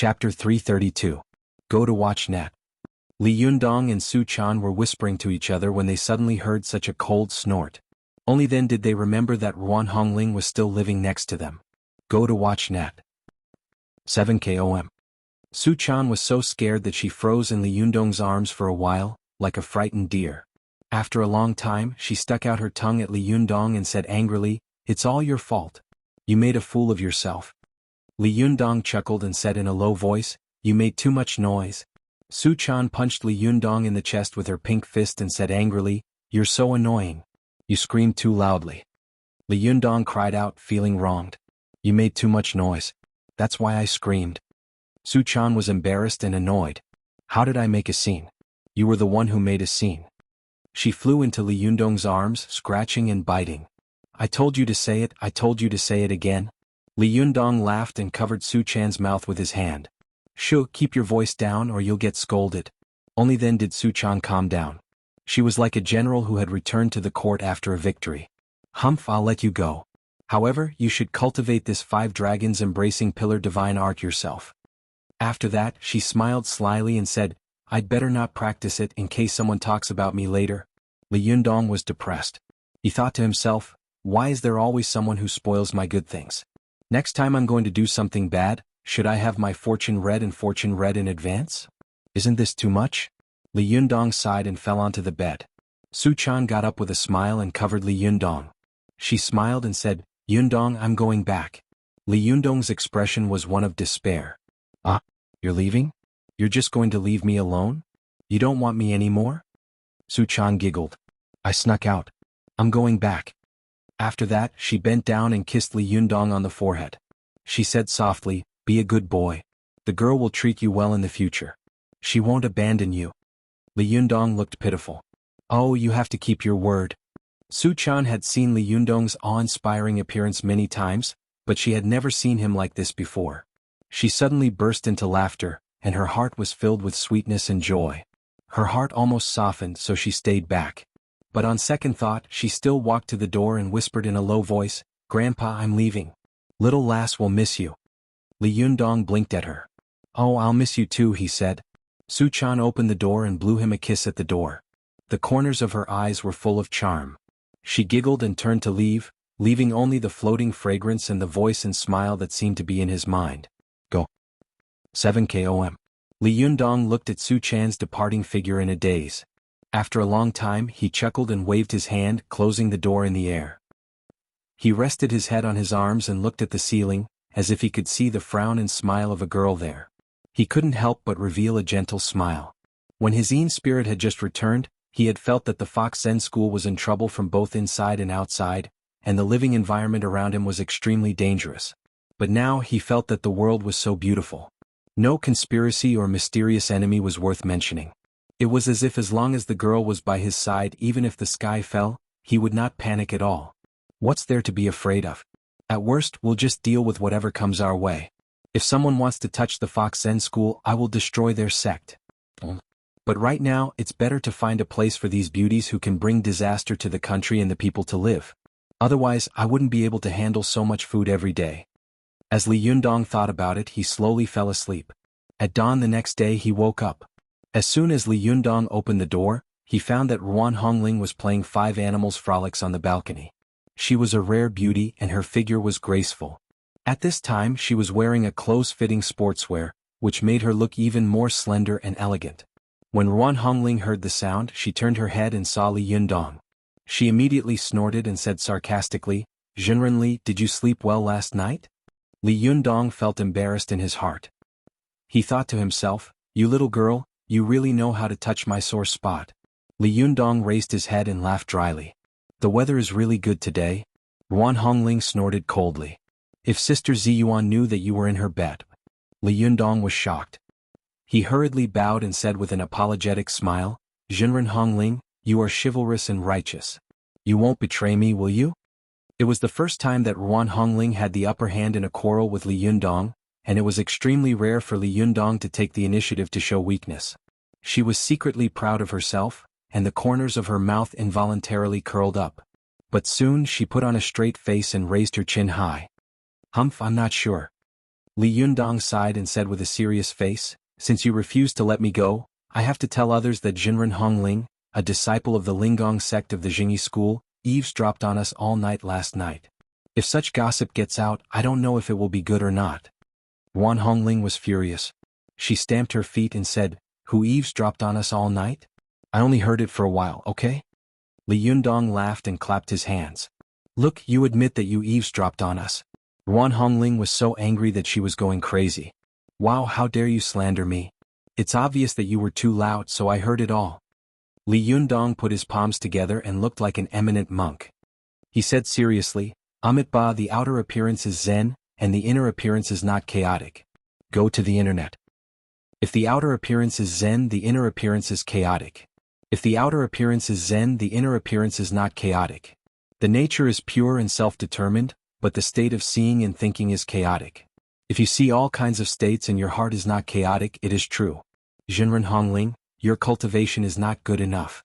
Chapter 332. Go to watch net. Li Yundong and Su Chan were whispering to each other when they suddenly heard such a cold snort. Only then did they remember that Ruan Hongling was still living next to them. Go to watch net. 7 km. Su Chan was so scared that she froze in Li Yundong's arms for a while, like a frightened deer. After a long time, she stuck out her tongue at Li Yundong and said angrily, "It's all your fault. You made a fool of yourself." Li Yundong chuckled and said in a low voice, "You made too much noise." Su Chan punched Li Yundong in the chest with her pink fist and said angrily, "You're so annoying. You screamed too loudly." Li Yundong cried out, feeling wronged. "You made too much noise. That's why I screamed." Su Chan was embarrassed and annoyed. "How did I make a scene? You were the one who made a scene." She flew into Li Yundong's arms, scratching and biting. "I told you to say it, I told you to say it again." Li Yundong laughed and covered Su Chan's mouth with his hand. "Shoo, keep your voice down or you'll get scolded." Only then did Su Chan calm down. She was like a general who had returned to the court after a victory. "Humph, I'll let you go. However, you should cultivate this 5 dragons embracing pillar divine art yourself." After that, she smiled slyly and said, "I'd better not practice it in case someone talks about me later." Li Yundong was depressed. He thought to himself, "Why is there always someone who spoils my good things? Next time I'm going to do something bad, should I have my fortune read in advance? Isn't this too much?" Li Yundong sighed and fell onto the bed. Su Chan got up with a smile and covered Li Yundong. She smiled and said, "Yundong, I'm going back." Li Yundong's expression was one of despair. "Ah, you're leaving? You're just going to leave me alone? You don't want me anymore?" Su Chan giggled. "I snuck out. I'm going back." After that, she bent down and kissed Li Yundong on the forehead. She said softly, "Be a good boy. The girl will treat you well in the future. She won't abandon you." Li Yundong looked pitiful. "Oh, you have to keep your word." Su Chan had seen Li Yundong's awe-inspiring appearance many times, but she had never seen him like this before. She suddenly burst into laughter, and her heart was filled with sweetness and joy. Her heart almost softened, so she stayed back. But on second thought, she still walked to the door and whispered in a low voice, "Grandpa, I'm leaving. Little lass will miss you." Li Yundong blinked at her. "Oh, I'll miss you too," he said. Su Chan opened the door and blew him a kiss at the door. The corners of her eyes were full of charm. She giggled and turned to leave, leaving only the floating fragrance and the voice and smile that seemed to be in his mind. Go. 7 km. Li Yundong looked at Su Chan's departing figure in a daze. After a long time, he chuckled and waved his hand, closing the door in the air. He rested his head on his arms and looked at the ceiling, as if he could see the frown and smile of a girl there. He couldn't help but reveal a gentle smile. When his Yin spirit had just returned, he had felt that the Fox Zen school was in trouble from both inside and outside, and the living environment around him was extremely dangerous. But now he felt that the world was so beautiful. No conspiracy or mysterious enemy was worth mentioning. It was as if as long as the girl was by his side, even if the sky fell, he would not panic at all. What's there to be afraid of? At worst, we'll just deal with whatever comes our way. If someone wants to touch the Fox Zen school, I will destroy their sect. But right now, it's better to find a place for these beauties who can bring disaster to the country and the people to live. Otherwise, I wouldn't be able to handle so much food every day. As Li Yundong thought about it, he slowly fell asleep. At dawn the next day, he woke up. As soon as Li Yundong opened the door, he found that Ruan Hongling was playing 5 animals frolics on the balcony. She was a rare beauty and her figure was graceful. At this time she was wearing a close-fitting sportswear, which made her look even more slender and elegant. When Ruan Hongling heard the sound, she turned her head and saw Li Yundong. She immediately snorted and said sarcastically, "Jinren, did you sleep well last night?" Li Yundong felt embarrassed in his heart. He thought to himself, "You little girl, you really know how to touch my sore spot." Li Yundong raised his head and laughed dryly. "The weather is really good today." Ruan Hongling snorted coldly. "If Sister Ziyuan knew that you were in her bed." Li Yundong was shocked. He hurriedly bowed and said with an apologetic smile, "Jinren Hongling, you are chivalrous and righteous. You won't betray me, will you?" It was the first time that Ruan Hongling had the upper hand in a quarrel with Li Yundong, and it was extremely rare for Li Yundong to take the initiative to show weakness. She was secretly proud of herself, and the corners of her mouth involuntarily curled up. But soon she put on a straight face and raised her chin high. "Humph, I'm not sure." Li Yundong sighed and said with a serious face, "Since you refuse to let me go, I have to tell others that Jinren Hongling, a disciple of the Linggong sect of the Jingyi school, eavesdropped on us all night last night. If such gossip gets out, I don't know if it will be good or not." Wan Hongling was furious. She stamped her feet and said, "Who eavesdropped on us all night? I only heard it for a while, okay?" Li Yundong laughed and clapped his hands. "Look, you admit that you eavesdropped on us." Wan Hongling was so angry that she was going crazy. "Wow, how dare you slander me? It's obvious that you were too loud, so I heard it all." Li Yundong put his palms together and looked like an eminent monk. He said seriously, "Amitabha, the outer appearance is Zen, and the inner appearance is not chaotic. Go to the internet. If the outer appearance is Zen, the inner appearance is chaotic. If the outer appearance is Zen, the inner appearance is not chaotic. The nature is pure and self-determined, but the state of seeing and thinking is chaotic. If you see all kinds of states and your heart is not chaotic, it is true. Jinren Hongling, your cultivation is not good enough."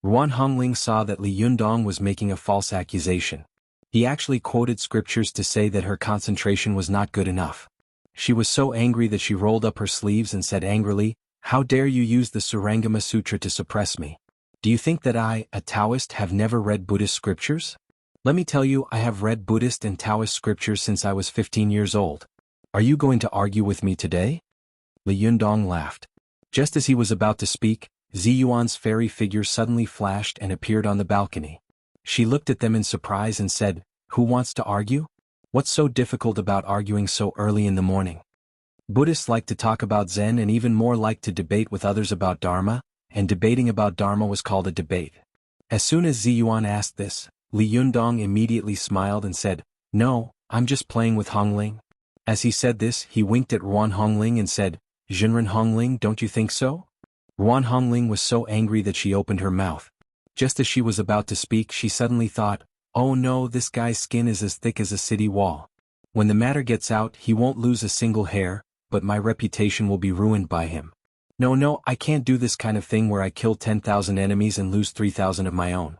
Wan Hongling saw that Li Yundong was making a false accusation. He actually quoted scriptures to say that her concentration was not good enough. She was so angry that she rolled up her sleeves and said angrily, "How dare you use the Surangama Sutra to suppress me? Do you think that I, a Taoist, have never read Buddhist scriptures? Let me tell you, I have read Buddhist and Taoist scriptures since I was 15 years old. Are you going to argue with me today?" Li Yundong laughed. Just as he was about to speak, Ziyuan's fairy figure suddenly flashed and appeared on the balcony. She looked at them in surprise and said, "Who wants to argue? What's so difficult about arguing so early in the morning?" Buddhists like to talk about Zen and even more like to debate with others about Dharma, and debating about Dharma was called a debate. As soon as Ziyuan asked this, Li Yundong immediately smiled and said, "No, I'm just playing with Hongling." As he said this, he winked at Wan Hongling and said, "Jinren Hongling, don't you think so?" Wan Hongling was so angry that she opened her mouth. Just as she was about to speak, she suddenly thought, "Oh no, this guy's skin is as thick as a city wall. When the matter gets out, he won't lose a single hair, but my reputation will be ruined by him. No, I can't do this kind of thing where I kill 10,000 enemies and lose 3,000 of my own."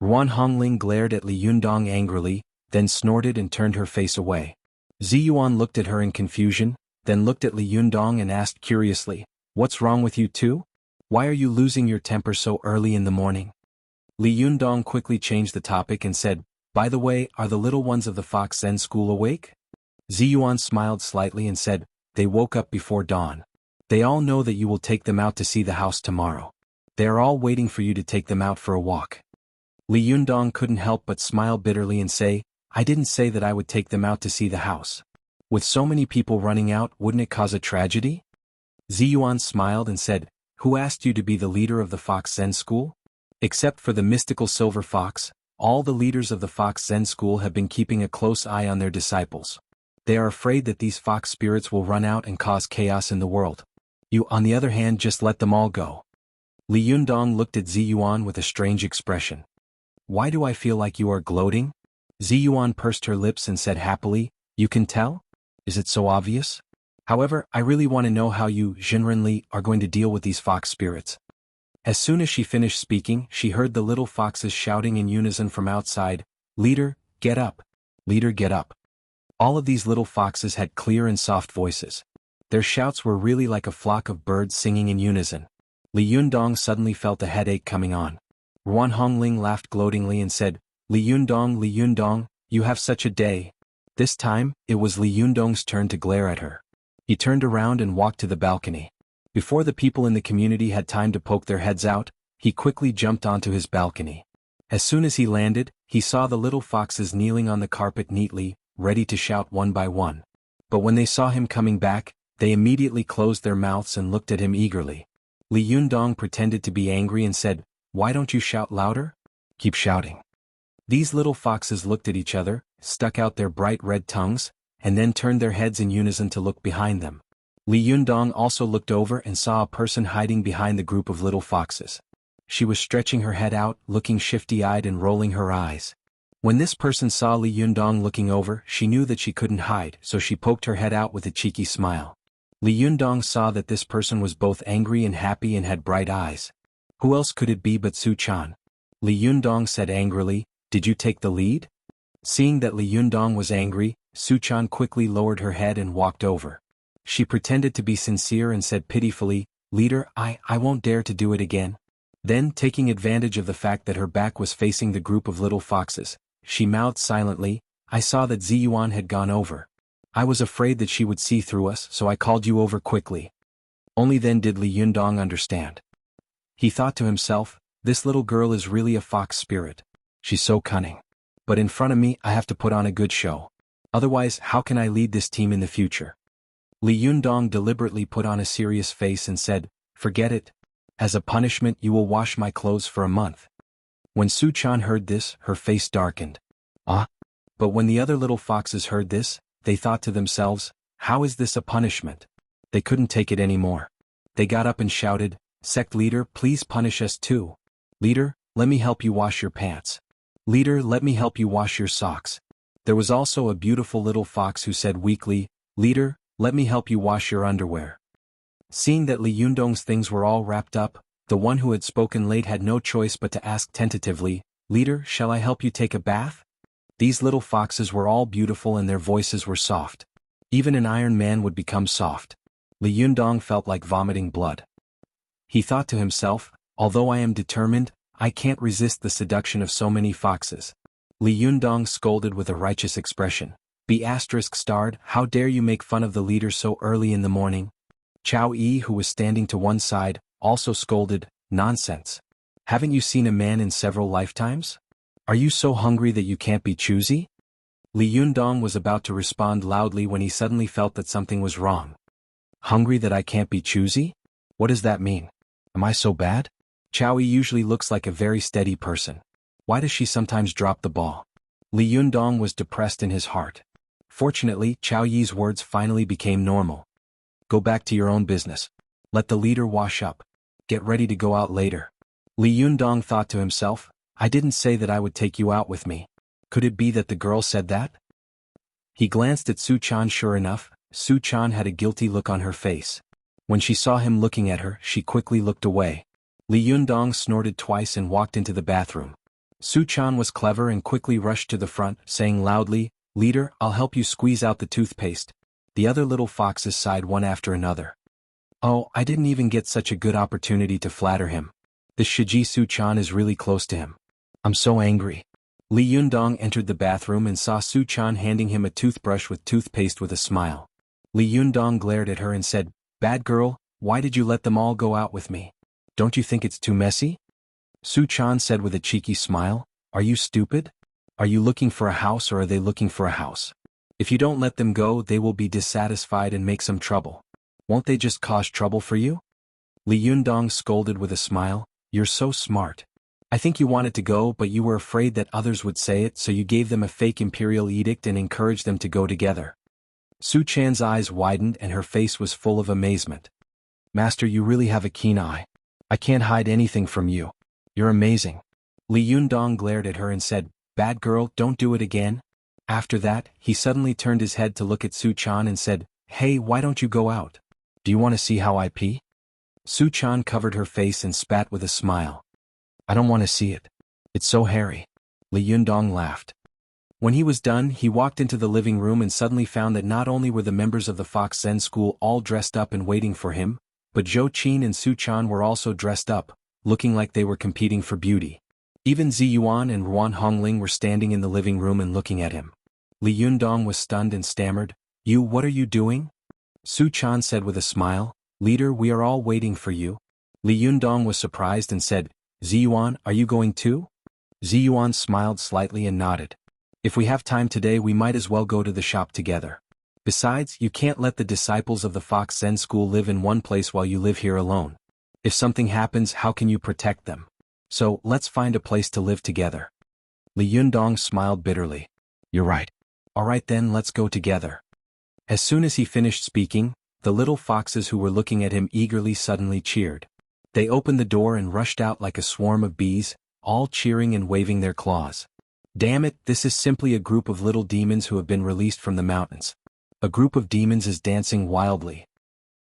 Wan Hongling glared at Li Yundong angrily, then snorted and turned her face away. Ziyuan looked at her in confusion, then looked at Li Yundong and asked curiously, "What's wrong with you too? Why are you losing your temper so early in the morning?" Li Yundong quickly changed the topic and said, "By the way, are the little ones of the Fox Zen school awake?" Ziyuan smiled slightly and said, "They woke up before dawn. They all know that you will take them out to see the house tomorrow. They are all waiting for you to take them out for a walk." Li Yundong couldn't help but smile bitterly and say, "I didn't say that I would take them out to see the house. With so many people running out, wouldn't it cause a tragedy?" Ziyuan smiled and said, "Who asked you to be the leader of the Fox Zen school? Except for the mystical silver fox, all the leaders of the Fox Zen school have been keeping a close eye on their disciples. They are afraid that these fox spirits will run out and cause chaos in the world. You, on the other hand, just let them all go." Li Yundong looked at Ziyuan with a strange expression. "Why do I feel like you are gloating?" Ziyuan pursed her lips and said happily, "You can tell? Is it so obvious? However, I really want to know how you, Jinren Li, are going to deal with these fox spirits." As soon as she finished speaking, she heard the little foxes shouting in unison from outside, "Leader, get up! Leader, get up!" All of these little foxes had clear and soft voices. Their shouts were really like a flock of birds singing in unison. Li Yundong suddenly felt a headache coming on. Wan Hongling laughed gloatingly and said, Li Yundong, you have such a day." This time, it was Li Yundong's turn to glare at her. He turned around and walked to the balcony. Before the people in the community had time to poke their heads out, he quickly jumped onto his balcony. As soon as he landed, he saw the little foxes kneeling on the carpet neatly, ready to shout one by one. But when they saw him coming back, they immediately closed their mouths and looked at him eagerly. Li Yundong pretended to be angry and said, "Why don't you shout louder? Keep shouting." These little foxes looked at each other, stuck out their bright red tongues, and then turned their heads in unison to look behind them. Li Yundong also looked over and saw a person hiding behind the group of little foxes. She was stretching her head out, looking shifty-eyed and rolling her eyes. When this person saw Li Yundong looking over, she knew that she couldn't hide, so she poked her head out with a cheeky smile. Li Yundong saw that this person was both angry and happy and had bright eyes. Who else could it be but Su Chan? Li Yundong said angrily, "Did you take the lead?" Seeing that Li Yundong was angry, Su-chan quickly lowered her head and walked over. She pretended to be sincere and said pitifully, "Leader, I won't dare to do it again." Then, taking advantage of the fact that her back was facing the group of little foxes, she mouthed silently, "I saw that Ziyuan had gone over. I was afraid that she would see through us, so I called you over quickly." Only then did Li Yundong understand. He thought to himself, this little girl is really a fox spirit. She's so cunning. But in front of me I have to put on a good show. Otherwise, how can I lead this team in the future? Li Yundong deliberately put on a serious face and said, "Forget it. As a punishment you will wash my clothes for a month." When Su-chan heard this, her face darkened. Ah? But when the other little foxes heard this, they thought to themselves, how is this a punishment? They couldn't take it anymore. They got up and shouted, "Sect leader, please punish us too. Leader, let me help you wash your pants. Leader, let me help you wash your socks." There was also a beautiful little fox who said weakly, "Leader, let me help you wash your underwear." Seeing that Li Yundong's things were all wrapped up, the one who had spoken late had no choice but to ask tentatively, "Leader, shall I help you take a bath?" These little foxes were all beautiful and their voices were soft. Even an iron man would become soft. Li Yundong felt like vomiting blood. He thought to himself, although I am determined, I can't resist the seduction of so many foxes. Li Yundong scolded with a righteous expression. ****, how dare you make fun of the leader so early in the morning? Chow Yi, who was standing to one side, also scolded, "Nonsense. Haven't you seen a man in several lifetimes? Are you so hungry that you can't be choosy?" Li Yundong was about to respond loudly when he suddenly felt that something was wrong. Hungry that I can't be choosy? What does that mean? Am I so bad? Chow Yi usually looks like a very steady person. Why does she sometimes drop the ball? Li Yundong was depressed in his heart. Fortunately, Chow Yi's words finally became normal. Go back to your own business. Let the leader wash up. Get ready to go out later. Li Yundong thought to himself, I didn't say that I would take you out with me. Could it be that the girl said that? He glanced at Su-chan. Sure enough, Su-chan had a guilty look on her face. When she saw him looking at her, she quickly looked away. Li Yundong snorted twice and walked into the bathroom. Su-chan was clever and quickly rushed to the front, saying loudly, Leader, I'll help you squeeze out the toothpaste. The other little foxes sighed one after another. Oh, I didn't even get such a good opportunity to flatter him. This Shiji Su-chan is really close to him. I'm so angry. Li Yundong entered the bathroom and saw Su-chan handing him a toothbrush with toothpaste with a smile. Li Yundong glared at her and said, Bad girl, why did you let them all go out with me? Don't you think it's too messy? Su-chan said with a cheeky smile, Are you stupid? Are you looking for a house or are they looking for a house? If you don't let them go, they will be dissatisfied and make some trouble. Won't they just cause trouble for you? Li Yundong scolded with a smile, You're so smart. I think you wanted to go but you were afraid that others would say it, so you gave them a fake imperial edict and encouraged them to go together. Su-chan's eyes widened and her face was full of amazement. Master, you really have a keen eye. I can't hide anything from you. You're amazing. Li Yundong glared at her and said, Bad girl, don't do it again. After that, he suddenly turned his head to look at Su-chan and said, Hey, why don't you go out? Do you want to see how I pee? Su-chan covered her face and spat with a smile. I don't want to see it. It's so hairy. Li Yundong laughed. When he was done, he walked into the living room and suddenly found that not only were the members of the Fox Zen school all dressed up and waiting for him, but Zhou Qin and Su-chan were also dressed up, looking like they were competing for beauty. Even Ziyuan and Ruan Hongling were standing in the living room and looking at him. Li Yundong was stunned and stammered, What are you doing? Su-chan said with a smile, Leader, we are all waiting for you. Li Yundong was surprised and said, Ziyuan, are you going too? Ziyuan smiled slightly and nodded. If we have time today, we might as well go to the shop together. Besides, you can't let the disciples of the Fox Zen school live in one place while you live here alone. If something happens, how can you protect them? So, let's find a place to live together. Li Yundong smiled bitterly. You're right. All right then, let's go together. As soon as he finished speaking, the little foxes who were looking at him eagerly suddenly cheered. They opened the door and rushed out like a swarm of bees, all cheering and waving their claws. Damn it, this is simply a group of little demons who have been released from the mountains. A group of demons is dancing wildly.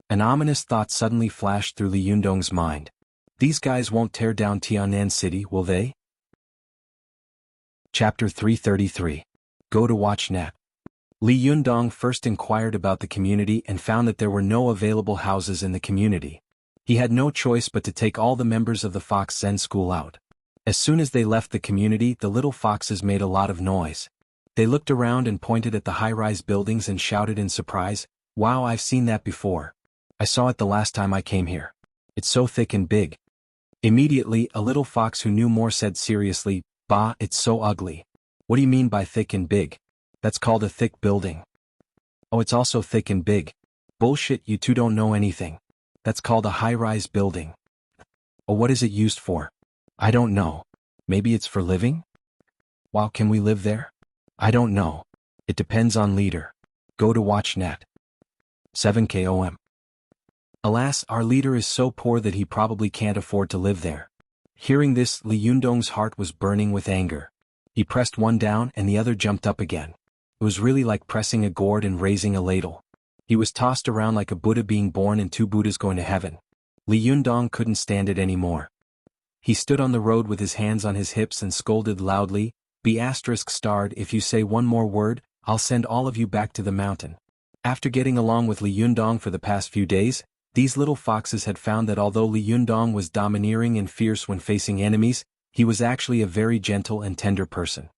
An ominous thought suddenly flashed through Li Yundong's mind. These guys won't tear down Tianan City, will they? Chapter 333. Go to watch net. Li Yundong first inquired about the community and found that there were no available houses in the community. He had no choice but to take all the members of the Fox Zen school out. As soon as they left the community, the little foxes made a lot of noise. They looked around and pointed at the high-rise buildings and shouted in surprise, "Wow, I've seen that before. I saw it the last time I came here. It's so thick and big." Immediately, a little fox who knew more said seriously, "Bah, it's so ugly. What do you mean by thick and big? That's called a thick building." "Oh, it's also thick and big. Bullshit, you two don't know anything. That's called a high-rise building." "Oh, what is it used for?" "I don't know. Maybe it's for living?" "Wow, can we live there?" "I don't know. It depends on leader. Go to WatchNet. 7 KOM. Alas, our leader is so poor that he probably can't afford to live there. Hearing this, Li Yundong's heart was burning with anger. He pressed one down and the other jumped up again. It was really like pressing a gourd and raising a ladle. He was tossed around like a Buddha being born and two Buddhas going to heaven. Li Yundong couldn't stand it anymore. He stood on the road with his hands on his hips and scolded loudly, "Be ****, if you say one more word, I'll send all of you back to the mountain." After getting along with Li Yundong for the past few days, these little foxes had found that although Li Yundong was domineering and fierce when facing enemies, he was actually a very gentle and tender person.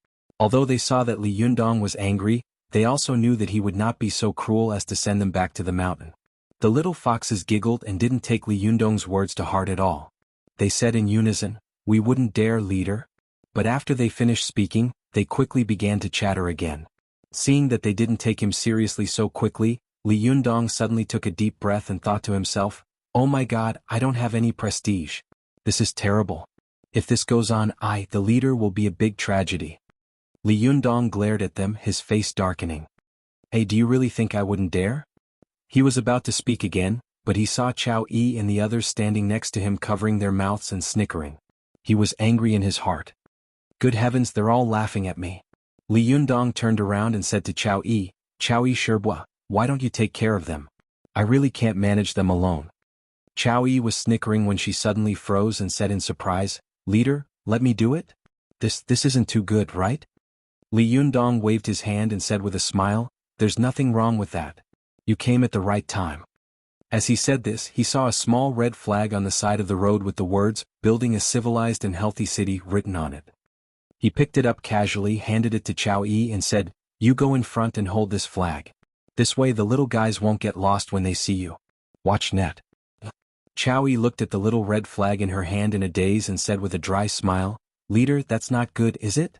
Although they saw that Li Yundong was angry, they also knew that he would not be so cruel as to send them back to the mountain. The little foxes giggled and didn't take Li Yundong's words to heart at all. They said in unison, "We wouldn't dare, leader." But after they finished speaking, they quickly began to chatter again. Seeing that they didn't take him seriously so quickly, Li Yundong suddenly took a deep breath and thought to himself, "Oh my God, I don't have any prestige. This is terrible. If this goes on, the leader, will be a big tragedy." Li Yundong glared at them, his face darkening. "Hey, do you really think I wouldn't dare?" He was about to speak again, but he saw Chao Yi and the others standing next to him covering their mouths and snickering. He was angry in his heart. "Good heavens, they're all laughing at me." Li Yundong turned around and said to Chao Yi, "Chao Yi Sherbua, why don't you take care of them? I really can't manage them alone." Chao Yi was snickering when she suddenly froze and said in surprise, "Leader, let me do it? This isn't too good, right?" Li Yundong waved his hand and said with a smile, "There's nothing wrong with that. You came at the right time." As he said this, he saw a small red flag on the side of the road with the words, "Building a Civilized and Healthy City," written on it. He picked it up casually, handed it to Chao Yi and said, "You go in front and hold this flag. This way the little guys won't get lost when they see you. WatchNet." Chao Yi looked at the little red flag in her hand in a daze and said with a dry smile, "Leader, that's not good, is it?"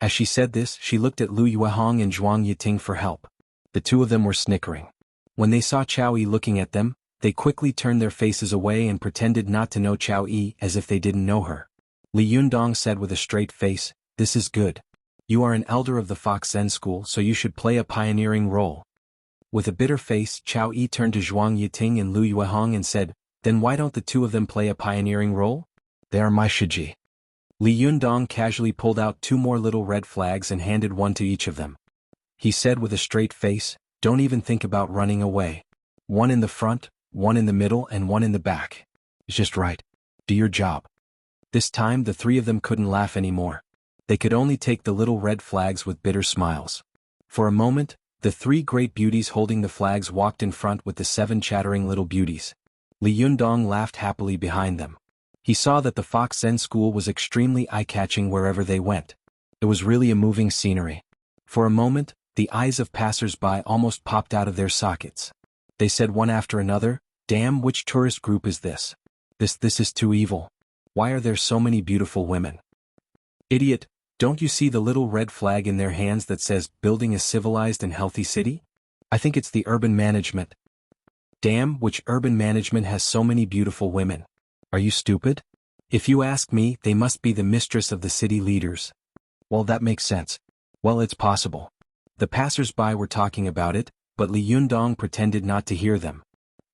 As she said this, she looked at Lu Yuehong and Zhuang Yiting for help. The two of them were snickering. When they saw Chao Yi looking at them, they quickly turned their faces away and pretended not to know Chao Yi as if they didn't know her. Li Yundong said with a straight face, "This is good. You are an elder of the Fox Zen School, so you should play a pioneering role." With a bitter face, Chao Yi turned to Zhuang Yiting and Lu Yuehong and said, "Then why don't the two of them play a pioneering role? They are my Shiji." Li Yundong casually pulled out two more little red flags and handed one to each of them. He said with a straight face, "Don't even think about running away. One in the front, one in the middle and one in the back. It's just right. Do your job." This time the three of them couldn't laugh anymore. They could only take the little red flags with bitter smiles. For a moment, the three great beauties holding the flags walked in front with the 7 chattering little beauties. Li Yundong laughed happily behind them. He saw that the Fox Zen School was extremely eye-catching wherever they went. It was really a moving scenery. For a moment, the eyes of passers-by almost popped out of their sockets. They said one after another, "Damn, which tourist group is this? This is too evil. Why are there so many beautiful women?" "Idiot, don't you see the little red flag in their hands that says, 'Building a Civilized and Healthy City'? I think it's the urban management." "Damn, which urban management has so many beautiful women? Are you stupid? If you ask me, they must be the mistress of the city leaders." "Well, that makes sense. Well, it's possible." The passers-by were talking about it, but Li Yundong pretended not to hear them.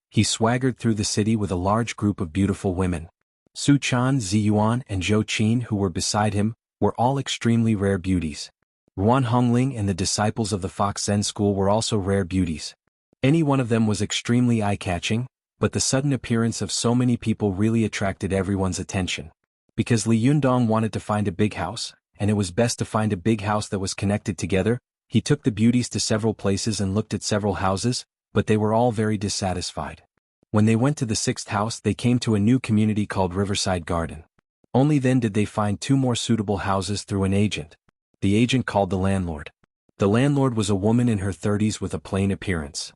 He swaggered through the city with a large group of beautiful women. Su Chan, Ziyuan and Zhou Qin, who were beside him, were all extremely rare beauties. Ruan Hongling and the disciples of the Fox Zen School were also rare beauties. Any one of them was extremely eye-catching, but the sudden appearance of so many people really attracted everyone's attention. Because Li Yundong wanted to find a big house, and it was best to find a big house that was connected together, He took the beauties to several places and looked at several houses, but they were all very dissatisfied. When they went to the sixth house, they came to a new community called Riverside Garden. Only then did they find two more suitable houses through an agent. The agent called the landlord. The landlord was a woman in her 30s with a plain appearance.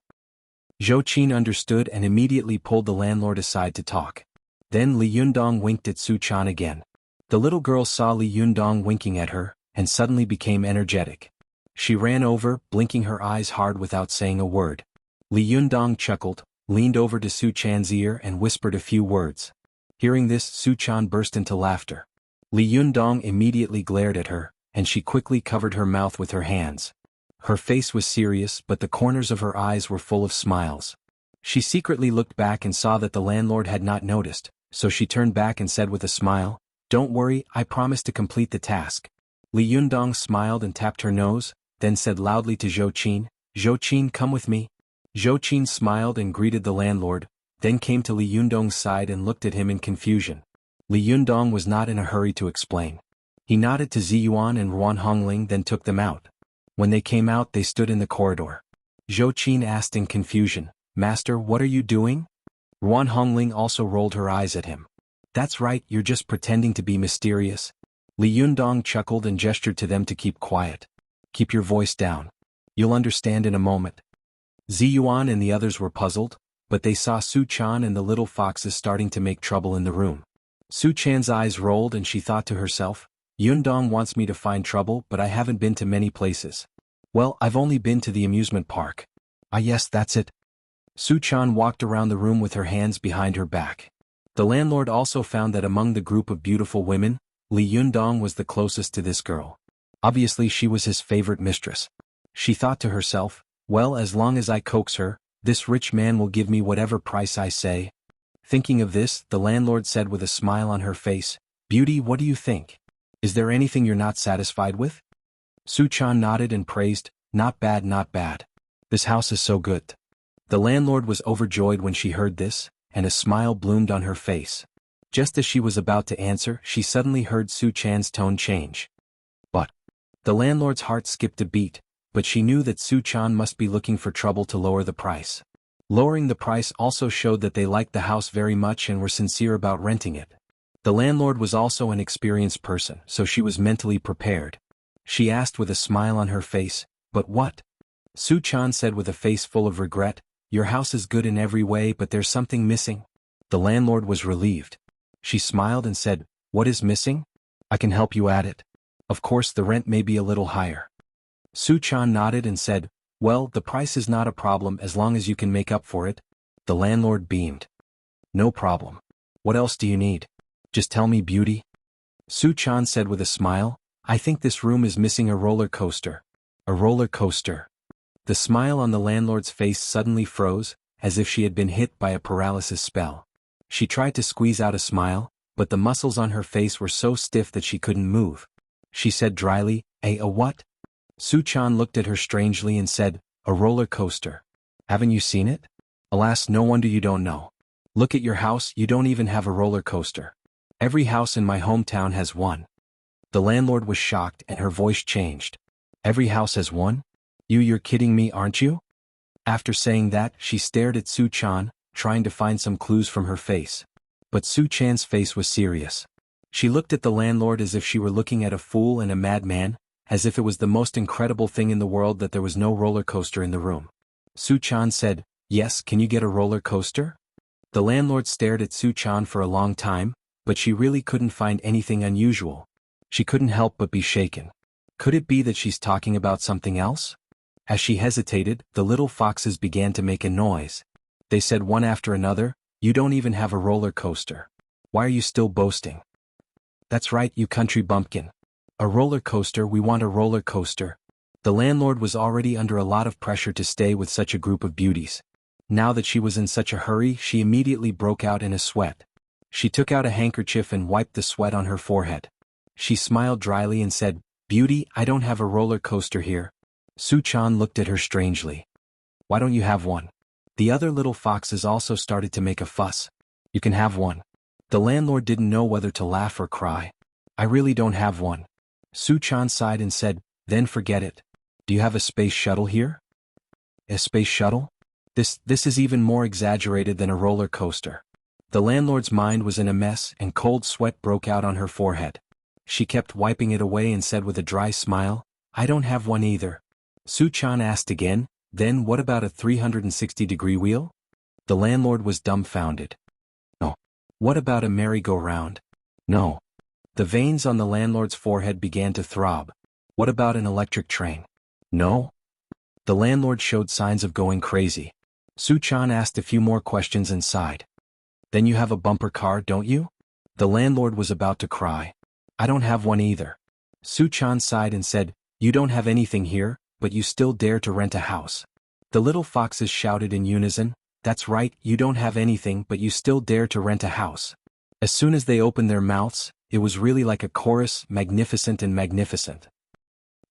Zhou Qin understood and immediately pulled the landlord aside to talk. Then Li Yundong winked at Su Chan again. The little girl saw Li Yundong winking at her, and suddenly became energetic. She ran over, blinking her eyes hard without saying a word. Li Yundong chuckled, leaned over to Su Chan's ear and whispered a few words. Hearing this, Su Chan burst into laughter. Li Yundong immediately glared at her, and she quickly covered her mouth with her hands. Her face was serious, but the corners of her eyes were full of smiles. She secretly looked back and saw that the landlord had not noticed, so she turned back and said with a smile, "Don't worry, I promise to complete the task." Li Yundong smiled and tapped her nose, then said loudly to Zhou Qin, "Zhou Qin, come with me." Zhou Qin smiled and greeted the landlord, then came to Li Yundong's side and looked at him in confusion. Li Yundong was not in a hurry to explain. He nodded to Ziyuan and Ruan Hongling, then took them out. When they came out, they stood in the corridor. Zhou Qin asked in confusion, "Master, what are you doing?" Ruan Hongling also rolled her eyes at him. "That's right, you're just pretending to be mysterious." Li Yundong chuckled and gestured to them to keep quiet. "Keep your voice down. You'll understand in a moment." Ziyuan and the others were puzzled, but they saw Su Chan and the little foxes starting to make trouble in the room. Su Chan's eyes rolled and she thought to herself, "Yundong wants me to find trouble, but I haven't been to many places. Well, I've only been to the amusement park." "Ah yes, that's it." Su Chan walked around the room with her hands behind her back. The landlord also found that among the group of beautiful women, Li Yundong was the closest to this girl. Obviously she was his favorite mistress. She thought to herself, "Well, as long as I coax her, this rich man will give me whatever price I say." Thinking of this, the landlord said with a smile on her face, "Beauty, what do you think? Is there anything you're not satisfied with?" Su Chan nodded and praised, "Not bad, not bad. This house is so good." The landlord was overjoyed when she heard this, and a smile bloomed on her face. Just as she was about to answer, she suddenly heard Su Chan's tone change. "But..." The landlord's heart skipped a beat, but she knew that Su Chan must be looking for trouble to lower the price. Lowering the price also showed that they liked the house very much and were sincere about renting it. The landlord was also an experienced person, so she was mentally prepared. She asked with a smile on her face, "But what?" Su Chan said with a face full of regret, "Your house is good in every way, but there's something missing." The landlord was relieved. She smiled and said, "What is missing? I can help you at it. Of course the rent may be a little higher." Su Chan nodded and said, "Well, the price is not a problem as long as you can make up for it." The landlord beamed. "No problem. What else do you need? Just tell me, beauty." Su Chan said with a smile, "I think this room is missing a roller coaster." "A roller coaster?" The smile on the landlord's face suddenly froze, as if she had been hit by a paralysis spell. She tried to squeeze out a smile, but the muscles on her face were so stiff that she couldn't move. She said dryly, A what?" Su Chan looked at her strangely and said, "A roller coaster. Haven't you seen it? Alas, no wonder you don't know. Look at your house, you don't even have a roller coaster. Every house in my hometown has one." The landlord was shocked and her voice changed. "Every house has one? You're kidding me, aren't you?" After saying that, she stared at Su Chan, trying to find some clues from her face. But Su Chan's face was serious. She looked at the landlord as if she were looking at a fool and a madman, as if it was the most incredible thing in the world that there was no roller coaster in the room. Su Chan said, "Yes, can you get a roller coaster?" The landlord stared at Su Chan for a long time, but she really couldn't find anything unusual. She couldn't help but be shaken. Could it be that she's talking about something else? As she hesitated, the little foxes began to make a noise. They said one after another, "You don't even have a roller coaster. Why are you still boasting?" "That's right, you country bumpkin. A roller coaster, we want a roller coaster." The landlord was already under a lot of pressure to stay with such a group of beauties. Now that she was in such a hurry, she immediately broke out in a sweat. She took out a handkerchief and wiped the sweat on her forehead. She smiled dryly and said, "Beauty, I don't have a roller coaster here." Su Chan looked at her strangely. "Why don't you have one?" The other little foxes also started to make a fuss. "You can have one." The landlord didn't know whether to laugh or cry. "I really don't have one." Su Chan sighed and said, "Then forget it." Do you have a space shuttle here? A space shuttle? This is even more exaggerated than a roller coaster. The landlord's mind was in a mess and cold sweat broke out on her forehead. She kept wiping it away and said with a dry smile, I don't have one either. Su-chan asked again, then what about a 360-degree wheel? The landlord was dumbfounded. No. What about a merry-go-round? No. The veins on the landlord's forehead began to throb. What about an electric train? No. The landlord showed signs of going crazy. Su-chan asked a few more questions and sighed. Then you have a bumper car, don't you? The landlord was about to cry. I don't have one either. Su-chan sighed and said, You don't have anything here, but you still dare to rent a house. The little foxes shouted in unison, That's right, you don't have anything but you still dare to rent a house. As soon as they opened their mouths, it was really like a chorus, magnificent and magnificent.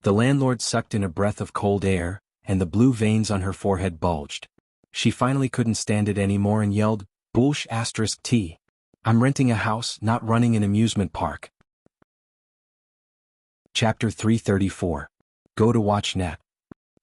The landlord sucked in a breath of cold air, and the blue veins on her forehead bulged. She finally couldn't stand it anymore and yelled, Bullsh *T. I'm renting a house, not running an amusement park. Chapter 334. Go to watch net.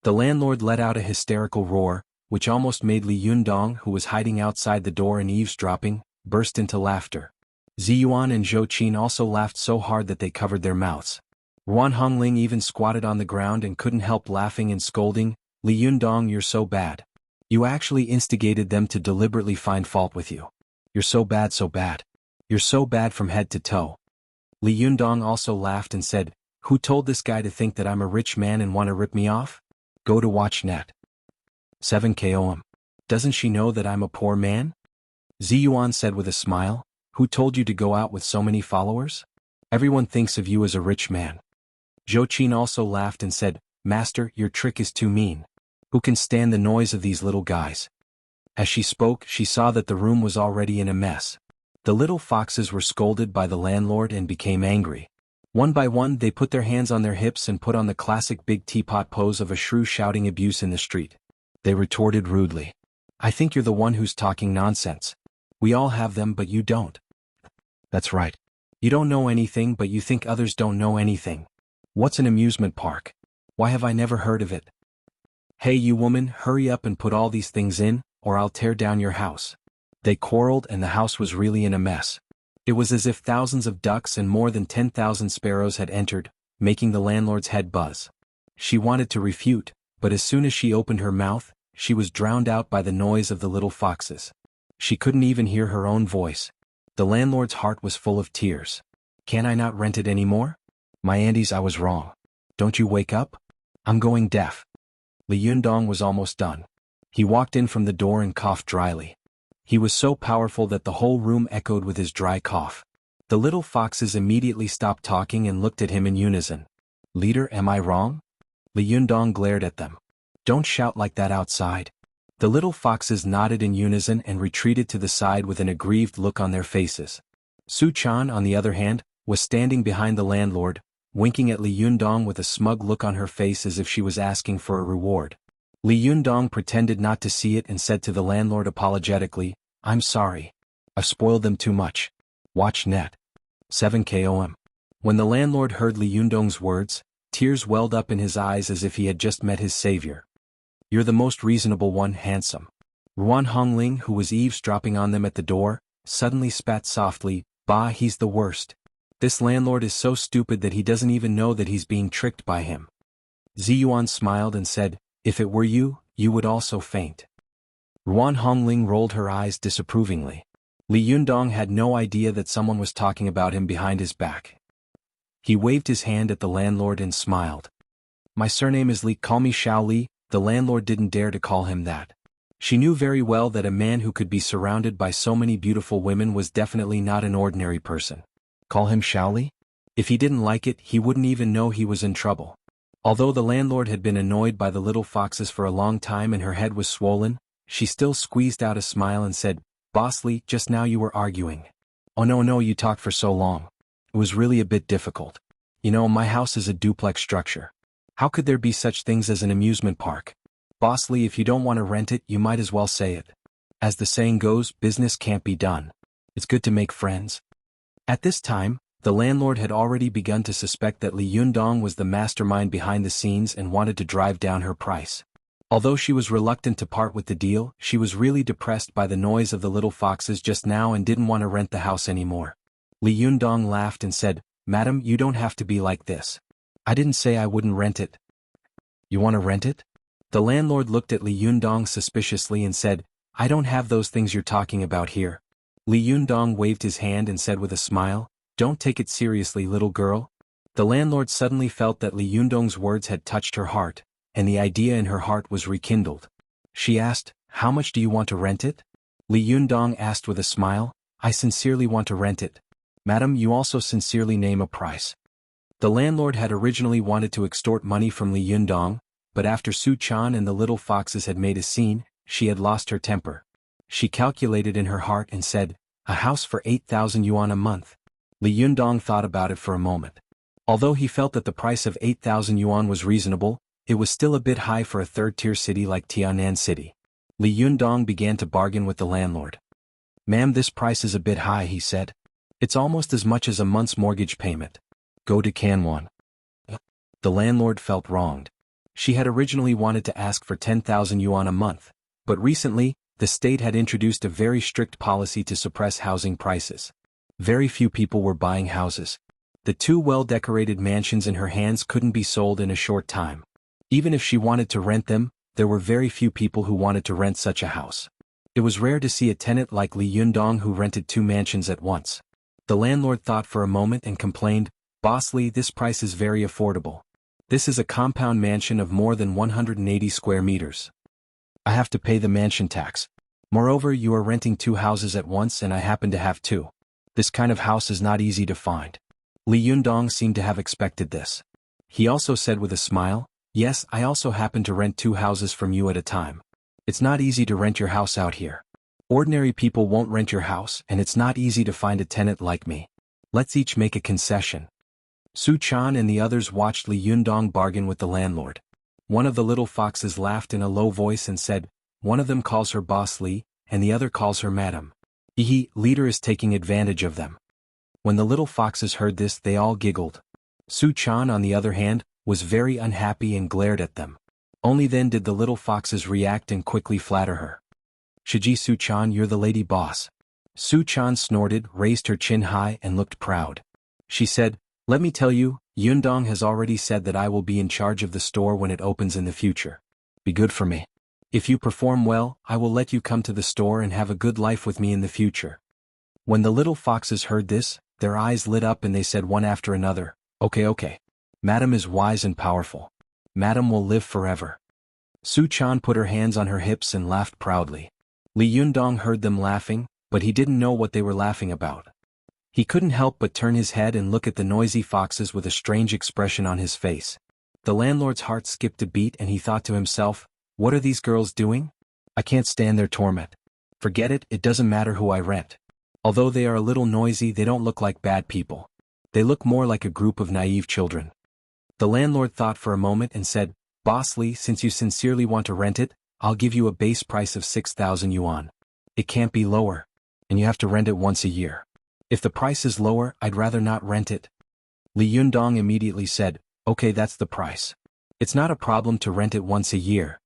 The landlord let out a hysterical roar, which almost made Li Yundong, who was hiding outside the door and eavesdropping, burst into laughter. Ziyuan and Zhou Qin also laughed so hard that they covered their mouths. Ruan Hongling even squatted on the ground and couldn't help laughing and scolding, Li Yundong, you're so bad. You actually instigated them to deliberately find fault with you. You're so bad, so bad. You're so bad from head to toe. Li Yundong also laughed and said, Who told this guy to think that I'm a rich man and want to rip me off? Go to watch net. 7 KOM. Doesn't she know that I'm a poor man? Ziyuan said with a smile, Who told you to go out with so many followers? Everyone thinks of you as a rich man. Zhou Qin also laughed and said, Master, your trick is too mean. Who can stand the noise of these little guys? As she spoke, she saw that the room was already in a mess. The little foxes were scolded by the landlord and became angry. One by one they put their hands on their hips and put on the classic big teapot pose of a shrew shouting abuse in the street. They retorted rudely. I think you're the one who's talking nonsense. We all have them but you don't. That's right. You don't know anything but you think others don't know anything. What's an amusement park? Why have I never heard of it? Hey you woman, hurry up and put all these things in, or I'll tear down your house. They quarreled and the house was really in a mess. It was as if thousands of ducks and more than 10,000 sparrows had entered, making the landlord's head buzz. She wanted to refute, but as soon as she opened her mouth, she was drowned out by the noise of the little foxes. She couldn't even hear her own voice. The landlord's heart was full of tears. Can I not rent it anymore? My Andes, I was wrong. Don't you wake up? I'm going deaf. Li Yundong was almost done. He walked in from the door and coughed dryly. He was so powerful that the whole room echoed with his dry cough. The little foxes immediately stopped talking and looked at him in unison. Leader, am I wrong? Li Yundong glared at them. Don't shout like that outside. The little foxes nodded in unison and retreated to the side with an aggrieved look on their faces. Su-chan, on the other hand, was standing behind the landlord, winking at Li Yundong with a smug look on her face as if she was asking for a reward. Li Yundong pretended not to see it and said to the landlord apologetically, I'm sorry. I've spoiled them too much. Watch net. 7 KOM. When the landlord heard Li Yundong's words, tears welled up in his eyes as if he had just met his savior. You're the most reasonable one, handsome. Ruan Hongling, who was eavesdropping on them at the door, suddenly spat softly, Bah, he's the worst. This landlord is so stupid that he doesn't even know that he's being tricked by him. Ziyuan smiled and said, If it were you, you would also faint. Ruan Hongling rolled her eyes disapprovingly. Li Yundong had no idea that someone was talking about him behind his back. He waved his hand at the landlord and smiled. My surname is Li, call me Xiao Li. The landlord didn't dare to call him that. She knew very well that a man who could be surrounded by so many beautiful women was definitely not an ordinary person. Call him Xiao Li? If he didn't like it, he wouldn't even know he was in trouble. Although the landlord had been annoyed by the little foxes for a long time and her head was swollen, she still squeezed out a smile and said, Boss Li, just now you were arguing. Oh no, you talked for so long. It was really a bit difficult. You know, my house is a duplex structure. How could there be such things as an amusement park? Boss Li, if you don't want to rent it, you might as well say it. As the saying goes, business can't be done. It's good to make friends. At this time, The landlord had already begun to suspect that Li Yundong was the mastermind behind the scenes and wanted to drive down her price. Although she was reluctant to part with the deal, she was really depressed by the noise of the little foxes just now and didn't want to rent the house anymore. Li Yundong laughed and said, "Madam, you don't have to be like this. I didn't say I wouldn't rent it." "You want to rent it?" The landlord looked at Li Yundong suspiciously and said, "I don't have those things you're talking about here." Li Yundong waved his hand and said with a smile, "Don't take it seriously, little girl." The landlord suddenly felt that Li Yundong's words had touched her heart, and the idea in her heart was rekindled. She asked, "How much do you want to rent it?" Li Yundong asked with a smile, "I sincerely want to rent it." "Madam, you also sincerely name a price." The landlord had originally wanted to extort money from Li Yundong, but after Su Chan and the little foxes had made a scene, she had lost her temper. She calculated in her heart and said, "A house for 8,000 yuan a month." Li Yundong thought about it for a moment. Although he felt that the price of 8,000 yuan was reasonable, it was still a bit high for a third-tier city like Tianan City. Li Yundong began to bargain with the landlord. "Ma'am, this price is a bit high," he said. "It's almost as much as a month's mortgage payment. Go to Canwon." The landlord felt wronged. She had originally wanted to ask for 10,000 yuan a month, but recently, the state had introduced a very strict policy to suppress housing prices. Very few people were buying houses. The two well-decorated mansions in her hands couldn't be sold in a short time. Even if she wanted to rent them, there were very few people who wanted to rent such a house. It was rare to see a tenant like Li Yundong who rented two mansions at once. The landlord thought for a moment and complained, "Boss Li, this price is very affordable. This is a compound mansion of more than 180 square meters. I have to pay the mansion tax. Moreover, you are renting two houses at once and I happen to have two. This kind of house is not easy to find." Li Yundong seemed to have expected this. He also said with a smile, "Yes, I also happen to rent two houses from you at a time. It's not easy to rent your house out here. Ordinary people won't rent your house and it's not easy to find a tenant like me. Let's each make a concession." Su Chan and the others watched Li Yundong bargain with the landlord. One of the little foxes laughed in a low voice and said, "One of them calls her Boss Li, and the other calls her Madam. Leader is taking advantage of them." When the little foxes heard this, they all giggled. Su Chan, on the other hand, was very unhappy and glared at them. Only then did the little foxes react and quickly flatter her. "Shiji Su Chan, you're the lady boss." Su Chan snorted, raised her chin high and looked proud. She said, "Let me tell you, Yundong has already said that I will be in charge of the store when it opens in the future. Be good for me. If you perform well, I will let you come to the store and have a good life with me in the future." When the little foxes heard this, their eyes lit up and they said one after another, Okay. Madam is wise and powerful. Madam will live forever." Su Chan put her hands on her hips and laughed proudly. Li Yundong heard them laughing, but he didn't know what they were laughing about. He couldn't help but turn his head and look at the noisy foxes with a strange expression on his face. The landlord's heart skipped a beat and he thought to himself, "What are these girls doing? I can't stand their torment. Forget it, it doesn't matter who I rent. Although they are a little noisy, they don't look like bad people. They look more like a group of naive children." The landlord thought for a moment and said, "Boss Li, since you sincerely want to rent it, I'll give you a base price of 6,000 yuan. It can't be lower. And you have to rent it once a year. If the price is lower, I'd rather not rent it." Li Yundong immediately said, "Okay, that's the price. It's not a problem to rent it once a year."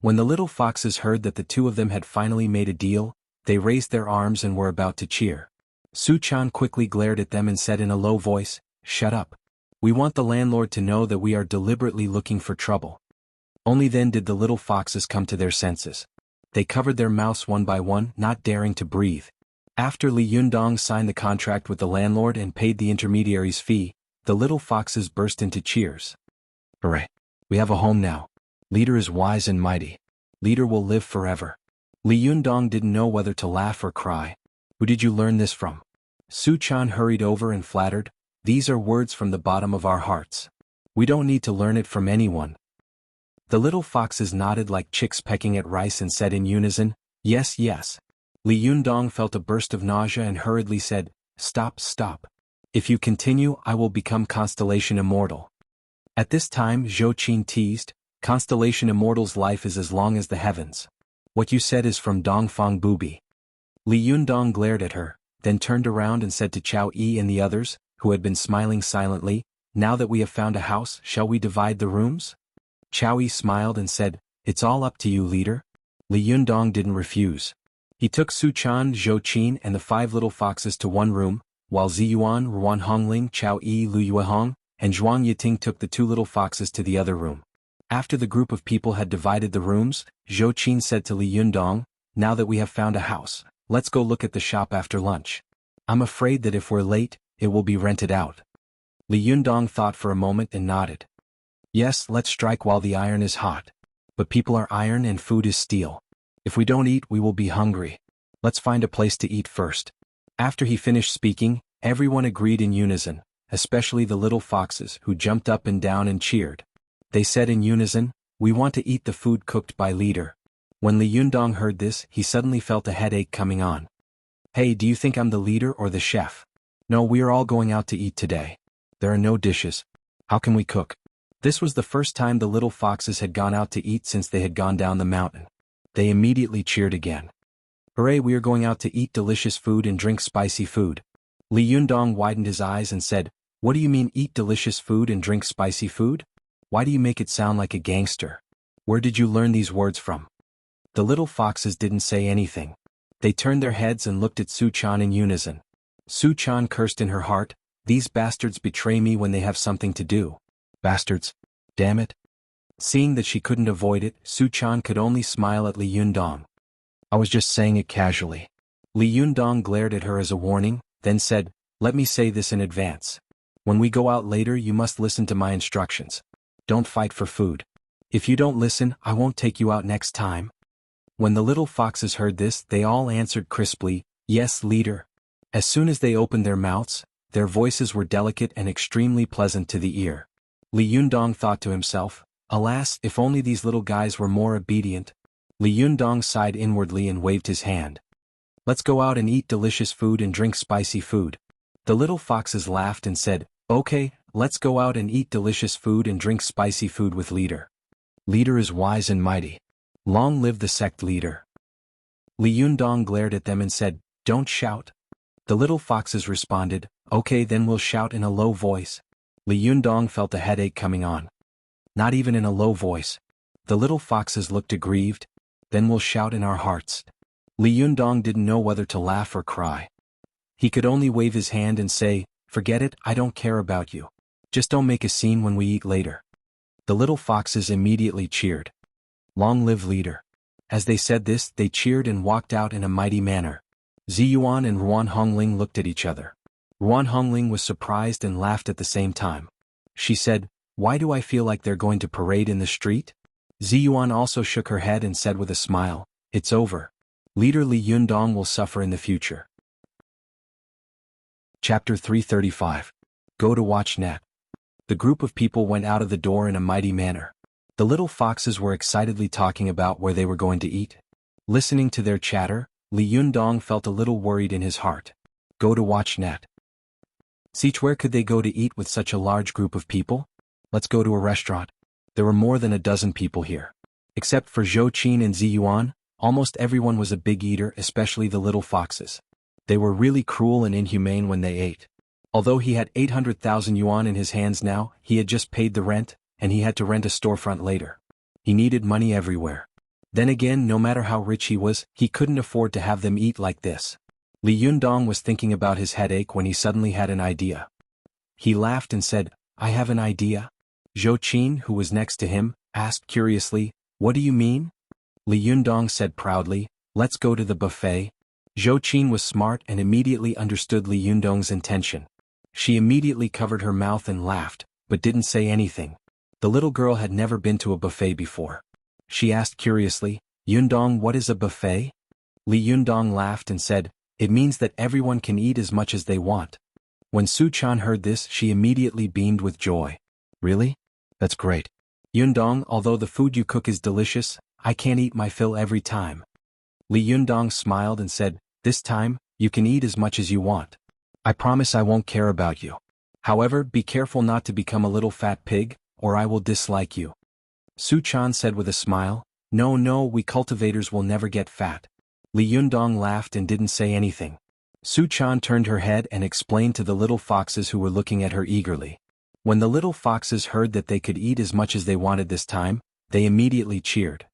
When the little foxes heard that the two of them had finally made a deal, they raised their arms and were about to cheer. Su Chan quickly glared at them and said in a low voice, "Shut up. We want the landlord to know that we are deliberately looking for trouble." Only then did the little foxes come to their senses. They covered their mouths one by one, not daring to breathe. After Li Yundong signed the contract with the landlord and paid the intermediary's fee, the little foxes burst into cheers. "Hooray! We have a home now. Leader is wise and mighty. Leader will live forever." Li Yundong didn't know whether to laugh or cry. "Who did you learn this from?" Su Chan hurried over and flattered, "These are words from the bottom of our hearts. We don't need to learn it from anyone." The little foxes nodded like chicks pecking at rice and said in unison, "Yes, yes." Li Yundong felt a burst of nausea and hurriedly said, Stop. If you continue, I will become Constellation Immortal." At this time, Zhou Qin teased, "Constellation Immortal's life is as long as the heavens. What you said is from Dongfang Bubi." Li Yundong glared at her, then turned around and said to Chao Yi and the others, who had been smiling silently, "Now that we have found a house, shall we divide the rooms?" Chow Yi smiled and said, "It's all up to you, leader." Li Yundong didn't refuse. He took Su Chan, Zhou Qin and the 5 little foxes to one room, while Ziyuan, Ruan Hongling, Chao Yi, Lu Yuehong, and Zhuang Yiting took the 2 little foxes to the other room. After the group of people had divided the rooms, Zhou Qin said to Li Yundong, "Now that we have found a house, let's go look at the shop after lunch. I'm afraid that if we're late, it will be rented out." Li Yundong thought for a moment and nodded. "Yes, let's strike while the iron is hot. But people are iron and food is steel. If we don't eat, we will be hungry. Let's find a place to eat first." After he finished speaking, everyone agreed in unison, especially the little foxes who jumped up and down and cheered. They said in unison, "We want to eat the food cooked by leader." When Li Yundong heard this, he suddenly felt a headache coming on. "Hey, do you think I'm the leader or the chef?" "No, we are all going out to eat today. There are no dishes. How can we cook?" This was the first time the little foxes had gone out to eat since they had gone down the mountain. They immediately cheered again. "Hooray, we are going out to eat delicious food and drink spicy food." Li Yundong widened his eyes and said, "What do you mean eat delicious food and drink spicy food? Why do you make it sound like a gangster? Where did you learn these words from?" The little foxes didn't say anything. They turned their heads and looked at Su Chan in unison. Su Chan cursed in her heart, "These bastards betray me when they have something to do. Bastards. Damn it." Seeing that she couldn't avoid it, Su Chan could only smile at Li Yundong. "I was just saying it casually." Li Yundong glared at her as a warning, then said, "Let me say this in advance. When we go out later, you must listen to my instructions. Don't fight for food. If you don't listen, I won't take you out next time." When the little foxes heard this, they all answered crisply, "Yes, leader." As soon as they opened their mouths, their voices were delicate and extremely pleasant to the ear. Li Yundong thought to himself, "Alas, if only these little guys were more obedient." Li Yundong sighed inwardly and waved his hand. "Let's go out and eat delicious food and drink spicy food." The little foxes laughed and said, "Okay, let's go out and eat delicious food and drink spicy food with leader. Leader is wise and mighty. Long live the sect leader." Li Yundong glared at them and said, "Don't shout." The little foxes responded, "Okay, then we'll shout in a low voice." Li Yundong felt a headache coming on. "Not even in a low voice." The little foxes looked aggrieved. "Then we'll shout in our hearts." Li Yundong didn't know whether to laugh or cry. He could only wave his hand and say, "Forget it, I don't care about you. Just don't make a scene when we eat later." The little foxes immediately cheered. "Long live leader." As they said this, they cheered and walked out in a mighty manner. Ziyuan and Ruan Hongling looked at each other. Ruan Hongling was surprised and laughed at the same time. She said, "Why do I feel like they're going to parade in the street?" Ziyuan also shook her head and said with a smile, "It's over. Leader Li Yundong will suffer in the future." Chapter 335. Go to watch net. The group of people went out of the door in a mighty manner. The little foxes were excitedly talking about where they were going to eat. Listening to their chatter, Li Yundong felt a little worried in his heart. Go to watch net. Seech, where could they go to eat with such a large group of people? Let's go to a restaurant. There were more than a dozen people here. Except for Zhou Qin and Ziyuan, almost everyone was a big eater, especially the little foxes. They were really cruel and inhumane when they ate. Although he had 800,000 yuan in his hands now, he had just paid the rent, and he had to rent a storefront later. He needed money everywhere. Then again, no matter how rich he was, he couldn't afford to have them eat like this. Li Yundong was thinking about his headache when he suddenly had an idea. He laughed and said, "I have an idea." Zhou Qin, who was next to him, asked curiously, "What do you mean?" Li Yundong said proudly, "Let's go to the buffet." Zhou Qin was smart and immediately understood Li Yundong's intention. She immediately covered her mouth and laughed, but didn't say anything. The little girl had never been to a buffet before. She asked curiously, "Yundong, what is a buffet?" Li Yundong laughed and said, "It means that everyone can eat as much as they want." When Su Chan heard this, she immediately beamed with joy. "Really? That's great. Yundong, although the food you cook is delicious, I can't eat my fill every time." Li Yundong smiled and said, "This time, you can eat as much as you want. I promise I won't care about you. However, be careful not to become a little fat pig, or I will dislike you." Su Chan said with a smile, "No, we cultivators will never get fat." Li Yundong laughed and didn't say anything. Su Chan turned her head and explained to the little foxes who were looking at her eagerly. When the little foxes heard that they could eat as much as they wanted this time, they immediately cheered.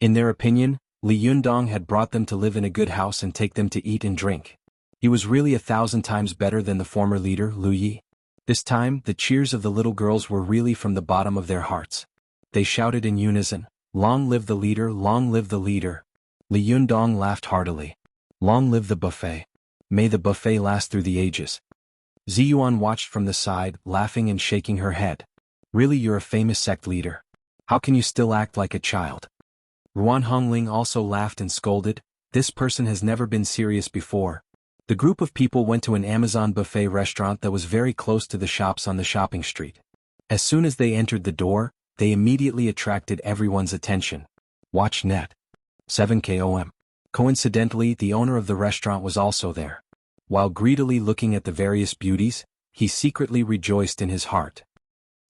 In their opinion, Li Yundong had brought them to live in a good house and take them to eat and drink. He was really 1,000 times better than the former leader, Lu Yi. This time, the cheers of the little girls were really from the bottom of their hearts. They shouted in unison, "Long live the leader, long live the leader." Li Yundong laughed heartily. "Long live the buffet. May the buffet last through the ages." Ziyuan watched from the side, laughing and shaking her head. "Really, you're a famous sect leader. How can you still act like a child?" Ruan Hongling also laughed and scolded, "This person has never been serious before." The group of people went to an Amazon buffet restaurant that was very close to the shops on the shopping street. As soon as they entered the door, they immediately attracted everyone's attention. Watch net. 7KOM. Coincidentally, the owner of the restaurant was also there. While greedily looking at the various beauties, he secretly rejoiced in his heart.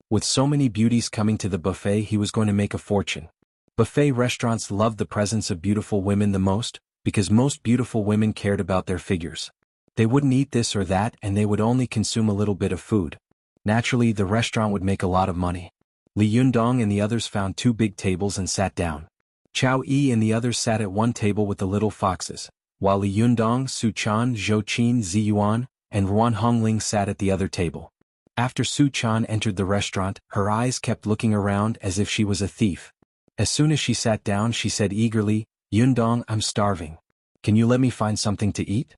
With so many beauties coming to the buffet, he was going to make a fortune. Buffet restaurants loved the presence of beautiful women the most, because most beautiful women cared about their figures. They wouldn't eat this or that and they would only consume a little bit of food. Naturally, the restaurant would make a lot of money. Li Yundong and the others found 2 big tables and sat down. Chao Yi and the others sat at one table with the little foxes, while Li Yundong, Su Chan, Zhou Qin, Ziyuan, and Ruan Hongling sat at the other table. After Su Chan entered the restaurant, her eyes kept looking around as if she was a thief. As soon as she sat down, she said eagerly, "Yundong, I'm starving. Can you let me find something to eat?"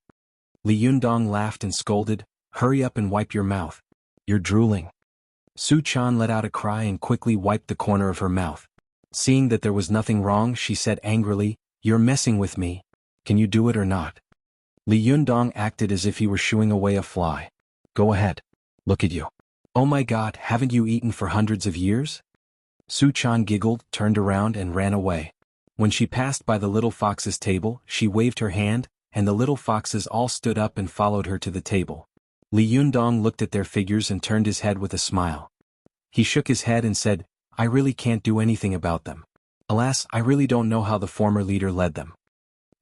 Li Yundong laughed and scolded, "Hurry up and wipe your mouth. You're drooling." Su Chan let out a cry and quickly wiped the corner of her mouth. Seeing that there was nothing wrong, she said angrily, "You're messing with me. Can you do it or not?" Li Yundong acted as if he were shooing away a fly. "Go ahead. Look at you. Oh my God, haven't you eaten for hundreds of years?" Su Chan giggled, turned around and ran away. When she passed by the little fox's table, she waved her hand, and the little foxes all stood up and followed her to the table. Li Yundong looked at their figures and turned his head with a smile. He shook his head and said, "I really can't do anything about them. Alas, I really don't know how the former leader led them."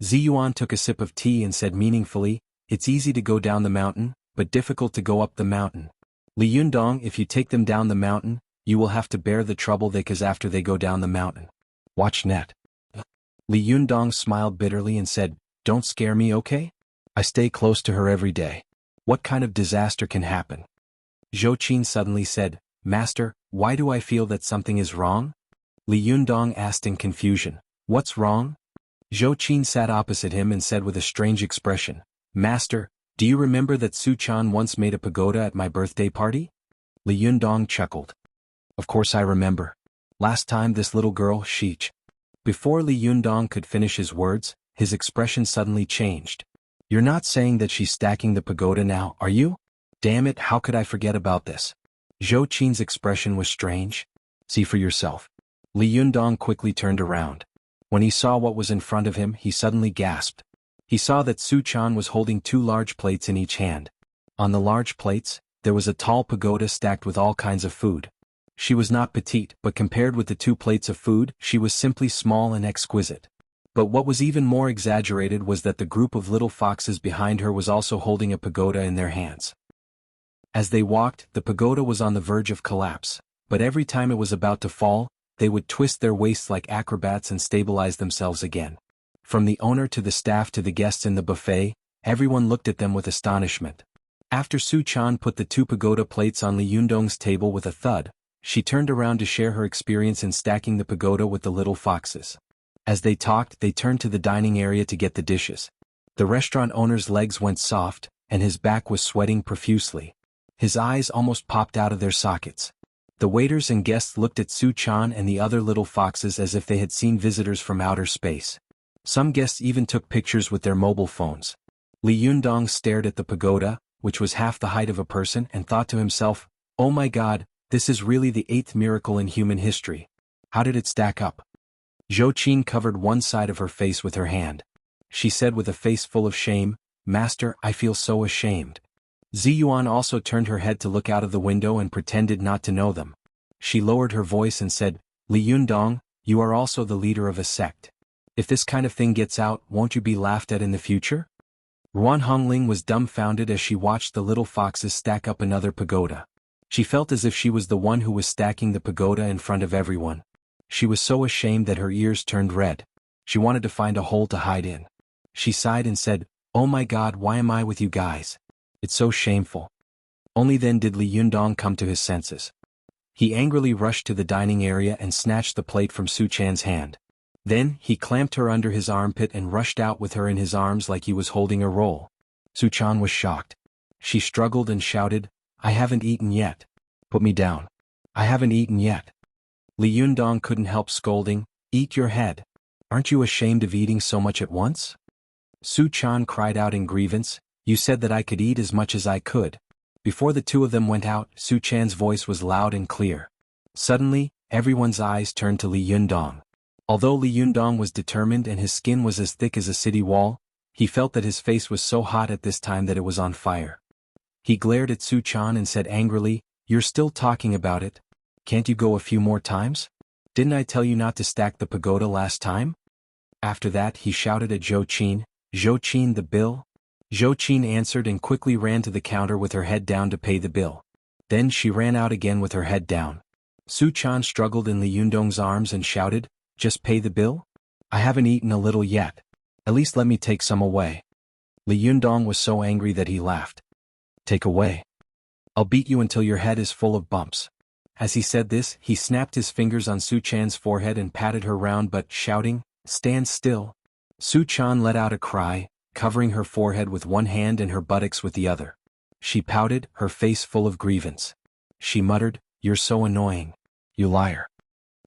Ziyuan took a sip of tea and said meaningfully, "It's easy to go down the mountain, but difficult to go up the mountain. Li Yundong, if you take them down the mountain, you will have to bear the trouble they cause after they go down the mountain. Watch net." Li Yundong smiled bitterly and said, "Don't scare me, okay? I stay close to her every day. What kind of disaster can happen?" Zhou Qin suddenly said, "Master, why do I feel that something is wrong?" Li Yundong asked in confusion, "What's wrong?" Zhou Qin sat opposite him and said with a strange expression, "Master, do you remember that Su Chan once made a pagoda at my birthday party?" Li Yundong chuckled. "Of course I remember. Last time this little girl, Sheech." Before Li Yundong could finish his words, his expression suddenly changed. "You're not saying that she's stacking the pagoda now, are you? Damn it, how could I forget about this?" Zhou Qin's expression was strange. "See for yourself." Li Yundong quickly turned around. When he saw what was in front of him, he suddenly gasped. He saw that Su Chan was holding 2 large plates in each hand. On the large plates, there was a tall pagoda stacked with all kinds of food. She was not petite, but compared with the 2 plates of food, she was simply small and exquisite. But what was even more exaggerated was that the group of little foxes behind her was also holding a pagoda in their hands. As they walked, the pagoda was on the verge of collapse, but every time it was about to fall, they would twist their waists like acrobats and stabilize themselves again. From the owner to the staff to the guests in the buffet, everyone looked at them with astonishment. After Su Chan put the 2 pagoda plates on Li Yundong's table with a thud, she turned around to share her experience in stacking the pagoda with the little foxes. As they talked, they turned to the dining area to get the dishes. The restaurant owner's legs went soft, and his back was sweating profusely. His eyes almost popped out of their sockets. The waiters and guests looked at Su Chan and the other little foxes as if they had seen visitors from outer space. Some guests even took pictures with their mobile phones. Li Yundong stared at the pagoda, which was half the height of a person, and thought to himself, "Oh my God, this is really the 8th miracle in human history. How did it stack up?" Zhou Qin covered one side of her face with her hand. She said with a face full of shame, "Master, I feel so ashamed." Ziyuan also turned her head to look out of the window and pretended not to know them. She lowered her voice and said, "Li Yundong, you are also the leader of a sect. If this kind of thing gets out, won't you be laughed at in the future?" Ruan Hongling was dumbfounded as she watched the little foxes stack up another pagoda. She felt as if she was the one who was stacking the pagoda in front of everyone. She was so ashamed that her ears turned red. She wanted to find a hole to hide in. She sighed and said, "Oh my God, why am I with you guys? It's so shameful." Only then did Li Yundong come to his senses. He angrily rushed to the dining area and snatched the plate from Su Chan's hand. Then, he clamped her under his armpit and rushed out with her in his arms like he was holding a roll. Su Chan was shocked. She struggled and shouted, "I haven't eaten yet. Put me down. I haven't eaten yet." Li Yundong couldn't help scolding, "Eat your head. Aren't you ashamed of eating so much at once?" Su Chan cried out in grievance, "You said that I could eat as much as I could." Before the two of them went out, Su Chan's voice was loud and clear. Suddenly, everyone's eyes turned to Li Yundong. Although Li Yundong was determined and his skin was as thick as a city wall, he felt that his face was so hot at this time that it was on fire. He glared at Su Chan and said angrily, "You're still talking about it? Can't you go a few more times? Didn't I tell you not to stack the pagoda last time?" After that he shouted at Zhou Qin, "Zhou Qin, the bill?" Zhou Qin answered and quickly ran to the counter with her head down to pay the bill. Then she ran out again with her head down. Su Chan struggled in Li Yundong's arms and shouted, "Just pay the bill? I haven't eaten a little yet. At least let me take some away." Li Yundong was so angry that he laughed. "Take away? I'll beat you until your head is full of bumps." As he said this, he snapped his fingers on Su Chan's forehead and patted her round but shouting, "Stand still." Su Chan let out a cry, covering her forehead with one hand and her buttocks with the other. She pouted, her face full of grievance. She muttered, "You're so annoying. You liar."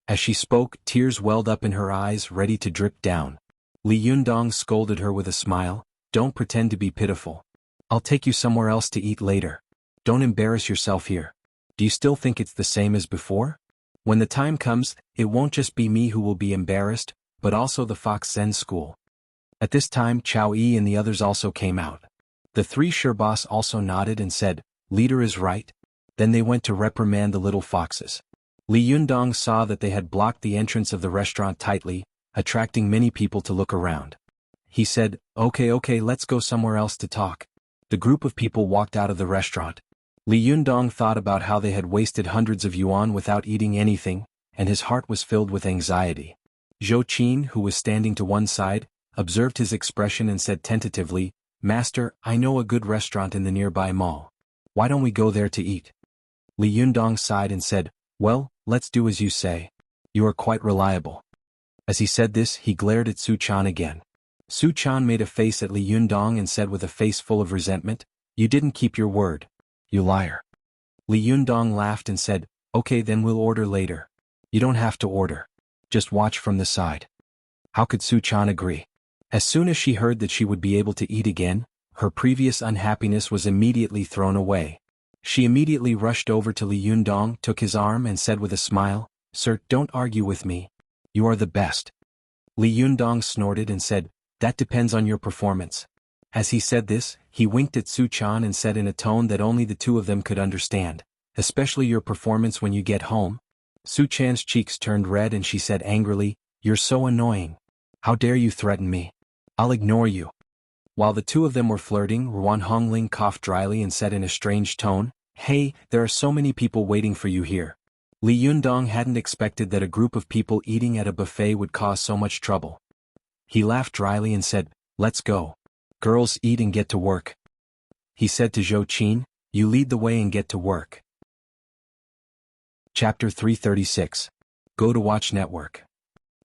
As she spoke, tears welled up in her eyes, ready to drip down. Li Yundong scolded her with a smile, "Don't pretend to be pitiful. I'll take you somewhere else to eat later. Don't embarrass yourself here. Do you still think it's the same as before? When the time comes, it won't just be me who will be embarrassed, but also the Fox Zen school." At this time Chao Yi and the others also came out. The three Sherbas also nodded and said, "Leader is right." Then they went to reprimand the little foxes. Li Yundong saw that they had blocked the entrance of the restaurant tightly, attracting many people to look around. He said, Okay, let's go somewhere else to talk." The group of people walked out of the restaurant. Li Yundong thought about how they had wasted hundreds of yuan without eating anything, and his heart was filled with anxiety. Zhou Qin, who was standing to one side, observed his expression and said tentatively, "Master, I know a good restaurant in the nearby mall. Why don't we go there to eat?" Li Yundong sighed and said, "Well, let's do as you say. You are quite reliable." As he said this, he glared at Su Chan again. Su Chan made a face at Li Yundong and said with a face full of resentment, "You didn't keep your word. You liar." Li Yundong laughed and said, "Okay, then we'll order later." "You don't have to order. Just watch from the side." How could Su Chan agree? As soon as she heard that she would be able to eat again, her previous unhappiness was immediately thrown away. She immediately rushed over to Li Yundong, took his arm and said with a smile, "Sir, don't argue with me. You are the best." Li Yundong snorted and said, "That depends on your performance." As he said this, he winked at Su Chan and said in a tone that only the two of them could understand, "Especially your performance when you get home." Su Chan's cheeks turned red and she said angrily, "You're so annoying. How dare you threaten me? I'll ignore you." While the two of them were flirting, Ruan Hongling coughed dryly and said in a strange tone, "Hey, there are so many people waiting for you here." Li Yundong hadn't expected that a group of people eating at a buffet would cause so much trouble. He laughed dryly and said, "Let's go. Girls, eat and get to work." He said to Zhou Qin, "You lead the way and get to work." Chapter 336. Go to Watch Network.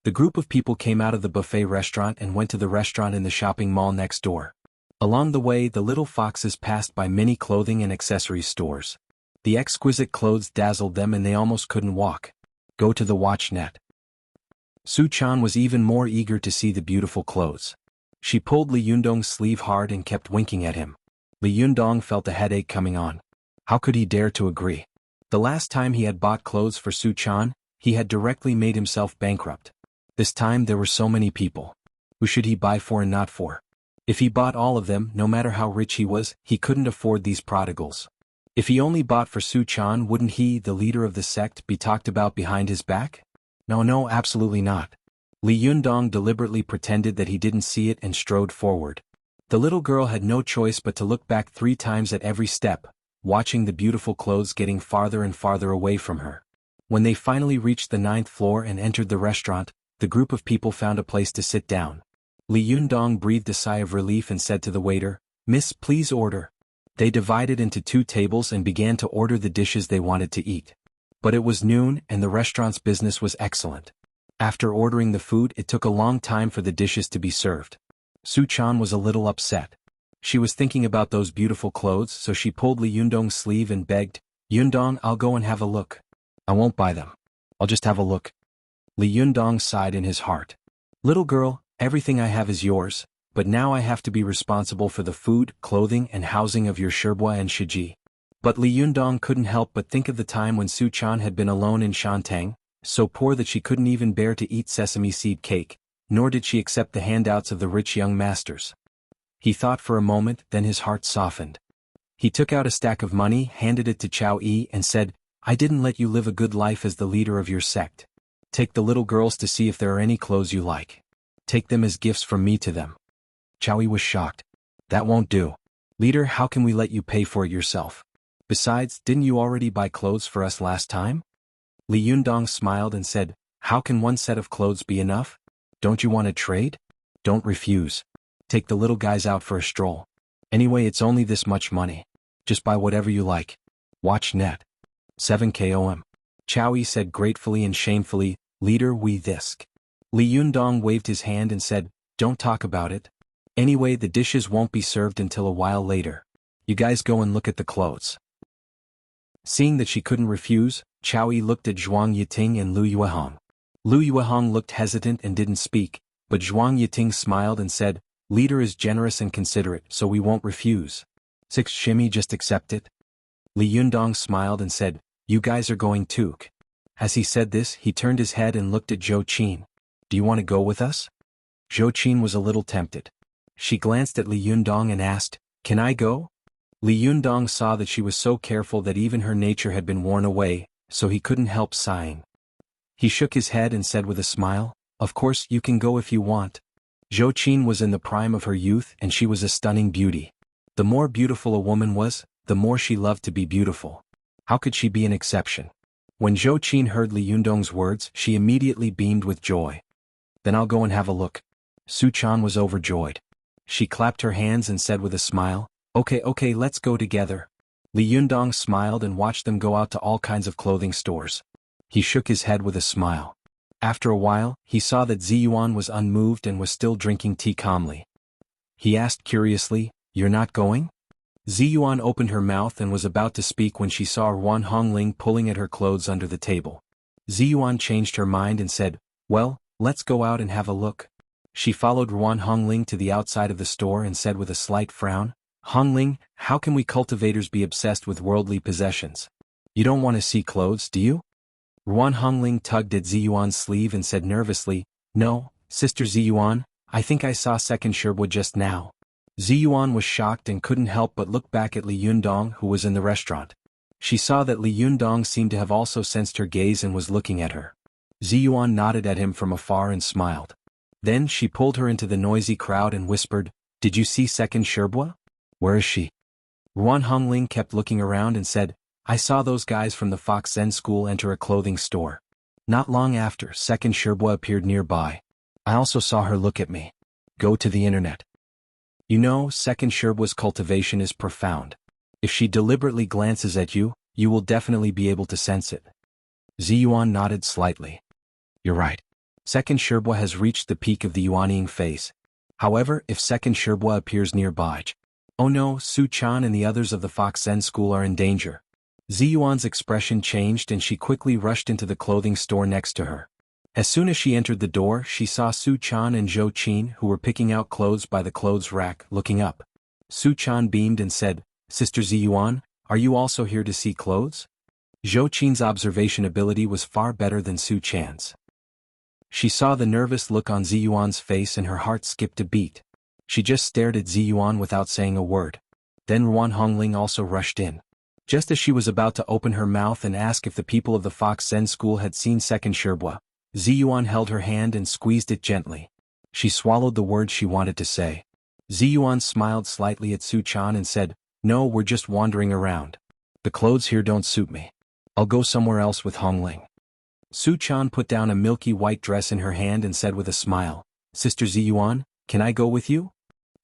The group of people came out of the buffet restaurant and went to the restaurant in the shopping mall next door. Along the way, the little foxes passed by many clothing and accessories stores. The exquisite clothes dazzled them and they almost couldn't walk. Go to the Watch Net. Su Chan was even more eager to see the beautiful clothes. She pulled Li Yundong's sleeve hard and kept winking at him. Li Yundong felt a headache coming on. How could he dare to agree? The last time he had bought clothes for Su Chan, he had directly made himself bankrupt. This time there were so many people. Who should he buy for and not for? If he bought all of them, no matter how rich he was, he couldn't afford these prodigals. If he only bought for Su Chan, wouldn't he, the leader of the sect, be talked about behind his back? No, absolutely not. Li Yundong deliberately pretended that he didn't see it and strode forward. The little girl had no choice but to look back 3 times at every step, watching the beautiful clothes getting farther and farther away from her. When they finally reached the 9th floor and entered the restaurant, the group of people found a place to sit down. Li Yundong breathed a sigh of relief and said to the waiter, "Miss, please order." They divided into 2 tables and began to order the dishes they wanted to eat. But it was noon and the restaurant's business was excellent. After ordering the food, it took a long time for the dishes to be served. Su Chan was a little upset. She was thinking about those beautiful clothes, so she pulled Li Yundong's sleeve and begged, "Yundong, I'll go and have a look." "I won't buy them. I'll just have a look." Li Yundong sighed in his heart. "Little girl, everything I have is yours, but now I have to be responsible for the food, clothing and housing of your Sherbua and Shiji." But Li Yundong couldn't help but think of the time when Su Chan had been alone in Shantang, so poor that she couldn't even bear to eat sesame seed cake, nor did she accept the handouts of the rich young masters. He thought for a moment, then his heart softened. He took out a stack of money, handed it to Chow Yi and said, "I didn't let you live a good life as the leader of your sect. Take the little girls to see if there are any clothes you like. Take them as gifts from me to them." Chow Yi was shocked. "That won't do. Leader, how can we let you pay for it yourself? Besides, didn't you already buy clothes for us last time?" Li Yundong smiled and said, "How can one set of clothes be enough? Don't you want to trade? Don't refuse. Take the little guys out for a stroll. Anyway, it's only this much money. Just buy whatever you like. Watch net. 7 KOM. Chow Yi said gratefully and shamefully, "Leader, we thisk." Li Yundong waved his hand and said, "Don't talk about it. Anyway, the dishes won't be served until a while later. You guys go and look at the clothes." Seeing that she couldn't refuse, Chow Yi looked at Zhuang Yiting and Lu Yuehong. Lu Yuehong looked hesitant and didn't speak, but Zhuang Yiting smiled and said, "Leader is generous and considerate, so we won't refuse. 6 shimmy, just accept it." Li Yundong smiled and said, "You guys are going too." As he said this, he turned his head and looked at Zhou Qin. "Do you want to go with us?" Zhou Qin was a little tempted. She glanced at Li Yundong and asked, "Can I go?" Li Yundong saw that she was so careful that even her nature had been worn away, so he couldn't help sighing. He shook his head and said with a smile, "Of course, you can go if you want." Zhou Qin was in the prime of her youth and she was a stunning beauty. The more beautiful a woman was, the more she loved to be beautiful. How could she be an exception? When Zhou Qin heard Li Yundong's words, she immediately beamed with joy. "Then I'll go and have a look." Su Chan was overjoyed. She clapped her hands and said with a smile, Okay, let's go together." Li Yundong smiled and watched them go out to all kinds of clothing stores. He shook his head with a smile. After a while, he saw that Ziyuan was unmoved and was still drinking tea calmly. He asked curiously, "You're not going?" Ziyuan opened her mouth and was about to speak when she saw Ruan Hongling pulling at her clothes under the table. Ziyuan changed her mind and said, "Well, let's go out and have a look." She followed Ruan Hongling to the outside of the store and said with a slight frown, "Hongling, how can we cultivators be obsessed with worldly possessions? You don't want to see clothes, do you?" Ruan Hongling tugged at Ziyuan's sleeve and said nervously, "No, Sister Ziyuan, I think I saw second Sherbua just now." Ziyuan was shocked and couldn't help but look back at Li Yundong who was in the restaurant. She saw that Li Yundong seemed to have also sensed her gaze and was looking at her. Ziyuan nodded at him from afar and smiled. Then she pulled her into the noisy crowd and whispered, "Did you see second Sherbua? Where is she?" Ruan Hongling kept looking around and said, "I saw those guys from the Fox Zen school enter a clothing store. Not long after, second Sherbua appeared nearby. I also saw her look at me. Go to the internet. You know, second Sherbua's cultivation is profound. If she deliberately glances at you, you will definitely be able to sense it." Ziyuan nodded slightly. "You're right. Second Sherbua has reached the peak of the Yuanying phase. However, if second Sherbua appears nearby, oh no, Su Chan and the others of the Fox Zen school are in danger." Ziyuan's expression changed and she quickly rushed into the clothing store next to her. As soon as she entered the door, she saw Su Chan and Zhou Qin who were picking out clothes by the clothes rack, looking up. Su Chan beamed and said, "Sister Ziyuan, are you also here to see clothes?" Zhou Qin's observation ability was far better than Su Chan's. She saw the nervous look on Ziyuan's face and her heart skipped a beat. She just stared at Ziyuan without saying a word. Then Ruan Hongling also rushed in. Just as she was about to open her mouth and ask if the people of the Fox Zen school had seen second Sherbua, Ziyuan held her hand and squeezed it gently. She swallowed the words she wanted to say. Ziyuan smiled slightly at Su-chan and said, "No, we're just wandering around. The clothes here don't suit me. I'll go somewhere else with Hongling." Su-chan put down a milky white dress in her hand and said with a smile, "Sister Ziyuan, can I go with you?"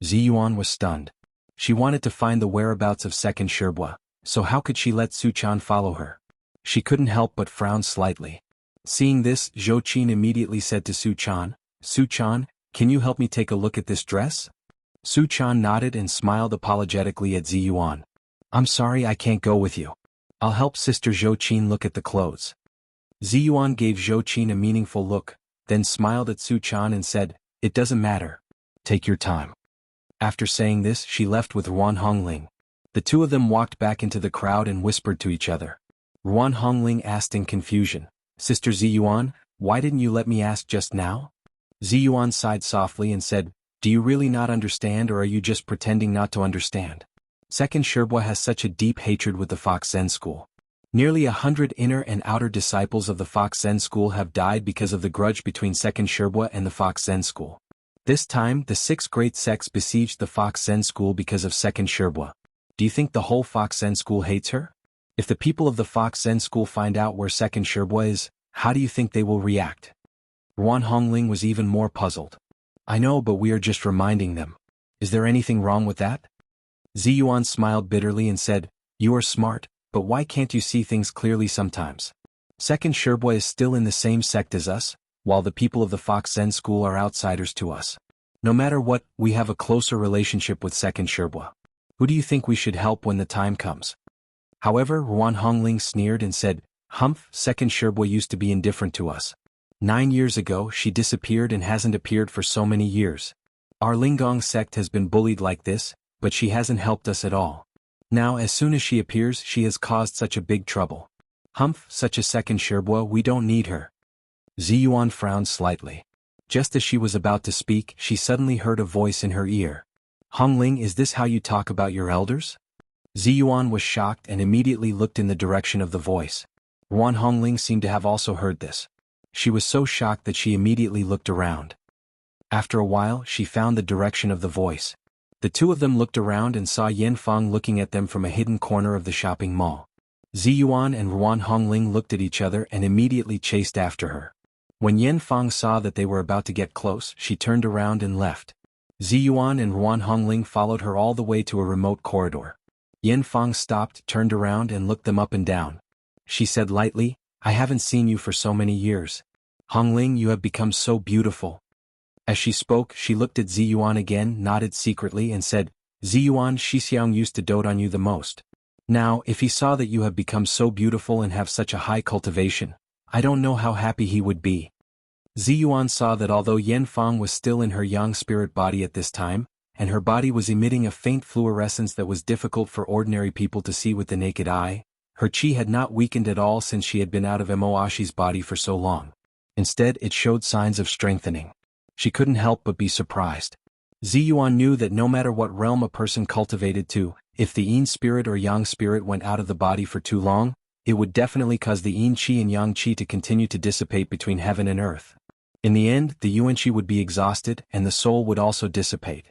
Ziyuan was stunned. She wanted to find the whereabouts of Second Sherbua, so how could she let Su-chan follow her? She couldn't help but frown slightly. Seeing this, Zhou Qin immediately said to Su-chan, "Su-chan, can you help me take a look at this dress?" Su-chan nodded and smiled apologetically at Ziyuan. "I'm sorry I can't go with you. I'll help Sister Zhou Qin look at the clothes." Ziyuan gave Zhou Qin a meaningful look, then smiled at Su-chan and said, "It doesn't matter. Take your time." After saying this, she left with Ruan Hongling. The two of them walked back into the crowd and whispered to each other. Ruan Hongling asked in confusion, "Sister Ziyuan, why didn't you let me ask just now?" Ziyuan sighed softly and said, "Do you really not understand, or are you just pretending not to understand? Second Sherbua has such a deep hatred with the Fox Zen school. Nearly 100 inner and outer disciples of the Fox Zen school have died because of the grudge between Second Sherbua and the Fox Zen school. This time, the 6 great sects besieged the Fox Zen school because of Second Sherbua. Do you think the whole Fox Zen school hates her? If the people of the Fox Zen school find out where Second Sherbua is, how do you think they will react?" Ruan Hongling was even more puzzled. "I know, but we are just reminding them. Is there anything wrong with that?" Ziyuan smiled bitterly and said, "You are smart, but why can't you see things clearly sometimes? Second Sherbua is still in the same sect as us, while the people of the Fox Zen school are outsiders to us. No matter what, we have a closer relationship with Second Sherbua. Who do you think we should help when the time comes?" However, Ruan Hongling sneered and said, "Humph, Second Sherbua used to be indifferent to us. 9 years ago she disappeared and hasn't appeared for so many years. Our Lingong sect has been bullied like this, but she hasn't helped us at all. Now as soon as she appears she has caused such a big trouble. Humph, such a Second Sherbua, we don't need her." Ziyuan frowned slightly. Just as she was about to speak, she suddenly heard a voice in her ear. "Hongling, is this how you talk about your elders?" Ziyuan was shocked and immediately looked in the direction of the voice. Ruan Hongling seemed to have also heard this. She was so shocked that she immediately looked around. After a while, she found the direction of the voice. The two of them looked around and saw Yan Fang looking at them from a hidden corner of the shopping mall. Ziyuan and Ruan Hongling looked at each other and immediately chased after her. When Yan Fang saw that they were about to get close, she turned around and left. Ziyuan and Ruan Hongling followed her all the way to a remote corridor. Yan Fang stopped, turned around and looked them up and down. She said lightly, "I haven't seen you for so many years. Hongling, you have become so beautiful." As she spoke, she looked at Ziyuan again, nodded secretly and said, "Ziyuan, Shixiang used to dote on you the most. Now, if he saw that you have become so beautiful and have such a high cultivation, I don't know how happy he would be." Ziyuan saw that although Yan Fang was still in her yang spirit body at this time, and her body was emitting a faint fluorescence that was difficult for ordinary people to see with the naked eye, her chi had not weakened at all since she had been out of Moashi's body for so long. Instead, it showed signs of strengthening. She couldn't help but be surprised. Ziyuan knew that no matter what realm a person cultivated to, if the yin spirit or yang spirit went out of the body for too long, it would definitely cause the yin qi and yang qi to continue to dissipate between heaven and earth. In the end, the yuan qi would be exhausted and the soul would also dissipate.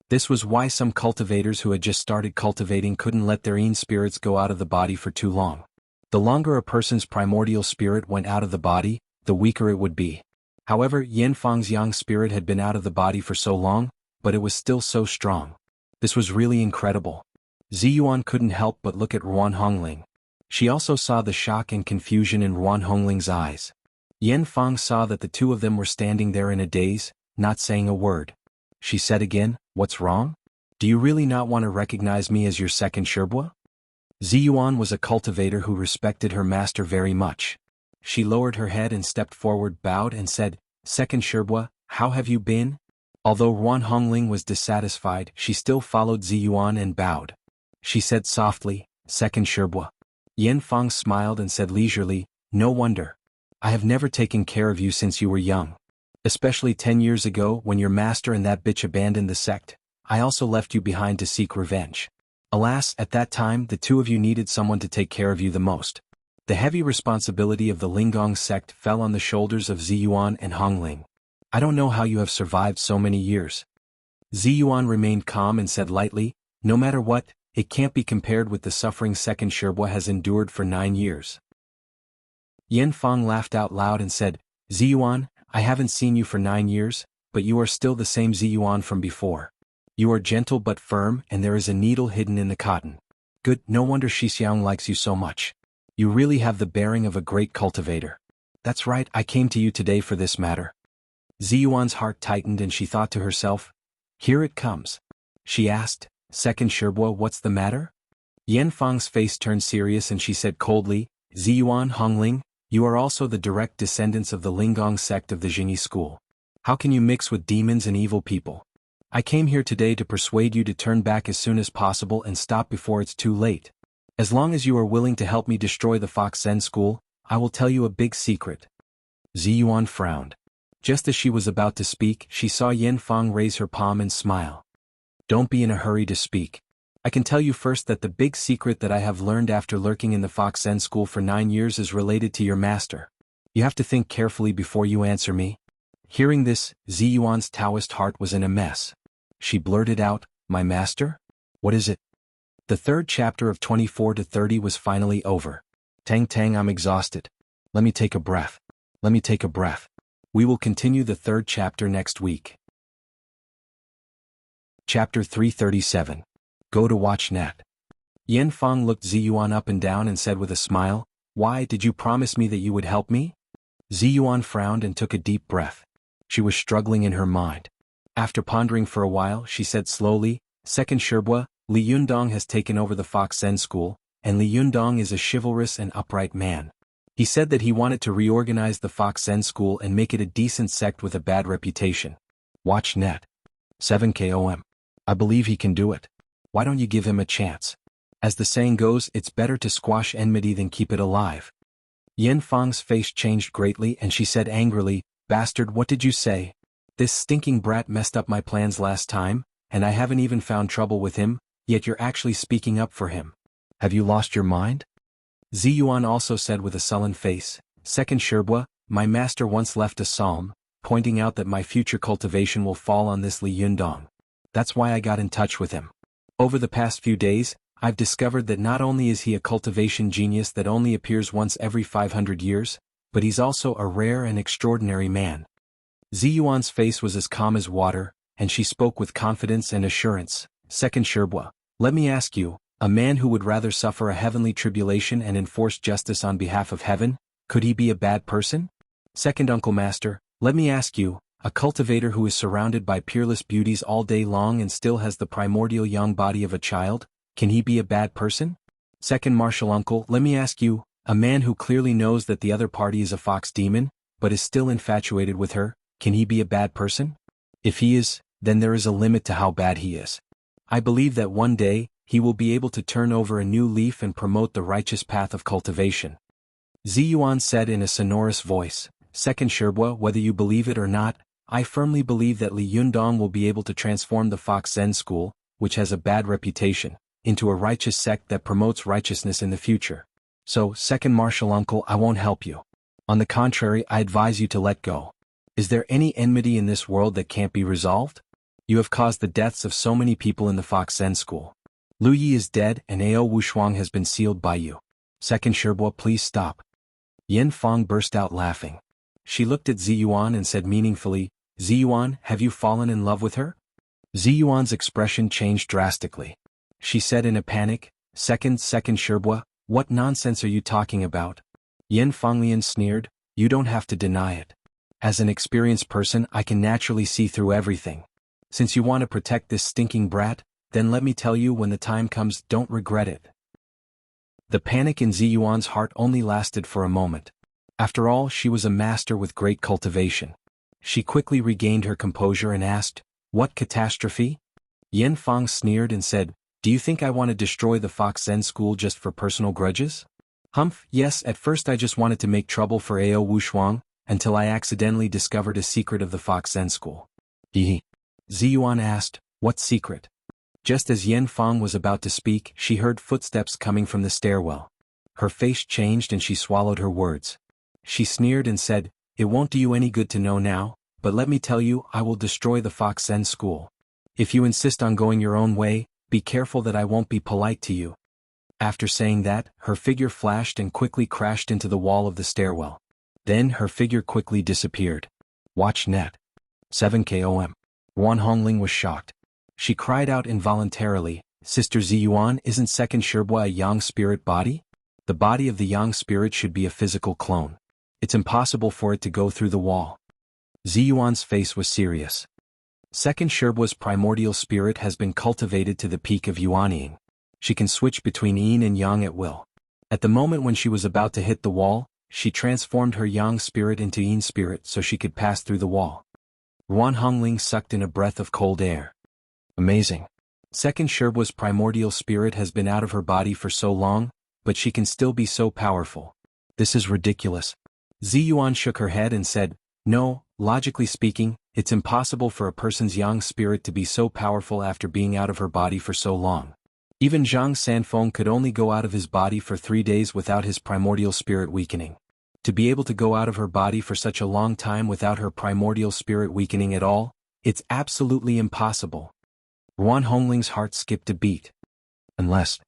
This was why some cultivators who had just started cultivating couldn't let their yin spirits go out of the body for too long. The longer a person's primordial spirit went out of the body, the weaker it would be. However, Yan Fang's yang spirit had been out of the body for so long, but it was still so strong. This was really incredible. Ziyuan couldn't help but look at Ruan Hongling. She also saw the shock and confusion in Ruan Hongling's eyes. Yan Fang saw that the two of them were standing there in a daze, not saying a word. She said again, "What's wrong? Do you really not want to recognize me as your Second Sherbua?" Ziyuan was a cultivator who respected her master very much. She lowered her head and stepped forward, bowed and said, "Second Sherbua, how have you been?" Although Ruan Hongling was dissatisfied, she still followed Ziyuan and bowed. She said softly, "Second Sherbua." Yan Fang smiled and said leisurely, "No wonder. I have never taken care of you since you were young. Especially 10 years ago when your master and that bitch abandoned the sect, I also left you behind to seek revenge. Alas, at that time the two of you needed someone to take care of you the most. The heavy responsibility of the Lingong sect fell on the shoulders of Ziyuan and Hongling. I don't know how you have survived so many years." Ziyuan remained calm and said lightly, no matter what, it can't be compared with the suffering second Sherbua has endured for 9 years. Yan Fang laughed out loud and said, Ziyuan, I haven't seen you for 9 years, but you are still the same Ziyuan from before. You are gentle but firm, and there is a needle hidden in the cotton. Good, no wonder Shixiang likes you so much. You really have the bearing of a great cultivator. That's right, I came to you today for this matter. Ziyuan's heart tightened and she thought to herself, here it comes. She asked, Second Sherbua, what's the matter? Yan Fang's face turned serious and she said coldly, Ziyuan Hongling, you are also the direct descendants of the Linggong sect of the Jingyi school. How can you mix with demons and evil people? I came here today to persuade you to turn back as soon as possible and stop before it's too late. As long as you are willing to help me destroy the Fox Zen school, I will tell you a big secret. Ziyuan frowned. Just as she was about to speak, she saw Yan Fang raise her palm and smile. Don't be in a hurry to speak. I can tell you first that the big secret that I have learned after lurking in the Fox Zen school for 9 years is related to your master. You have to think carefully before you answer me. Hearing this, Ziyuan's Taoist heart was in a mess. She blurted out, my master? What is it? The 3rd chapter of 24 to 30 was finally over. Tang, I'm exhausted. Let me take a breath. We will continue the 3rd chapter next week. Chapter 337. Go to watch net. Yan Fang looked Ziyuan up and down and said with a smile, why did you promise me that you would help me? Ziyuan frowned and took a deep breath. She was struggling in her mind. After pondering for a while, she said slowly, Second Sherbua, Li Yundong has taken over the Fox Zen school, and Li Yundong is a chivalrous and upright man. He said that he wanted to reorganize the Fox Zen school and make it a decent sect with a bad reputation. Watch net. 7KOM. I believe he can do it. Why don't you give him a chance? As the saying goes, it's better to squash enmity than keep it alive. Yan Fang's face changed greatly and she said angrily, Bastard, what did you say? This stinking brat messed up my plans last time, and I haven't even found trouble with him, yet you're actually speaking up for him. Have you lost your mind? Ziyuan also said with a sullen face, Second Sherbua, my master once left a psalm, pointing out that my future cultivation will fall on this Li Yundong. That's why I got in touch with him. Over the past few days, I've discovered that not only is he a cultivation genius that only appears once every 500 years, but he's also a rare and extraordinary man. Ziyuan's face was as calm as water, and she spoke with confidence and assurance. Second Sherbua, let me ask you, a man who would rather suffer a heavenly tribulation and enforce justice on behalf of heaven, could he be a bad person? Second Uncle Master, let me ask you, a cultivator who is surrounded by peerless beauties all day long and still has the primordial young body of a child, can he be a bad person? Second Martial Uncle, let me ask you, a man who clearly knows that the other party is a fox demon, but is still infatuated with her, can he be a bad person? If he is, then there is a limit to how bad he is. I believe that one day, he will be able to turn over a new leaf and promote the righteous path of cultivation. Ziyuan said in a sonorous voice, Second Sherbua, whether you believe it or not, I firmly believe that Li Yundong will be able to transform the Fox Zen school, which has a bad reputation, into a righteous sect that promotes righteousness in the future. So, Second Martial Uncle, I won't help you. On the contrary, I advise you to let go. Is there any enmity in this world that can't be resolved? You have caused the deaths of so many people in the Fox Zen school. Lu Yi is dead and Ao Wushuang has been sealed by you. Second Sherbua, please stop. Yan Fang burst out laughing. She looked at Ziyuan and said meaningfully, Ziyuan, have you fallen in love with her? Ziyuan's expression changed drastically. She said in a panic, Second Sherbua, what nonsense are you talking about? Yan Fanglian sneered, you don't have to deny it. As an experienced person, I can naturally see through everything. Since you want to protect this stinking brat, then let me tell you, when the time comes, don't regret it. The panic in Ziyuan's heart only lasted for a moment. After all, she was a master with great cultivation. She quickly regained her composure and asked, what catastrophe? Yan Fang sneered and said, do you think I want to destroy the Fox Zen school just for personal grudges? Humph, yes, at first I just wanted to make trouble for Ao Wushuang, until I accidentally discovered a secret of the Fox Zen school. Hehe. Ziyuan asked, what secret? Just as Yan Fang was about to speak, she heard footsteps coming from the stairwell. Her face changed and she swallowed her words. She sneered and said, it won't do you any good to know now, but let me tell you, I will destroy the Fox Zen school. If you insist on going your own way, be careful that I won't be polite to you. After saying that, her figure flashed and quickly crashed into the wall of the stairwell. Then her figure quickly disappeared. Watch net. 7 KOM. Wan Hongling was shocked. She cried out involuntarily, Sister Ziyuan, isn't second Sherbua a yang spirit body? The body of the yang spirit should be a physical clone. It's impossible for it to go through the wall. Ziyuan's face was serious. Second Sherbua's primordial spirit has been cultivated to the peak of Yuanying. She can switch between yin and yang at will. At the moment when she was about to hit the wall, she transformed her yang spirit into yin spirit so she could pass through the wall. Wan Hongling sucked in a breath of cold air. Amazing. Second Sherbua's primordial spirit has been out of her body for so long, but she can still be so powerful. This is ridiculous. Ziyuan shook her head and said, no, logically speaking, it's impossible for a person's yang spirit to be so powerful after being out of her body for so long. Even Zhang Sanfeng could only go out of his body for 3 days without his primordial spirit weakening. To be able to go out of her body for such a long time without her primordial spirit weakening at all, it's absolutely impossible. Wan Hongling's heart skipped a beat. Unless.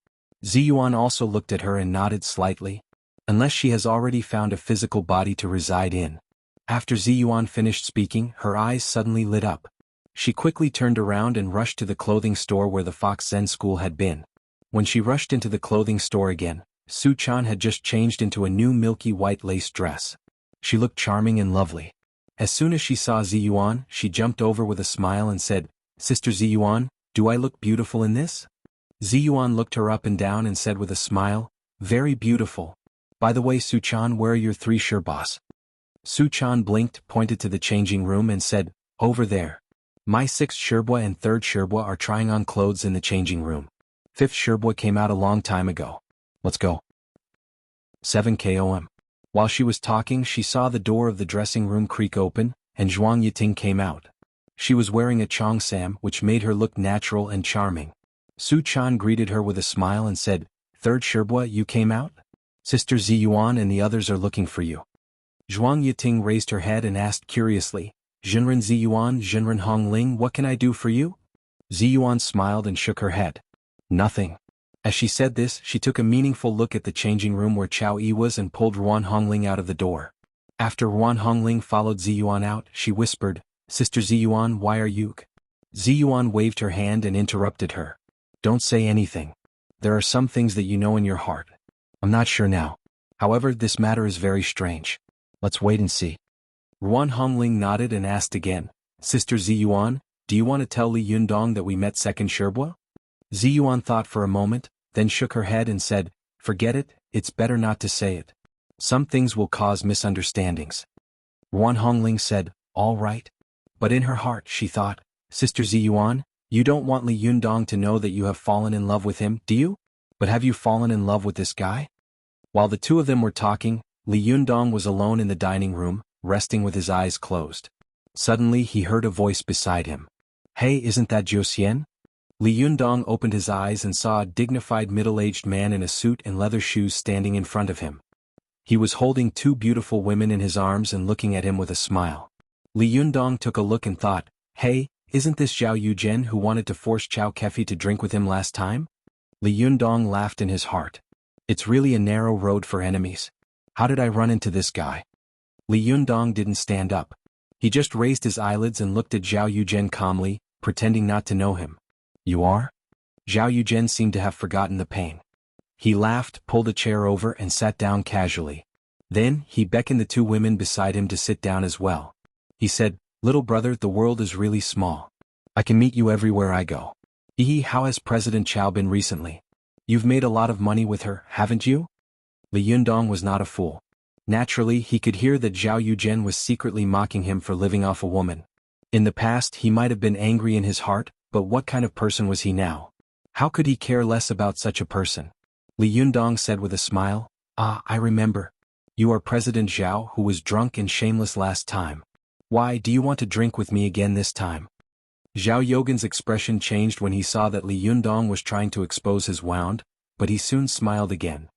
Ziyuan also looked at her and nodded slightly. Unless she has already found a physical body to reside in. After Ziyuan finished speaking, her eyes suddenly lit up. She quickly turned around and rushed to the clothing store where the Fox Zen school had been. When she rushed into the clothing store again, Su Chan had just changed into a new milky white lace dress. She looked charming and lovely. As soon as she saw Ziyuan, she jumped over with a smile and said, Sister Ziyuan, do I look beautiful in this? Ziyuan looked her up and down and said with a smile, very beautiful. By the way, Su Chan, where are your 3 Sherbas? Su Chan blinked, pointed to the changing room and said, over there. My 6th Sherbua and 3rd Sherbua are trying on clothes in the changing room. 5th Sherbua came out a long time ago. Let's go. 7 KOM. While she was talking, she saw the door of the dressing room creak open, and Zhuang Yiting came out. She was wearing a cheongsam, which made her look natural and charming. Su Chan greeted her with a smile and said, 3rd Sherbua, you came out? Sister Ziyuan and the others are looking for you. Zhuang Yiting raised her head and asked curiously, Zhenren Ziyuan, Zhenren Hongling, what can I do for you? Ziyuan smiled and shook her head. Nothing. As she said this, she took a meaningful look at the changing room where Chao Yi was and pulled Ruan Hongling out of the door. After Ruan Hongling followed Ziyuan out, she whispered, Sister Ziyuan, why are you? Ziyuan waved her hand and interrupted her. Don't say anything. There are some things that you know in your heart. I'm not sure now. However, this matter is very strange. Let's wait and see. Ruan Hongling nodded and asked again, Sister Ziyuan, do you want to tell Li Yundong that we met second Sherbua? Ziyuan thought for a moment, then shook her head and said, forget it, it's better not to say it. Some things will cause misunderstandings. Ruan Hongling said, all right. But in her heart she thought, Sister Ziyuan, you don't want Li Yundong to know that you have fallen in love with him, do you? But have you fallen in love with this guy? While the two of them were talking, Li Yundong was alone in the dining room, resting with his eyes closed. Suddenly he heard a voice beside him. Hey, isn't that Zhou Xian? Li Yundong opened his eyes and saw a dignified middle-aged man in a suit and leather shoes standing in front of him. He was holding 2 beautiful women in his arms and looking at him with a smile. Li Yundong took a look and thought, hey, isn't this Zhao Yuzhen who wanted to force Chao Kefi to drink with him last time? Li Yundong laughed in his heart. It's really a narrow road for enemies. How did I run into this guy? Li Yundong didn't stand up. He just raised his eyelids and looked at Zhao Yuzhen calmly, pretending not to know him. You are? Zhao Yuzhen seemed to have forgotten the pain. He laughed, pulled a chair over and sat down casually. Then, he beckoned the 2 women beside him to sit down as well. He said, little brother, the world is really small. I can meet you everywhere I go. How has President Chao been recently? You've made a lot of money with her, haven't you? Li Yundong was not a fool. Naturally, he could hear that Zhao Yuzhen was secretly mocking him for living off a woman. In the past, he might have been angry in his heart, but what kind of person was he now? How could he care less about such a person? Li Yundong said with a smile, I remember. You are President Zhao who was drunk and shameless last time. Why do you want to drink with me again this time? Zhao Yogan's expression changed when he saw that Li Yundong was trying to expose his wound, but he soon smiled again.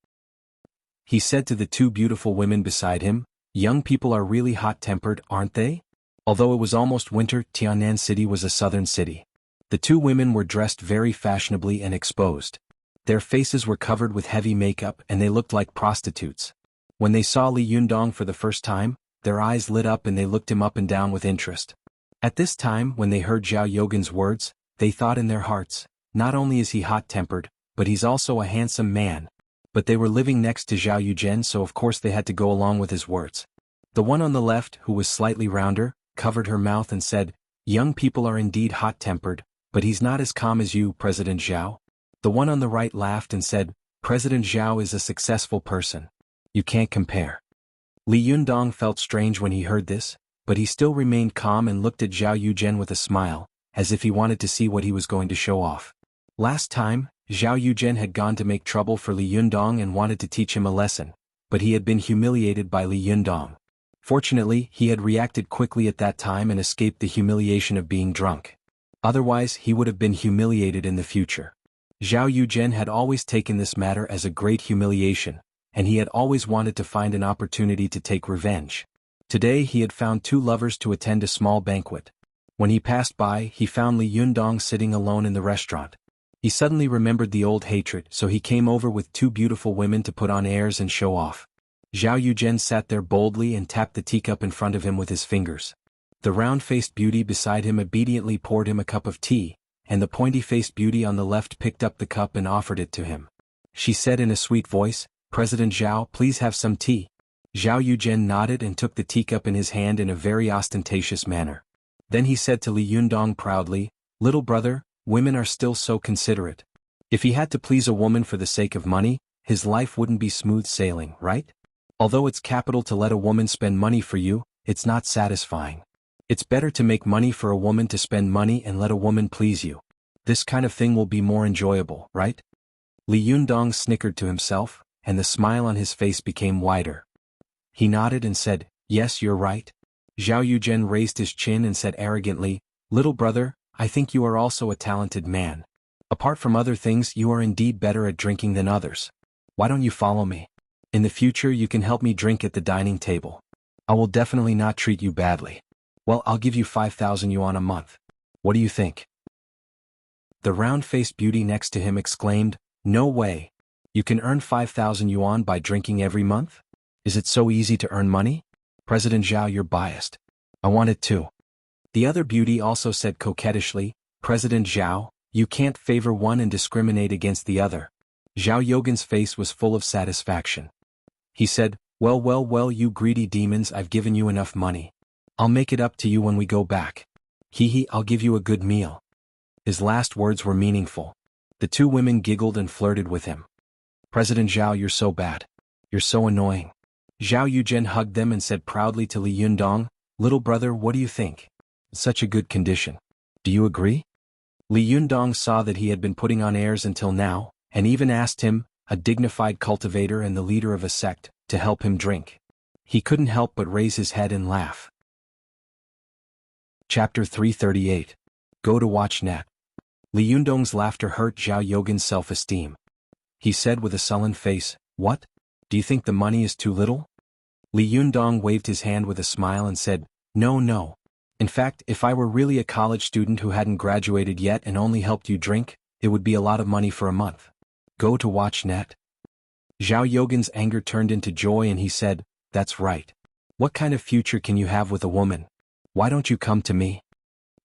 He said to the 2 beautiful women beside him, young people are really hot-tempered, aren't they? Although it was almost winter, Tianan City was a southern city. The two women were dressed very fashionably and exposed. Their faces were covered with heavy makeup and they looked like prostitutes. When they saw Li Yundong for the first time, their eyes lit up and they looked him up and down with interest. At this time, when they heard Zhao Yogan's words, they thought in their hearts, not only is he hot-tempered, but he's also a handsome man. But they were living next to Zhao Yuzhen, so of course they had to go along with his words. The one on the left, who was slightly rounder, covered her mouth and said, "Young people are indeed hot-tempered, but he's not as calm as you, President Zhao." The one on the right laughed and said, "President Zhao is a successful person. You can't compare." Li Yundong felt strange when he heard this, but he still remained calm and looked at Zhao Yuzhen with a smile, as if he wanted to see what he was going to show off. Last time, Zhao Yuzhen had gone to make trouble for Li Yundong and wanted to teach him a lesson, but he had been humiliated by Li Yundong. Fortunately, he had reacted quickly at that time and escaped the humiliation of being drunk. Otherwise, he would have been humiliated in the future. Zhao Yuzhen had always taken this matter as a great humiliation, and he had always wanted to find an opportunity to take revenge. Today he had found two lovers to attend a small banquet. When he passed by, he found Li Yundong sitting alone in the restaurant. He suddenly remembered the old hatred, so he came over with two beautiful women to put on airs and show off. Zhao Yuzhen sat there boldly and tapped the teacup in front of him with his fingers. The round-faced beauty beside him obediently poured him a cup of tea, and the pointy-faced beauty on the left picked up the cup and offered it to him. She said in a sweet voice, "President Zhao, please have some tea." Zhao Yuzhen nodded and took the teacup in his hand in a very ostentatious manner. Then he said to Li Yundong proudly, "Little brother, women are still so considerate. If he had to please a woman for the sake of money, his life wouldn't be smooth sailing, right? Although it's capital to let a woman spend money for you, it's not satisfying. It's better to make money for a woman to spend money and let a woman please you. This kind of thing will be more enjoyable, right?" Li Yundong snickered to himself, and the smile on his face became wider. He nodded and said, "Yes, you're right." Zhao Yuzhen raised his chin and said arrogantly, "Little brother, I think you are also a talented man. Apart from other things, you are indeed better at drinking than others. Why don't you follow me? In the future you can help me drink at the dining table. I will definitely not treat you badly. Well, I'll give you 5,000 yuan a month. What do you think?" The round-faced beauty next to him exclaimed, "No way. You can earn 5,000 yuan by drinking every month? Is it so easy to earn money? President Zhao, you're biased. I want it too." The other beauty also said coquettishly, "President Zhao, you can't favor one and discriminate against the other." Zhao Yogan's face was full of satisfaction. He said, Well, you greedy demons, I've given you enough money. I'll make it up to you when we go back. I'll give you a good meal." His last words were meaningful. The two women giggled and flirted with him. "President Zhao, you're so bad. You're so annoying." Zhao Yuzhen hugged them and said proudly to Li Yundong, "Little brother, what do you think? Such a good condition. Do you agree?" Li Yundong saw that he had been putting on airs until now, and even asked him, a dignified cultivator and the leader of a sect, to help him drink. He couldn't help but raise his head and laugh. Chapter 338. Go to watch net. Li Yundong's laughter hurt Zhao Yogan's self-esteem. He said with a sullen face, "What? Do you think the money is too little?" Li Yundong waved his hand with a smile and said, No. In fact, if I were really a college student who hadn't graduated yet and only helped you drink, it would be a lot of money for a month. Go to watch net." Zhao Yogan's anger turned into joy and he said, "That's right. What kind of future can you have with a woman? Why don't you come to me?"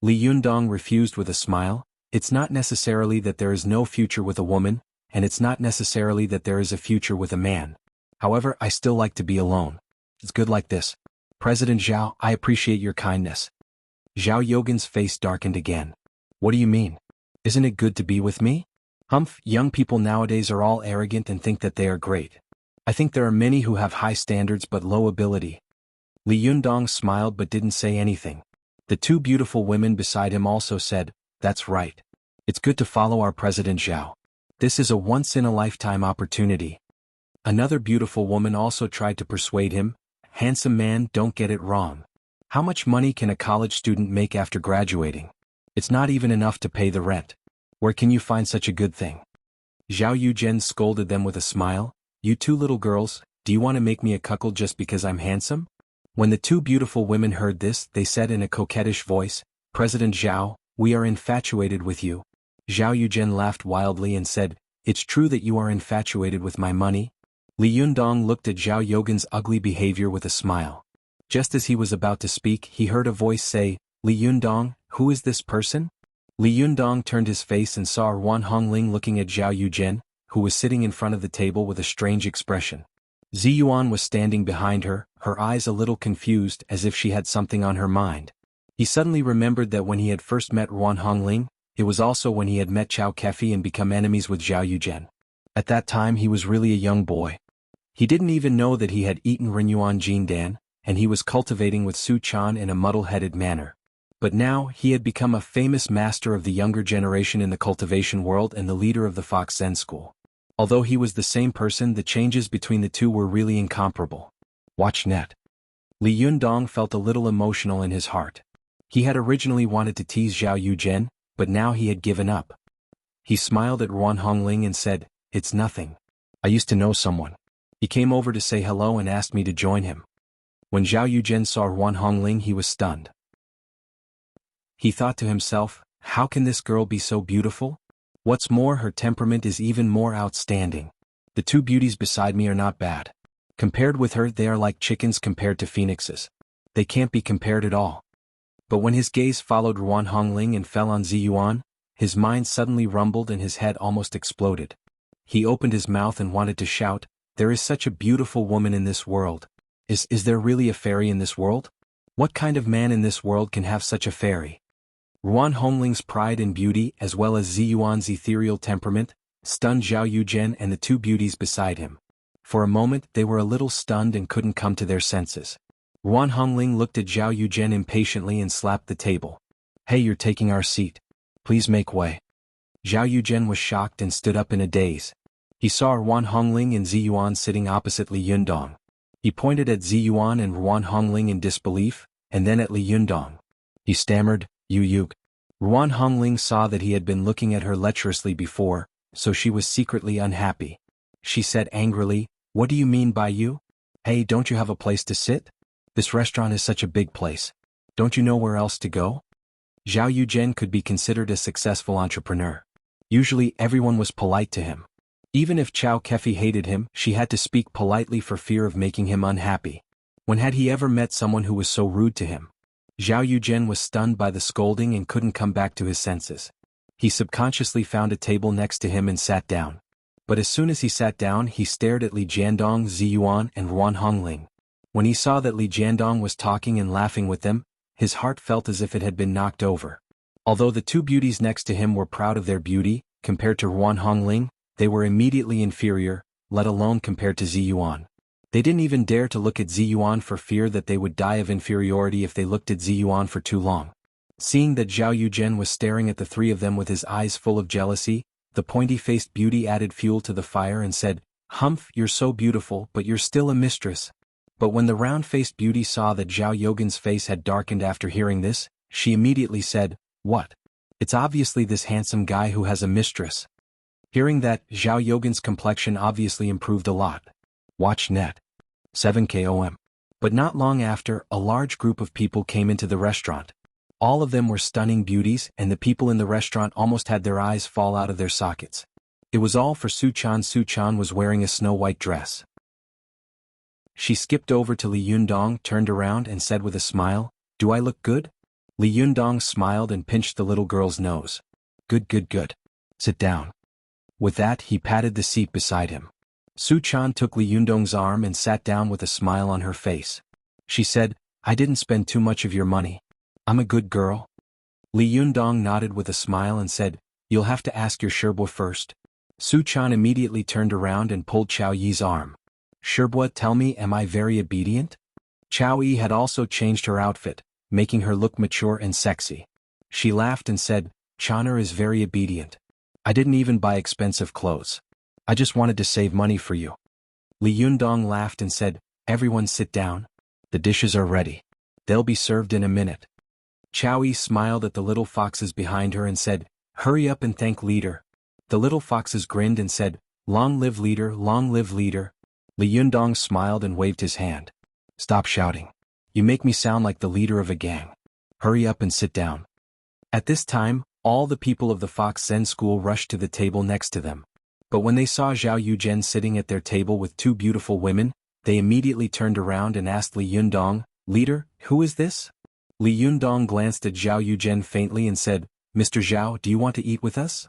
Li Yundong refused with a smile. "It's not necessarily that there is no future with a woman, and it's not necessarily that there is a future with a man. However, I still like to be alone. It's good like this. President Zhao, I appreciate your kindness." Zhao Yogan's face darkened again. "What do you mean? Isn't it good to be with me?" "Humph, young people nowadays are all arrogant and think that they are great. I think there are many who have high standards but low ability." Li Yundong smiled but didn't say anything. The two beautiful women beside him also said, "That's right. It's good to follow our President Zhao. This is a once-in-a-lifetime opportunity." Another beautiful woman also tried to persuade him, "Handsome man, don't get it wrong. How much money can a college student make after graduating? It's not even enough to pay the rent. Where can you find such a good thing?" Zhao Yuzhen scolded them with a smile, "You two little girls, do you want to make me a cuckold just because I'm handsome?" When the two beautiful women heard this, they said in a coquettish voice, "President Zhao, We are infatuated with you. Zhao Yuzhen laughed wildly and said, It's true that you are infatuated with my money? Li Yundong looked at Zhao Yogan's ugly behavior with a smile. Just as he was about to speak, he heard a voice say, Li Yundong, who is this person? Li Yundong turned his face and saw Ruan Hongling looking at Zhao Yuzhen, who was sitting in front of the table with a strange expression. Ziyuan was standing behind her, her eyes a little confused as if she had something on her mind. He suddenly remembered that when he had first met Ruan Hongling, it was also when he had met Chao Kefi and become enemies with Zhao Yuzhen. At that time he was really a young boy. He didn't even know that he had eaten Renyuan Jindan, and he was cultivating with Su Chan in a muddle-headed manner. But now, he had become a famous master of the younger generation in the cultivation world and the leader of the Fox Zen school. Although he was the same person, the changes between the two were really incomparable. Watch net. Li Yundong felt a little emotional in his heart. He had originally wanted to tease Zhao Yuzhen, but now he had given up. He smiled at Ruan Hongling and said, It's nothing. I used to know someone. He came over to say hello and asked me to join him. When Zhao Yuzhen saw Ruan Hongling, he was stunned. He thought to himself, how can this girl be so beautiful? What's more, her temperament is even more outstanding. The two beauties beside me are not bad. Compared with her, they are like chickens compared to phoenixes. They can't be compared at all. But when his gaze followed Ruan Hongling and fell on Ziyuan, his mind suddenly rumbled and his head almost exploded. He opened his mouth and wanted to shout, There is such a beautiful woman in this world. Is there really a fairy in this world? What kind of man in this world can have such a fairy? Ruan Hongling's pride and beauty as well as Ziyuan's ethereal temperament stunned Zhao Yuzhen and the two beauties beside him. For a moment they were a little stunned and couldn't come to their senses. Ruan Hongling looked at Zhao Yuzhen impatiently and slapped the table. Hey, you're taking our seat. Please make way. Zhao Yuzhen was shocked and stood up in a daze. He saw Ruan Hongling and Ziyuan sitting opposite Li Yundong. He pointed at Ziyuan and Ruan Hongling in disbelief, and then at Li Yundong. He stammered, Yug. Ruan Hongling saw that he had been looking at her lecherously before, so she was secretly unhappy. She said angrily, What do you mean by you? Hey, don't you have a place to sit? This restaurant is such a big place. Don't you know where else to go? Zhao Yuzhen could be considered a successful entrepreneur. Usually everyone was polite to him. Even if Chao Kefi hated him, she had to speak politely for fear of making him unhappy. When had he ever met someone who was so rude to him? Zhao Yuzhen was stunned by the scolding and couldn't come back to his senses. He subconsciously found a table next to him and sat down. But as soon as he sat down, he stared at Li Jiandong, Ziyuan, and Ruan Hongling. When he saw that Li Jiandong was talking and laughing with them, his heart felt as if it had been knocked over. Although the two beauties next to him were proud of their beauty, compared to Ruan Hongling, they were immediately inferior, let alone compared to Ziyuan. They didn't even dare to look at Ziyuan for fear that they would die of inferiority if they looked at Ziyuan for too long. Seeing that Zhao Yuzhen was staring at the three of them with his eyes full of jealousy, the pointy-faced beauty added fuel to the fire and said, Humph, you're so beautiful, but you're still a mistress. But when the round-faced beauty saw that Zhao Yogan's face had darkened after hearing this, she immediately said, What? It's obviously this handsome guy who has a mistress. Hearing that, Zhao Yogan's complexion obviously improved a lot. Watch net. 7KOM. But not long after, a large group of people came into the restaurant. All of them were stunning beauties, and the people in the restaurant almost had their eyes fall out of their sockets. It was all for Su Chan. Su Chan was wearing a snow-white dress. She skipped over to Li Yundong, turned around and said with a smile, Do I look good? Li Yundong smiled and pinched the little girl's nose. Good. Sit down. With that, he patted the seat beside him. Su Chan took Li Yundong's arm and sat down with a smile on her face. She said, I didn't spend too much of your money. I'm a good girl. Li Yundong nodded with a smile and said, You'll have to ask your Sherbua first. Su Chan immediately turned around and pulled Chao Yi's arm. Sherbua, tell me, am I very obedient? Chao Yi had also changed her outfit, making her look mature and sexy. She laughed and said, Chaner is very obedient. I didn't even buy expensive clothes. I just wanted to save money for you. Li Yundong laughed and said, Everyone sit down. The dishes are ready. They'll be served in a minute. Chao Yi smiled at the little foxes behind her and said, Hurry up and thank leader. The little foxes grinned and said, Long live leader, long live leader. Li Yundong smiled and waved his hand. Stop shouting. You make me sound like the leader of a gang. Hurry up and sit down. At this time, all the people of the Fox Zen school rushed to the table next to them. But when they saw Zhao Yuzhen sitting at their table with two beautiful women, they immediately turned around and asked Li Yundong, "Leader, who is this?" Li Yundong glanced at Zhao Yuzhen faintly and said, "Mr. Zhao, do you want to eat with us?"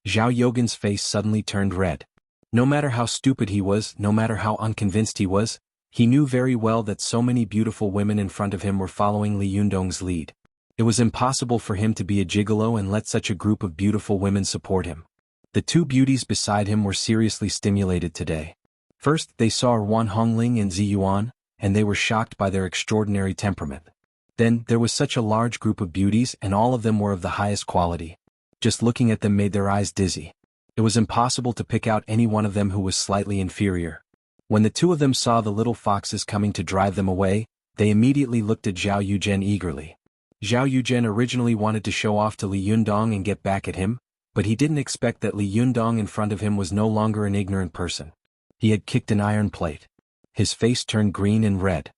Zhao Yogan's face suddenly turned red. No matter how stupid he was, no matter how unconvinced he was, he knew very well that so many beautiful women in front of him were following Li Yundong's lead. It was impossible for him to be a gigolo and let such a group of beautiful women support him. The two beauties beside him were seriously stimulated today. First, they saw Wan Hongling and Zi Yuan, and they were shocked by their extraordinary temperament. Then, there was such a large group of beauties and all of them were of the highest quality. Just looking at them made their eyes dizzy. It was impossible to pick out any one of them who was slightly inferior. When the two of them saw the little foxes coming to drive them away, they immediately looked at Zhao Yuzhen eagerly. Zhao Yuzhen originally wanted to show off to Li Yundong and get back at him, but he didn't expect that Li Yundong in front of him was no longer an ignorant person. He had kicked an iron plate. His face turned green and red.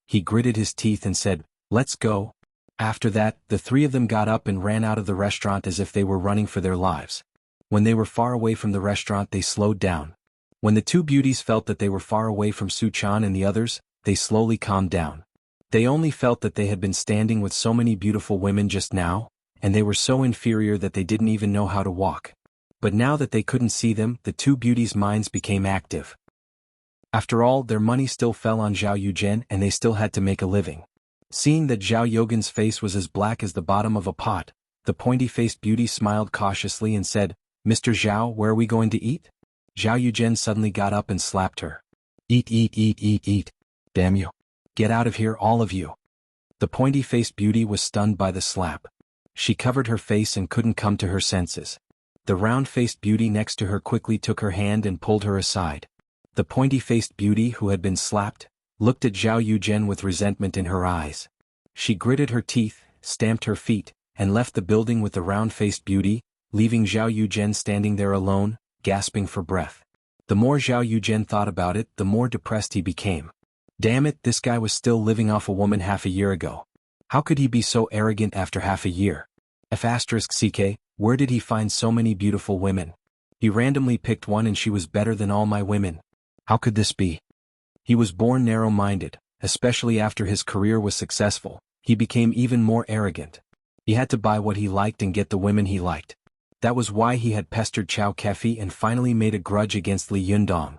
He gritted his teeth and said, "Let's go." After that, the three of them got up and ran out of the restaurant as if they were running for their lives. When they were far away from the restaurant, they slowed down. When the two beauties felt that they were far away from Su Chan and the others, they slowly calmed down. They only felt that they had been standing with so many beautiful women just now, and they were so inferior that they didn't even know how to walk. But now that they couldn't see them, the two beauties' minds became active. After all, their money still fell on Zhao Yuzhen and they still had to make a living. Seeing that Zhao Yogan's face was as black as the bottom of a pot, the pointy-faced beauty smiled cautiously and said, "Mr. Zhao, where are we going to eat?" Zhao Yuzhen suddenly got up and slapped her. "Eat, eat, eat, eat, eat. Damn you. Get out of here, all of you." The pointy-faced beauty was stunned by the slap. She covered her face and couldn't come to her senses. The round-faced beauty next to her quickly took her hand and pulled her aside. The pointy-faced beauty who had been slapped looked at Zhao Yuzhen with resentment in her eyes. She gritted her teeth, stamped her feet, and left the building with the round-faced beauty, leaving Zhao Yuzhen standing there alone, gasping for breath. The more Zhao Yuzhen thought about it, the more depressed he became. Damn it, this guy was still living off a woman half a year ago. How could he be so arrogant after half a year? F***ck, where did he find so many beautiful women? He randomly picked one and she was better than all my women. How could this be? He was born narrow-minded, especially after his career was successful. He became even more arrogant. He had to buy what he liked and get the women he liked. That was why he had pestered Chao Kefi and finally made a grudge against Li Yundong.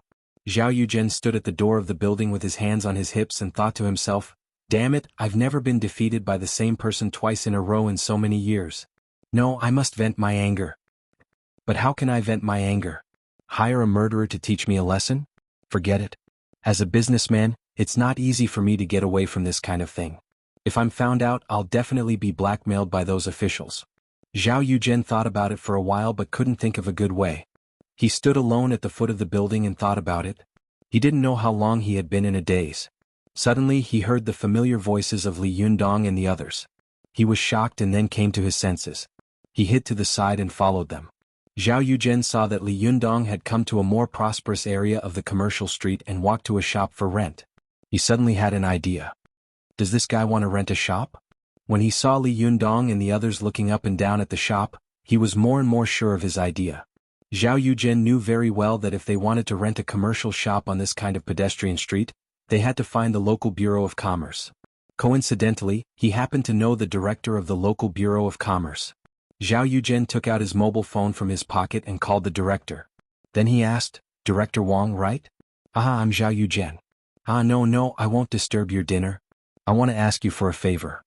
Zhao Yuzhen stood at the door of the building with his hands on his hips and thought to himself, "Damn it, I've never been defeated by the same person twice in a row in so many years. No, I must vent my anger." But how can I vent my anger? Hire a murderer to teach me a lesson? Forget it. As a businessman, it's not easy for me to get away from this kind of thing. If I'm found out, I'll definitely be blackmailed by those officials. Zhao Yuzhen thought about it for a while but couldn't think of a good way. He stood alone at the foot of the building and thought about it. He didn't know how long he had been in a daze. Suddenly he heard the familiar voices of Li Yundong and the others. He was shocked and then came to his senses. He hid to the side and followed them. Zhao Yuzhen saw that Li Yundong had come to a more prosperous area of the commercial street and walked to a shop for rent. He suddenly had an idea. Does this guy want to rent a shop? When he saw Li Yundong and the others looking up and down at the shop, he was more and more sure of his idea. Zhao Yuzhen knew very well that if they wanted to rent a commercial shop on this kind of pedestrian street, they had to find the local Bureau of Commerce. Coincidentally, he happened to know the director of the local Bureau of Commerce. Zhao Yuzhen took out his mobile phone from his pocket and called the director. Then he asked, "Director Wang, right?" "Ah, I'm Zhao Yuzhen." "Ah, no, I won't disturb your dinner. I want to ask you for a favor."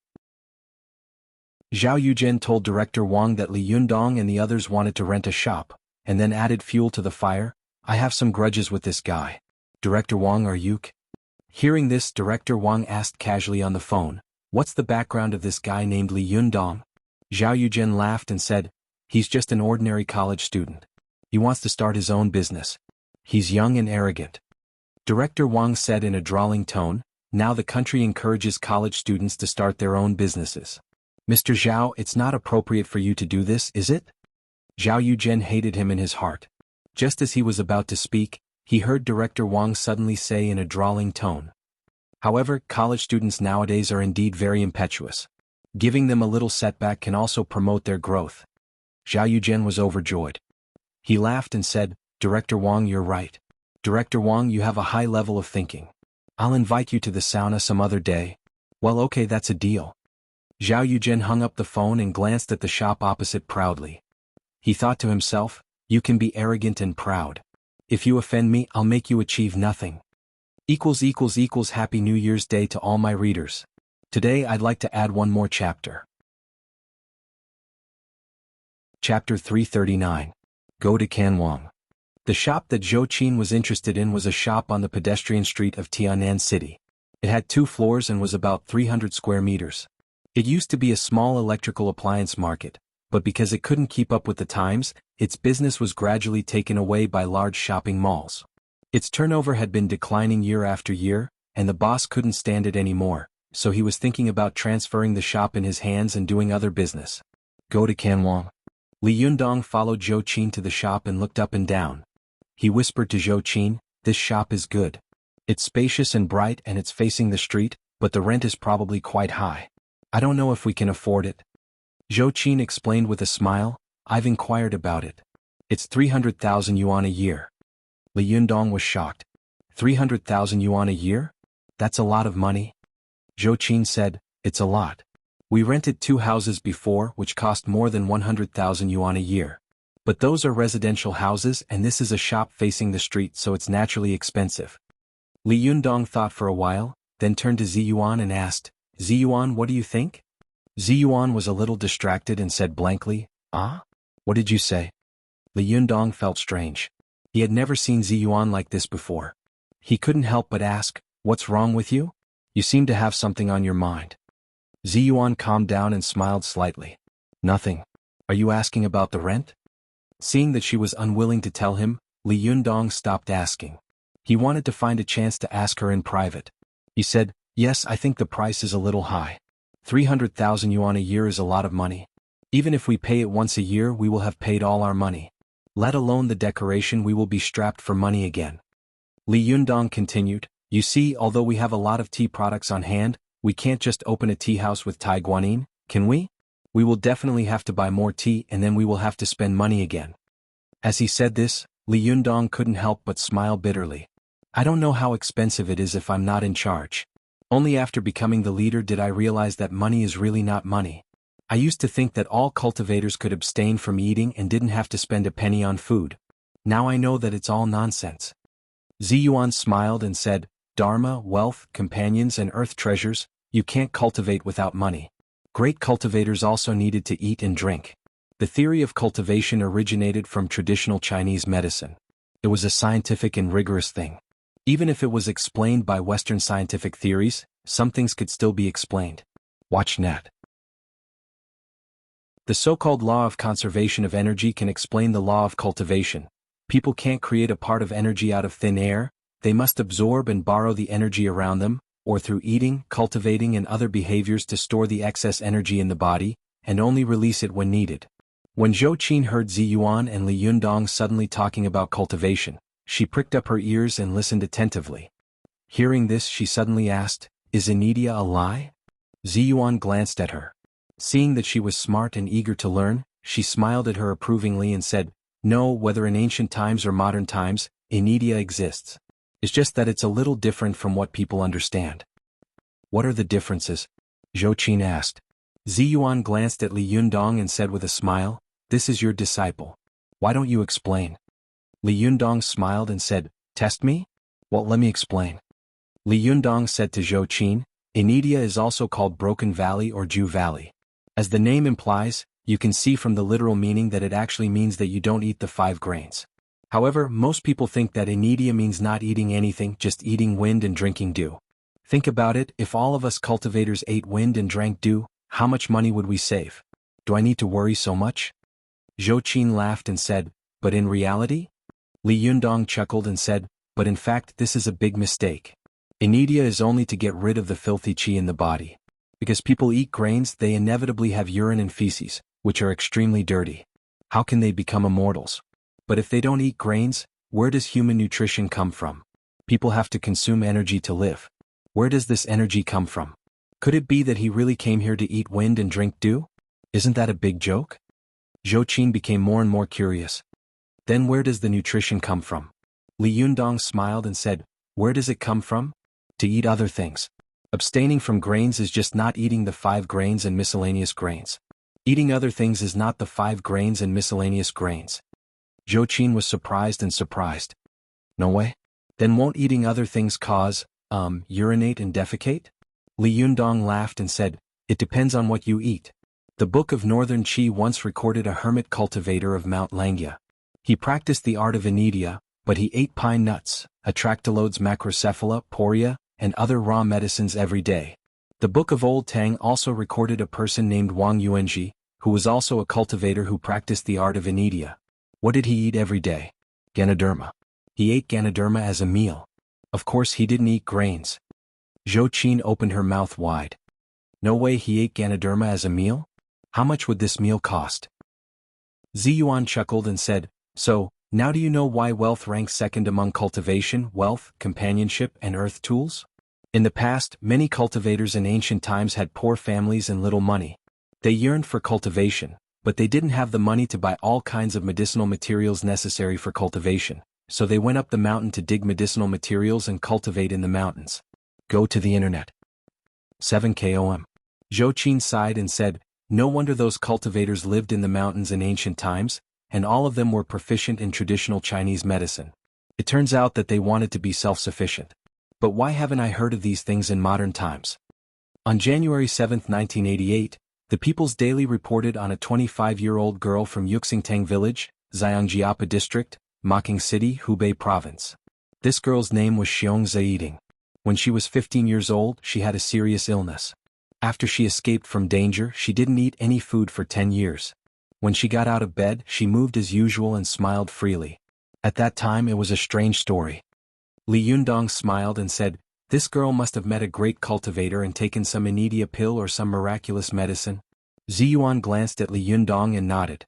Zhao Yuzhen told Director Wang that Li Yundong and the others wanted to rent a shop, and then added fuel to the fire. "I have some grudges with this guy. Director Wang, are you?" Hearing this, Director Wang asked casually on the phone, "What's the background of this guy named Li Yundong?" Zhao Yuzhen laughed and said, "He's just an ordinary college student. He wants to start his own business. He's young and arrogant." Director Wang said in a drawling tone, "Now the country encourages college students to start their own businesses. Mr. Zhao, it's not appropriate for you to do this, is it?" Zhao Yuzhen hated him in his heart. Just as he was about to speak, he heard Director Wang suddenly say in a drawling tone, "However, college students nowadays are indeed very impetuous. Giving them a little setback can also promote their growth. Zhao Yujian was overjoyed. He laughed and said, Director Wang, you're right. Director Wang, you have a high level of thinking. I'll invite you to the sauna some other day. Well, okay, that's a deal. Zhao Yujian hung up the phone and glanced at the shop opposite proudly. He thought to himself, you can be arrogant and proud. If you offend me, I'll make you achieve nothing. Happy New Year's Day to all my readers. Today I'd like to add one more chapter. Chapter 339. Go to Canwang. The shop that Zhou Qin was interested in was a shop on the pedestrian street of Tianan City. It had 2 floors and was about 300 square meters. It used to be a small electrical appliance market, but because it couldn't keep up with the times, its business was gradually taken away by large shopping malls. Its turnover had been declining year after year, and the boss couldn't stand it anymore, so he was thinking about transferring the shop in his hands and doing other business. Go to Canwang. Li Yundong followed Zhou Qin to the shop and looked up and down. He whispered to Zhou Qin, this shop is good. It's spacious and bright and it's facing the street, but the rent is probably quite high. I don't know if we can afford it. Zhou Qin explained with a smile, I've inquired about it. It's 300,000 yuan a year. Li Yundong was shocked. 300,000 yuan a year? That's a lot of money. Zhou Qin said, it's a lot. We rented 2 houses before which cost more than 100,000 yuan a year. But those are residential houses and this is a shop facing the street, so it's naturally expensive. Li Yundong thought for a while, then turned to Ziyuan and asked, Ziyuan, what do you think? Ziyuan was a little distracted and said blankly, ah? What did you say? Li Yundong felt strange. He had never seen Ziyuan like this before. He couldn't help but ask, what's wrong with you? You seem to have something on your mind. Ziyuan calmed down and smiled slightly. Nothing. Are you asking about the rent? Seeing that she was unwilling to tell him, Li Yundong stopped asking. He wanted to find a chance to ask her in private. He said, yes, I think the price is a little high. 300,000 yuan a year is a lot of money. Even if we pay it once a year, we will have paid all our money. Let alone the decoration, we will be strapped for money again. Li Yundong continued, you see, although we have a lot of tea products on hand, we can't just open a tea house with Thai guanyin, can we? We will definitely have to buy more tea and then we will have to spend money again. As he said this, Li Yundong couldn't help but smile bitterly. I don't know how expensive it is if I'm not in charge. Only after becoming the leader did I realize that money is really not money. I used to think that all cultivators could abstain from eating and didn't have to spend a penny on food. Now I know that it's all nonsense. Ziyuan smiled and said, Dharma, wealth, companions and earth treasures, you can't cultivate without money. Great cultivators also needed to eat and drink. The theory of cultivation originated from traditional Chinese medicine. It was a scientific and rigorous thing. Even if it was explained by Western scientific theories, some things could still be explained. Watch net. The so-called law of conservation of energy can explain the law of cultivation. People can't create a part of energy out of thin air, they must absorb and borrow the energy around them, or through eating, cultivating and other behaviors to store the excess energy in the body, and only release it when needed. When Zhou Qin heard Ziyuan and Li Yundong suddenly talking about cultivation, she pricked up her ears and listened attentively. Hearing this, she suddenly asked, is Inidia a lie? Ziyuan glanced at her. Seeing that she was smart and eager to learn, she smiled at her approvingly and said, no, whether in ancient times or modern times, Inidia exists. It's just that it's a little different from what people understand. What are the differences? Zhou Qin asked. Ziyuan glanced at Li Yundong and said with a smile, this is your disciple. Why don't you explain? Li Yundong smiled and said, test me? Well, let me explain. Li Yundong said to Zhou Qin, Inidia is also called Broken Valley or Jew Valley. As the name implies, you can see from the literal meaning that it actually means that you don't eat the 5 grains. However, most people think that Inidia means not eating anything, just eating wind and drinking dew. Think about it, if all of us cultivators ate wind and drank dew, how much money would we save? Do I need to worry so much? Zhou Qin laughed and said, but in reality? Li Yundong chuckled and said, but in fact this is a big mistake. Inidia is only to get rid of the filthy qi in the body. Because people eat grains, they inevitably have urine and feces, which are extremely dirty. How can they become immortals? But if they don't eat grains, where does human nutrition come from? People have to consume energy to live. Where does this energy come from? Could it be that he really came here to eat wind and drink dew? Isn't that a big joke? Zhou Qin became more and more curious. Then where does the nutrition come from? Li Yundong smiled and said, where does it come from? To eat other things. Abstaining from grains is just not eating the 5 grains and miscellaneous grains. Eating other things is not the 5 grains and miscellaneous grains. Zhou Qin was surprised and surprised. No way? Then won't eating other things cause, urinate and defecate? Li Yundong laughed and said, it depends on what you eat. The Book of Northern Qi once recorded a hermit cultivator of Mount Langya. He practiced the art of inedia, but he ate pine nuts, atractylodes macrocephala, poria, and other raw medicines every day. The Book of Old Tang also recorded a person named Wang Yuanji, who was also a cultivator who practiced the art of inedia. What did he eat every day? Ganoderma. He ate Ganoderma as a meal. Of course he didn't eat grains. Zhou Qin opened her mouth wide. No way he ate Ganoderma as a meal? How much would this meal cost? Ziyuan chuckled and said, so, now do you know why wealth ranks second among cultivation, wealth, companionship, and earth tools? In the past, many cultivators in ancient times had poor families and little money. They yearned for cultivation, but they didn't have the money to buy all kinds of medicinal materials necessary for cultivation, so they went up the mountain to dig medicinal materials and cultivate in the mountains. Go to the internet. 7 km. Zhou Qin sighed and said, no wonder those cultivators lived in the mountains in ancient times, and all of them were proficient in traditional Chinese medicine. It turns out that they wanted to be self-sufficient. But why haven't I heard of these things in modern times? On January 7, 1988, the People's Daily reported on a 25-year-old girl from Yuxingtang Village, Xiangjiapa District, Making City, Hubei Province. This girl's name was Xiong Zaiding. When she was 15 years old, she had a serious illness. After she escaped from danger, she didn't eat any food for 10 years. When she got out of bed, she moved as usual and smiled freely. At that time it was a strange story. Li Yundong smiled and said, this girl must have met a great cultivator and taken some inedia pill or some miraculous medicine. Ziyuan glanced at Li Yundong and nodded.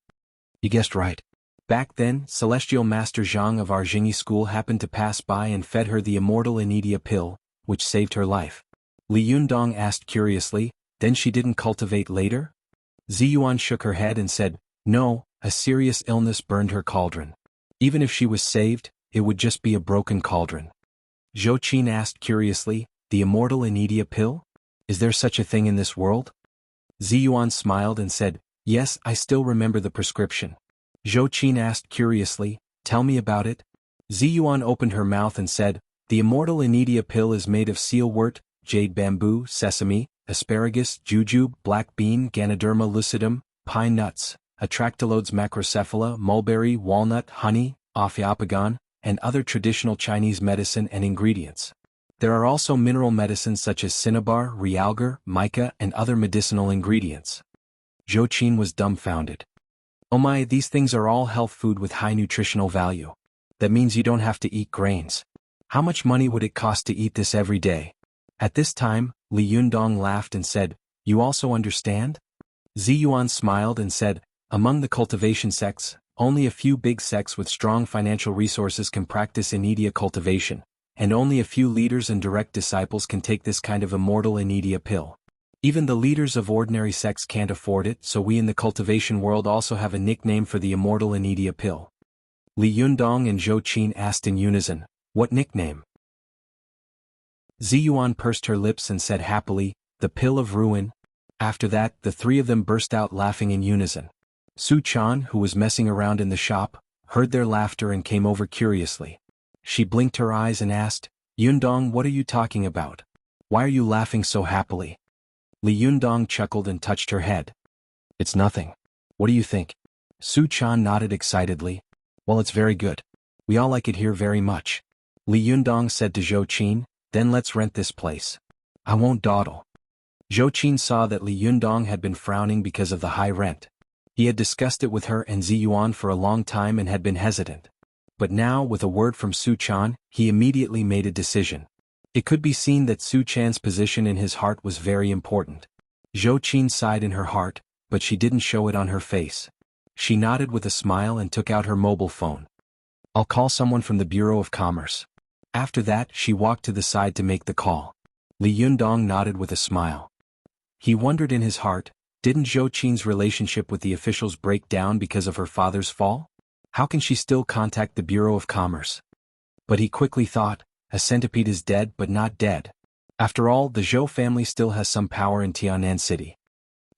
You guessed right. Back then, Celestial Master Zhang of our Jingyi school happened to pass by and fed her the immortal inedia pill, which saved her life. Li Yundong asked curiously, then she didn't cultivate later? Ziyuan shook her head and said, no, a serious illness burned her cauldron. Even if she was saved, it would just be a broken cauldron. Zhou Qin asked curiously, the immortal inedia pill? Is there such a thing in this world? Ziyuan smiled and said, yes, I still remember the prescription. Zhou Qin asked curiously, tell me about it. Ziyuan opened her mouth and said, the immortal inedia pill is made of sealwort, jade bamboo, sesame, asparagus, jujube, black bean, Ganoderma lucidum, pine nuts, atractylodes macrocephala, mulberry, walnut, honey, ophiophagon, and other traditional Chinese medicine and ingredients. There are also mineral medicines such as cinnabar, realgar, mica, and other medicinal ingredients. Zhou Qin was dumbfounded. Oh my, these things are all health food with high nutritional value. That means you don't have to eat grains. How much money would it cost to eat this every day? At this time, Li Yundong laughed and said, you also understand? Ziyuan smiled and said, among the cultivation sects, only a few big sects with strong financial resources can practice inedia cultivation, and only a few leaders and direct disciples can take this kind of immortal inedia pill. Even the leaders of ordinary sects can't afford it, so we in the cultivation world also have a nickname for the immortal inedia pill. Li Yundong and Zhou Qin asked in unison, what nickname? Ziyuan pursed her lips and said happily, the pill of ruin. After that, the three of them burst out laughing in unison. Su Chan, who was messing around in the shop, heard their laughter and came over curiously. She blinked her eyes and asked, Yundong, what are you talking about? Why are you laughing so happily? Li Yundong chuckled and touched her head. It's nothing. What do you think? Su Chan nodded excitedly. Well, it's very good. We all like it here very much. Li Yundong said to Zhou Qin, then let's rent this place. I won't dawdle. Zhou Qin saw that Li Yundong had been frowning because of the high rent. He had discussed it with her and Ziyuan for a long time and had been hesitant. But now, with a word from Su Chan, he immediately made a decision. It could be seen that Su Chan's position in his heart was very important. Zhou Qin sighed in her heart, but she didn't show it on her face. She nodded with a smile and took out her mobile phone. I'll call someone from the Bureau of Commerce. After that, she walked to the side to make the call. Li Yundong nodded with a smile. He wondered in his heart, didn't Zhou Qin's relationship with the officials break down because of her father's fall? How can she still contact the Bureau of Commerce? But he quickly thought, a centipede is dead but not dead. After all, the Zhou family still has some power in Tianan City.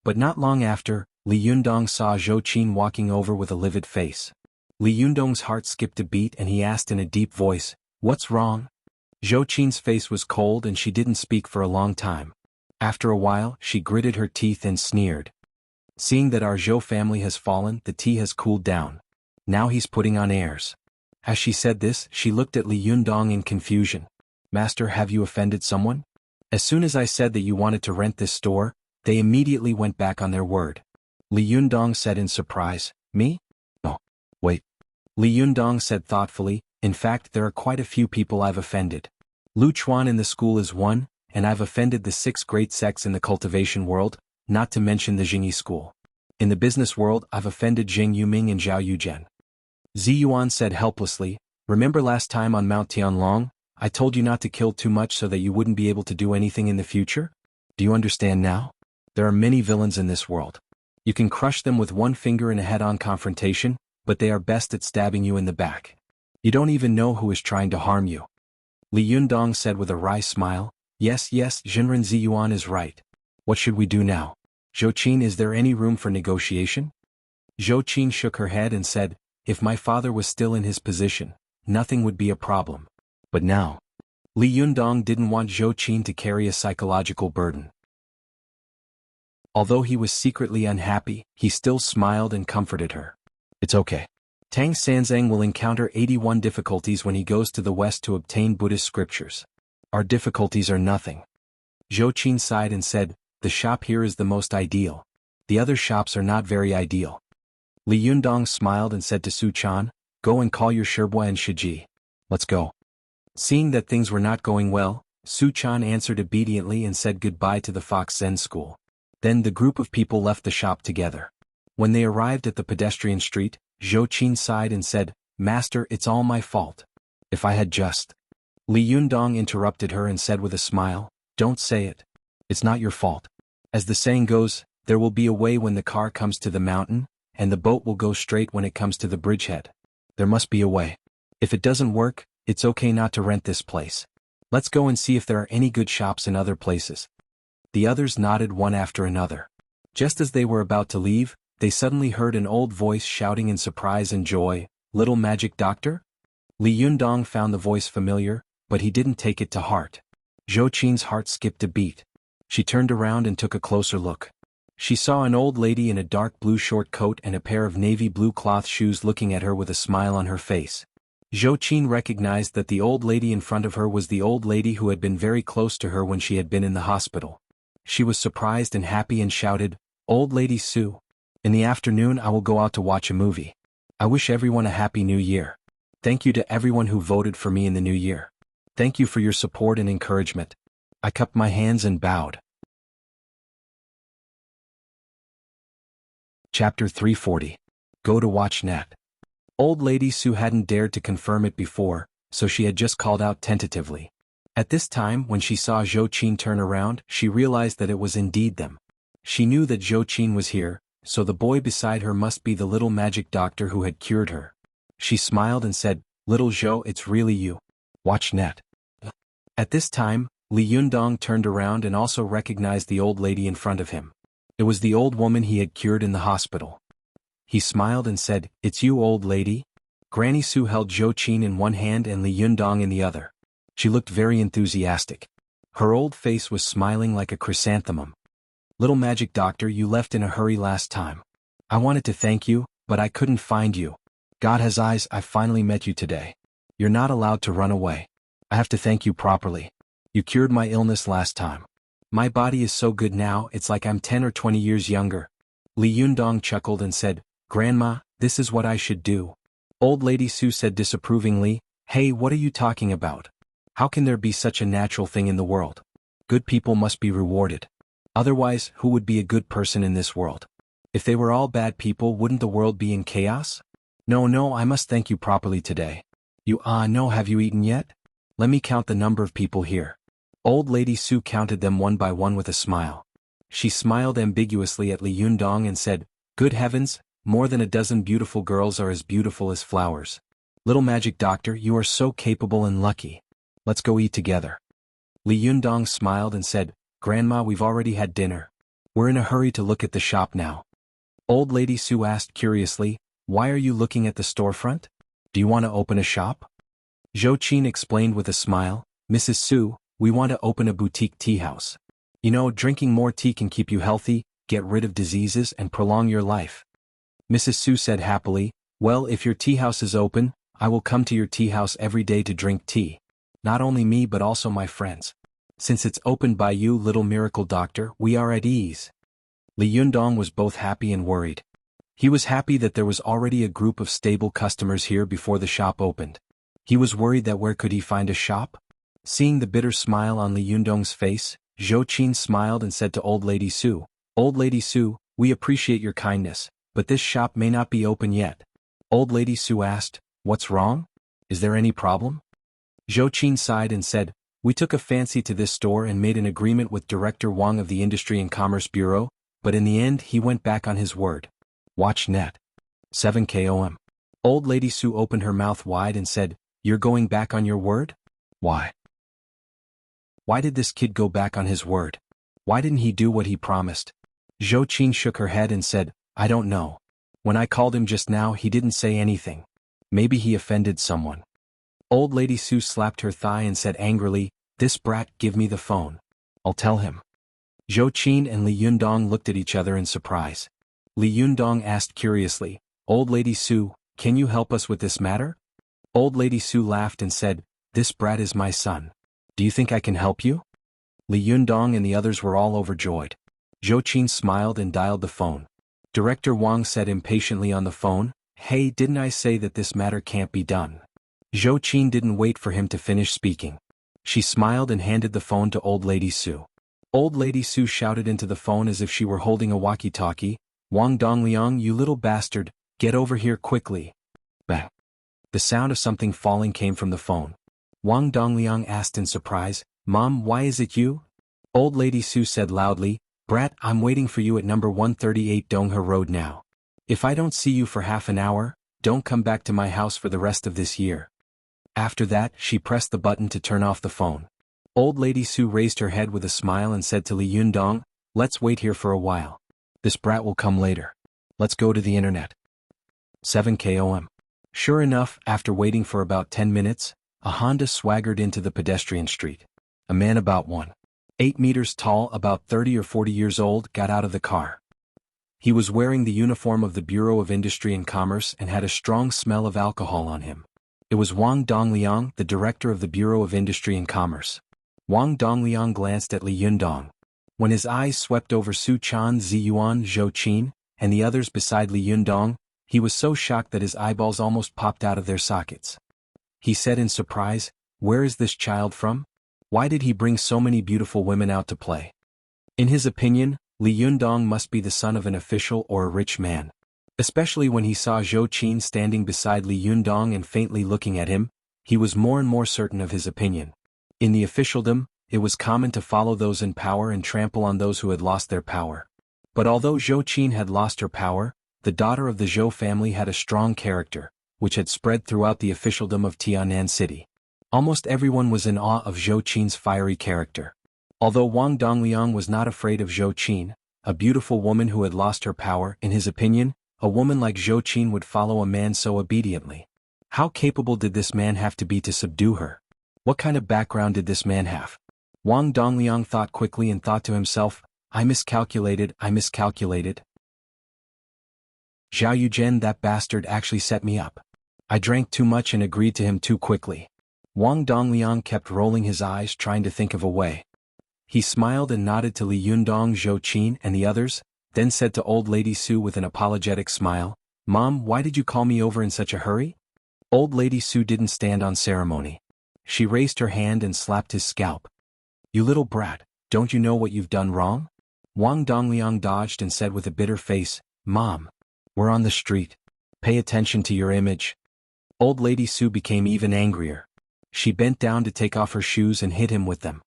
But not long after, Li Yundong saw Zhou Qin walking over with a livid face. Li Yundong's heart skipped a beat and he asked in a deep voice, "What's wrong?" Zhou Qin's face was cold and she didn't speak for a long time. After a while, she gritted her teeth and sneered. "Seeing that our Zhou family has fallen, the tea has cooled down. Now he's putting on airs." As she said this, she looked at Li Yundong in confusion. "Master, have you offended someone? As soon as I said that you wanted to rent this store, they immediately went back on their word." Li Yundong said in surprise, "Me? Oh, wait." Li Yundong said thoughtfully, "In fact, there are quite a few people I've offended. Lu Chuan in the school is one, and I've offended the 6 great sects in the cultivation world, not to mention the Jingyi school. In the business world, I've offended Jing Yuming and Zhao Yuzhen." Ziyuan said helplessly, "Remember last time on Mount Tianlong, I told you not to kill too much so that you wouldn't be able to do anything in the future? Do you understand now? There are many villains in this world. You can crush them with one finger in a head-on confrontation, but they are best at stabbing you in the back. You don't even know who is trying to harm you." Li Yundong said with a wry smile, Yes, Jinren Ziyuan is right. What should we do now? Zhou Qin, is there any room for negotiation?" Zhou Qin shook her head and said, "If my father was still in his position, nothing would be a problem. But now..." Li Yundong didn't want Zhou Qin to carry a psychological burden. Although he was secretly unhappy, he still smiled and comforted her. "It's okay. Tang Sanzang will encounter 81 difficulties when he goes to the west to obtain Buddhist scriptures. Our difficulties are nothing." Zhou Qin sighed and said, "The shop here is the most ideal. The other shops are not very ideal." Li Yundong smiled and said to Su Chan, "Go and call your Sherbua and Shiji. Let's go." Seeing that things were not going well, Su Chan answered obediently and said goodbye to the Fox Zen school. Then the group of people left the shop together. When they arrived at the pedestrian street, Zhou Qin sighed and said, "Master, it's all my fault. If I had just..." Li Yundong interrupted her and said with a smile, "Don't say it. It's not your fault. As the saying goes, there will be a way when the car comes to the mountain, and the boat will go straight when it comes to the bridgehead. There must be a way. If it doesn't work, it's okay not to rent this place. Let's go and see if there are any good shops in other places." The others nodded one after another. Just as they were about to leave, they suddenly heard an old voice shouting in surprise and joy, "Little Magic Doctor?" Li Yundong found the voice familiar, but he didn't take it to heart. Zhou Qin's heart skipped a beat. She turned around and took a closer look. She saw an old lady in a dark blue short coat and a pair of navy blue cloth shoes looking at her with a smile on her face. Zhou Qin recognized that the old lady in front of her was the old lady who had been very close to her when she had been in the hospital. She was surprised and happy and shouted, "Old Lady Su. In the afternoon I will go out to watch a movie. I wish everyone a happy new year. Thank you to everyone who voted for me in the new year. Thank you for your support and encouragement." I cupped my hands and bowed. Chapter 340. Go to watch net. Old Lady Su hadn't dared to confirm it before, so she had just called out tentatively. At this time, when she saw Zhou Qin turn around, she realized that it was indeed them. She knew that Zhou Qin was here, so the boy beside her must be the little magic doctor who had cured her. She smiled and said, "Little Zhou, it's really you. Watch net." At this time, Li Yundong turned around and also recognized the old lady in front of him. It was the old woman he had cured in the hospital. He smiled and said, "It's you, old lady?" Granny Su held Zhou Qin in one hand and Li Yundong in the other. She looked very enthusiastic. Her old face was smiling like a chrysanthemum. "Little magic doctor, you left in a hurry last time. I wanted to thank you, but I couldn't find you. God has eyes, I finally met you today. You're not allowed to run away. I have to thank you properly. You cured my illness last time. My body is so good now, it's like I'm 10 or 20 years younger." Li Yundong chuckled and said, "Grandma, this is what I should do." Old Lady Su said disapprovingly, "Hey, what are you talking about? How can there be such a natural thing in the world? Good people must be rewarded. Otherwise, who would be a good person in this world? If they were all bad people, wouldn't the world be in chaos? No, I must thank you properly today. No, have you eaten yet? Let me count the number of people here." Old Lady Su counted them one by one with a smile. She smiled ambiguously at Li Yundong and said, "Good heavens, more than a dozen beautiful girls are as beautiful as flowers. Little magic doctor, you are so capable and lucky. Let's go eat together." Li Yundong smiled and said, "Grandma, we've already had dinner. We're in a hurry to look at the shop now." Old Lady Su asked curiously, "Why are you looking at the storefront? Do you want to open a shop?" Zhou Qin explained with a smile, "Mrs. Su, we want to open a boutique tea house. You know, drinking more tea can keep you healthy, get rid of diseases and prolong your life." Mrs. Su said happily, "Well, if your tea house is open, I will come to your tea house every day to drink tea. Not only me but also my friends. Since it's opened by you, little miracle doctor, we are at ease." Li Yundong was both happy and worried. He was happy that there was already a group of stable customers here before the shop opened. He was worried that where could he find a shop? Seeing the bitter smile on Li Yundong's face, Zhou Qin smiled and said to Old Lady Su, "Old Lady Su, we appreciate your kindness, but this shop may not be open yet." Old Lady Su asked, "What's wrong? Is there any problem?" Zhou Qin sighed and said, "We took a fancy to this store and made an agreement with Director Wang of the Industry and Commerce Bureau, but in the end he went back on his word." Watch net. 7KOM. Old Lady Su opened her mouth wide and said, "You're going back on your word? Why? Why did this kid go back on his word? Why didn't he do what he promised?" Zhou Qin shook her head and said, "I don't know. When I called him just now he didn't say anything. Maybe he offended someone." Old Lady Su slapped her thigh and said angrily, "This brat, give me the phone. I'll tell him." Zhou Qin and Li Yundong looked at each other in surprise. Li Yundong asked curiously, "Old Lady Su, can you help us with this matter?" Old Lady Su laughed and said, "This brat is my son. Do you think I can help you?" Li Yundong and the others were all overjoyed. Zhou Qin smiled and dialed the phone. Director Wang said impatiently on the phone, "Hey, didn't I say that this matter can't be done?" Zhou Qin didn't wait for him to finish speaking. She smiled and handed the phone to Old Lady Su. Old Lady Su shouted into the phone as if she were holding a walkie-talkie, "Wang Dongliang, you little bastard, get over here quickly." Bang. The sound of something falling came from the phone. Wang Dongliang asked in surprise, "Mom, why is it you?" Old Lady Su said loudly, "Brat, I'm waiting for you at number 138 Donghe Road now. If I don't see you for half an hour, don't come back to my house for the rest of this year." After that, she pressed the button to turn off the phone. Old Lady Su raised her head with a smile and said to Li Yundong, "Let's wait here for a while. This brat will come later. Let's go to the internet." 7KOM. Sure enough, after waiting for about 10 minutes, a Honda swaggered into the pedestrian street. A man about 1.8 meters tall, about 30 or 40 years old, got out of the car. He was wearing the uniform of the Bureau of Industry and Commerce and had a strong smell of alcohol on him. It was Wang Dongliang, the director of the Bureau of Industry and Commerce. Wang Dongliang glanced at Li Yundong. When his eyes swept over Su Chan, Ziyuan, Zhou Qin, and the others beside Li Yundong, he was so shocked that his eyeballs almost popped out of their sockets. He said in surprise, "Where is this child from? Why did he bring so many beautiful women out to play?" In his opinion, Li Yundong must be the son of an official or a rich man. Especially when he saw Zhou Qin standing beside Li Yundong and faintly looking at him, he was more and more certain of his opinion. In the officialdom, it was common to follow those in power and trample on those who had lost their power. But although Zhou Qin had lost her power, the daughter of the Zhou family had a strong character, which had spread throughout the officialdom of Tianan City. Almost everyone was in awe of Zhou Qin's fiery character. Although Wang Dongliang was not afraid of Zhou Qin, a beautiful woman who had lost her power, in his opinion, a woman like Zhou Qin would follow a man so obediently. How capable did this man have to be to subdue her? What kind of background did this man have? Wang Dongliang thought quickly and thought to himself, I miscalculated. Zhao Yuzhen, that bastard, actually set me up. I drank too much and agreed to him too quickly." Wang Dongliang kept rolling his eyes, trying to think of a way. He smiled and nodded to Li Yundong, Zhou Qin, and the others, then said to Old Lady Su with an apologetic smile, "Mom, why did you call me over in such a hurry?" Old Lady Su didn't stand on ceremony. She raised her hand and slapped his scalp. "You little brat, don't you know what you've done wrong?" Wang Dongliang dodged and said with a bitter face, "Mom, we're on the street. Pay attention to your image." Old Lady Su became even angrier. She bent down to take off her shoes and hit him with them.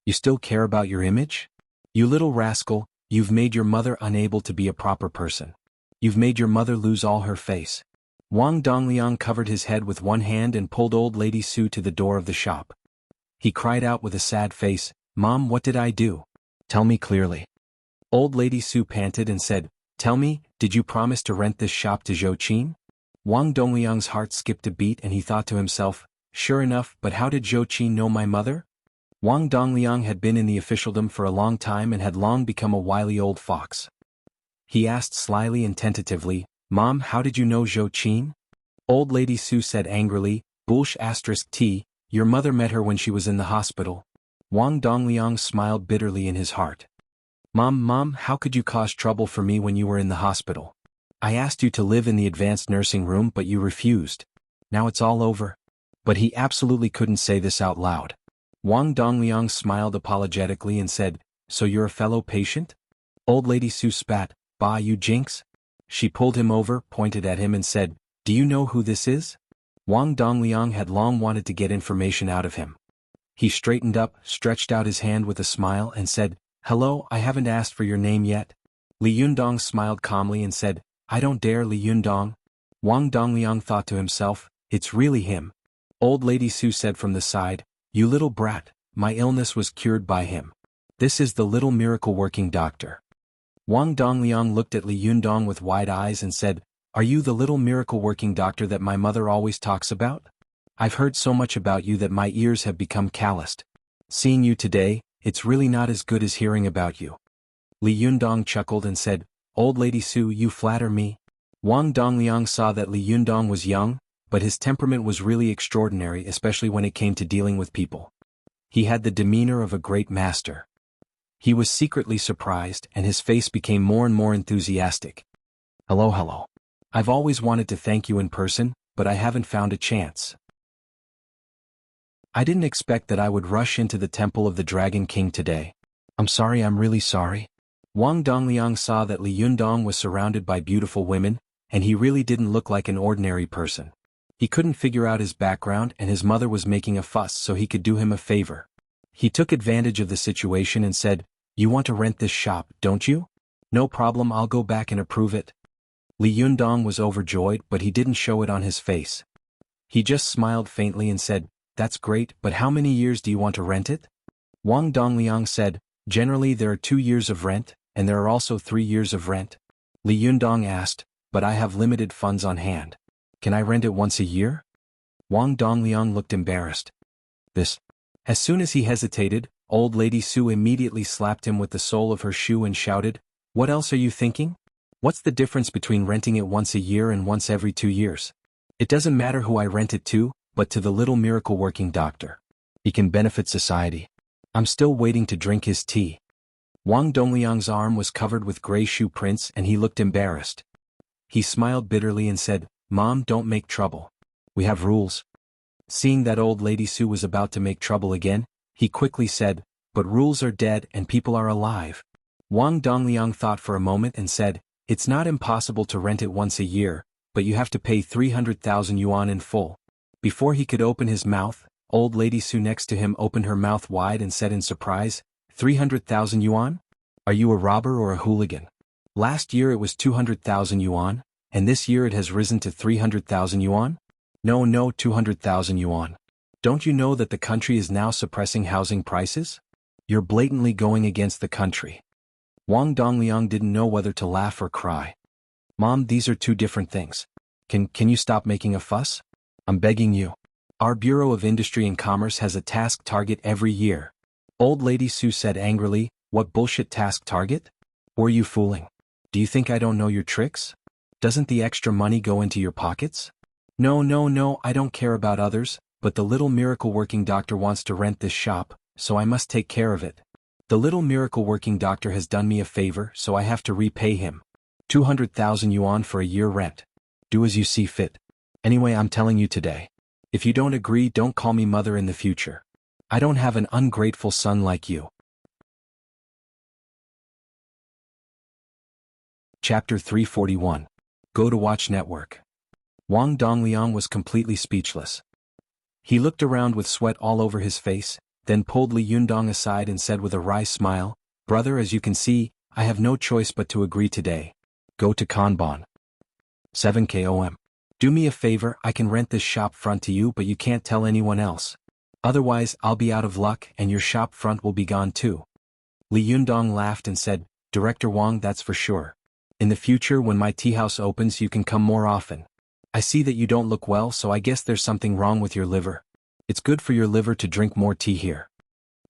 "You still care about your image? You little rascal, You've made your mother unable to be a proper person. You've made your mother lose all her face. Wang Dongliang covered his head with one hand and pulled old lady Su to the door of the shop. He cried out with a sad face, "Mom, what did I do? Tell me clearly." Old lady Su panted and said, "Tell me, did you promise to rent this shop to Zhou Qin?" Wang Dongliang's heart skipped a beat and he thought to himself, "Sure enough, but how did Zhou Qin know my mother?" Wang Dongliang had been in the officialdom for a long time and had long become a wily old fox. He asked slyly and tentatively, "Mom, how did you know Zhou Qin?" Old lady Su said angrily, "Bullsh *T, your mother met her when she was in the hospital." Wang Dongliang smiled bitterly in his heart. Mom, how could you cause trouble for me when you were in the hospital? I asked you to live in the advanced nursing room but you refused. Now it's all over." But he absolutely couldn't say this out loud. Wang Dongliang smiled apologetically and said, "So you're a fellow patient?" Old lady Su spat, "Bah, you jinx." She pulled him over, pointed at him and said, "Do you know who this is?" Wang Dongliang had long wanted to get information out of him. He straightened up, stretched out his hand with a smile and said, "Hello, I haven't asked for your name yet." Li Yundong smiled calmly and said, "I don't dare, Li Yundong." Wang Dongliang thought to himself, "It's really him." Old lady Su said from the side, "You little brat, my illness was cured by him. This is the little miracle-working doctor." Wang Dongliang looked at Li Yundong with wide eyes and said, "Are you the little miracle-working doctor that my mother always talks about? I've heard so much about you that my ears have become calloused. Seeing you today, it's really not as good as hearing about you." Li Yundong chuckled and said, "Old lady Su, you flatter me." Wang Dongliang saw that Li Yundong was young, but his temperament was really extraordinary, especially when it came to dealing with people. He had the demeanor of a great master. He was secretly surprised and his face became more and more enthusiastic. Hello. I've always wanted to thank you in person, but I haven't found a chance. I didn't expect that I would rush into the temple of the Dragon King today. I'm really sorry." Wang Dongliang saw that Li Yundong was surrounded by beautiful women, and he really didn't look like an ordinary person. He couldn't figure out his background and his mother was making a fuss so he could do him a favor. He took advantage of the situation and said, "You want to rent this shop, don't you? No problem, I'll go back and approve it." Li Yundong was overjoyed but he didn't show it on his face. He just smiled faintly and said, "That's great, but how many years do you want to rent it?" Wang Dongliang said, "Generally there are 2 years of rent, and there are also 3 years of rent." Li Yundong asked, "But I have limited funds on hand. Can I rent it once a year?" Wang Dongliang looked embarrassed. As soon as he hesitated, old lady Su immediately slapped him with the sole of her shoe and shouted, "What else are you thinking? What's the difference between renting it once a year and once every 2 years? It doesn't matter who I rent it to, but to the little miracle-working doctor. He can benefit society. I'm still waiting to drink his tea." Wang Dongliang's arm was covered with gray shoe prints and he looked embarrassed. He smiled bitterly and said, "Mom, don't make trouble. We have rules." Seeing that old lady Su was about to make trouble again, he quickly said, "But rules are dead and people are alive." Wang Dongliang thought for a moment and said, "It's not impossible to rent it once a year, but you have to pay 300,000 yuan in full." Before he could open his mouth, old lady Su next to him opened her mouth wide and said in surprise, 300,000 yuan? Are you a robber or a hooligan? Last year it was 200,000 yuan, and this year it has risen to 300,000 yuan? No, 200,000 yuan. Don't you know that the country is now suppressing housing prices? You're blatantly going against the country." Wang Dongliang didn't know whether to laugh or cry. "Mom, these are 2 different things. Can you stop making a fuss? I'm begging you. Our Bureau of Industry and Commerce has a task target every year." Old lady Su said angrily, "What bullshit task target? Who are you fooling? Do you think I don't know your tricks? Doesn't the extra money go into your pockets? No, I don't care about others, but the little miracle-working doctor wants to rent this shop, so I must take care of it. The little miracle-working doctor has done me a favor, so I have to repay him. 200,000 yuan for a year rent. Do as you see fit. Anyway, I'm telling you today. If you don't agree, don't call me mother in the future. I don't have an ungrateful son like you." Chapter 341. Go to Watch Network. Wang Dongliang was completely speechless. He looked around with sweat all over his face, then pulled Li Yundong aside and said with a wry smile, "Brother, as you can see, I have no choice but to agree today. Go to Kanban. 7 KOM. Do me a favor, I can rent this shop front to you but you can't tell anyone else. Otherwise I'll be out of luck and your shop front will be gone too. Li Yundong laughed and said, Director Wang, that's for sure. In the future when my tea house opens you can come more often. I see that you don't look well so I guess there's something wrong with your liver. It's good for your liver to drink more tea here.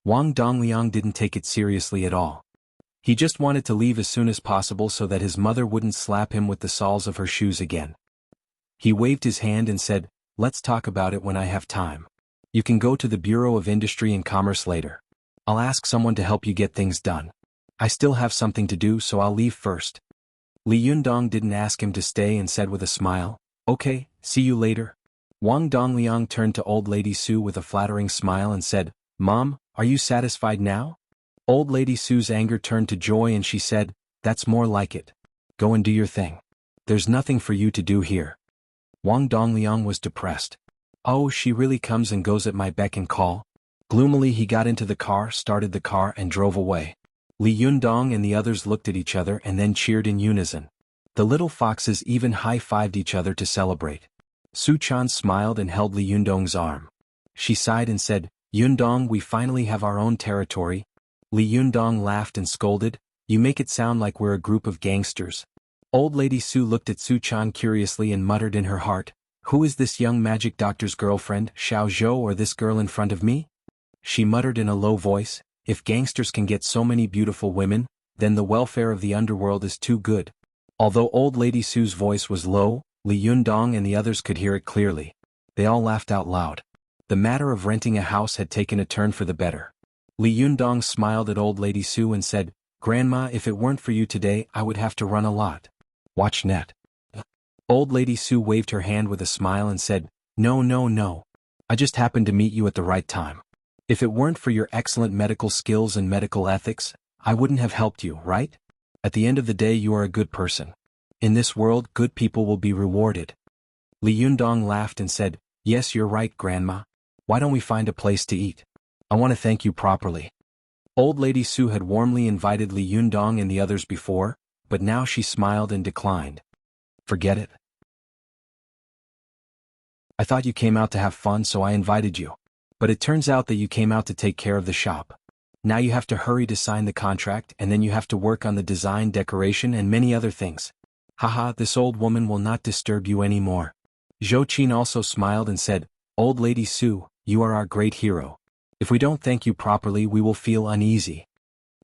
Wang Dongliang didn't take it seriously at all. He just wanted to leave as soon as possible so that his mother wouldn't slap him with the soles of her shoes again. He waved his hand and said, Let's talk about it when I have time. You can go to the Bureau of Industry and Commerce later. I'll ask someone to help you get things done. I still have something to do so I'll leave first. Li Yundong didn't ask him to stay and said with a smile, Okay, see you later. Wang Dongliang turned to Old Lady Su with a flattering smile and said, Mom, are you satisfied now? Old Lady Su's anger turned to joy and she said, That's more like it. Go and do your thing. There's nothing for you to do here. Wang Dongliang was depressed. Oh, she really comes and goes at my beck and call? Gloomily he got into the car, started the car and drove away. Li Yundong and the others looked at each other and then cheered in unison. The little foxes even high-fived each other to celebrate. Su Chan smiled and held Li Yundong's arm. She sighed and said, Yundong, we finally have our own territory. Li Yundong laughed and scolded, You make it sound like we're a group of gangsters. Old Lady Su looked at Su Chan curiously and muttered in her heart, Who is this young magic doctor's girlfriend, Xiao Zhou or this girl in front of me? She muttered in a low voice, If gangsters can get so many beautiful women, then the welfare of the underworld is too good. Although Old Lady Su's voice was low, Li Yundong and the others could hear it clearly. They all laughed out loud. The matter of renting a house had taken a turn for the better. Li Yundong smiled at Old Lady Su and said, Grandma, if it weren't for you today I would have to run a lot. Watch net. Old Lady Su waved her hand with a smile and said, No. I just happened to meet you at the right time. If it weren't for your excellent medical skills and medical ethics, I wouldn't have helped you, right? At the end of the day you are a good person. In this world good people will be rewarded. Li Yundong laughed and said, Yes, you're right, Grandma. Why don't we find a place to eat? I want to thank you properly. Old Lady Su had warmly invited Li Yundong and the others before, but now she smiled and declined. Forget it. I thought you came out to have fun so I invited you. But it turns out that you came out to take care of the shop. Now you have to hurry to sign the contract and then you have to work on the design, decoration and many other things. Haha, this old woman will not disturb you anymore. Zhou Qin also smiled and said, Old Lady Su, you are our great hero. If we don't thank you properly we will feel uneasy.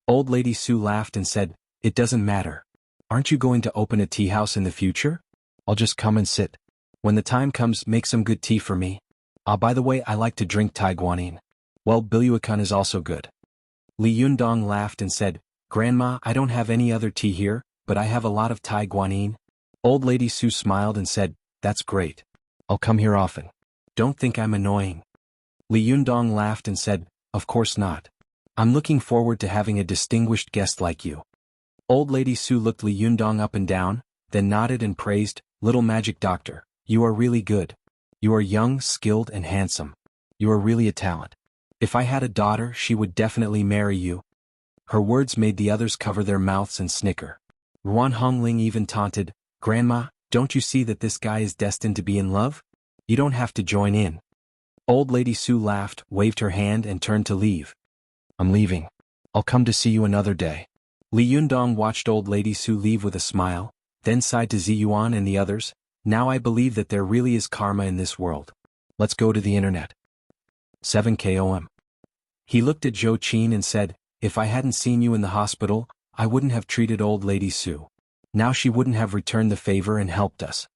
Old Lady Su laughed and said, It doesn't matter. Aren't you going to open a tea house in the future? I'll just come and sit. When the time comes, make some good tea for me. By the way, I like to drink Tai Guanyin. Well, Biluakan is also good. Li Yundong laughed and said, Grandma, I don't have any other tea here, but I have a lot of Tai Guanyin. Old Lady Su smiled and said, That's great. I'll come here often. Don't think I'm annoying. Li Yundong laughed and said, Of course not. I'm looking forward to having a distinguished guest like you. Old Lady Su looked Li Yundong up and down, then nodded and praised, Little Magic Doctor, you are really good. You are young, skilled and handsome. You are really a talent. If I had a daughter she would definitely marry you. Her words made the others cover their mouths and snicker. Ruan Hongling even taunted, Grandma, don't you see that this guy is destined to be in love? You don't have to join in. Old Lady Su laughed, waved her hand and turned to leave. I'm leaving. I'll come to see you another day. Li Yundong watched Old Lady Su leave with a smile, then sighed to Ziyuan and the others, Now I believe that there really is karma in this world. Let's go to the internet. 7 KOM. He looked at Zhou Qin and said, If I hadn't seen you in the hospital, I wouldn't have treated Old Lady Su. Now she wouldn't have returned the favor and helped us.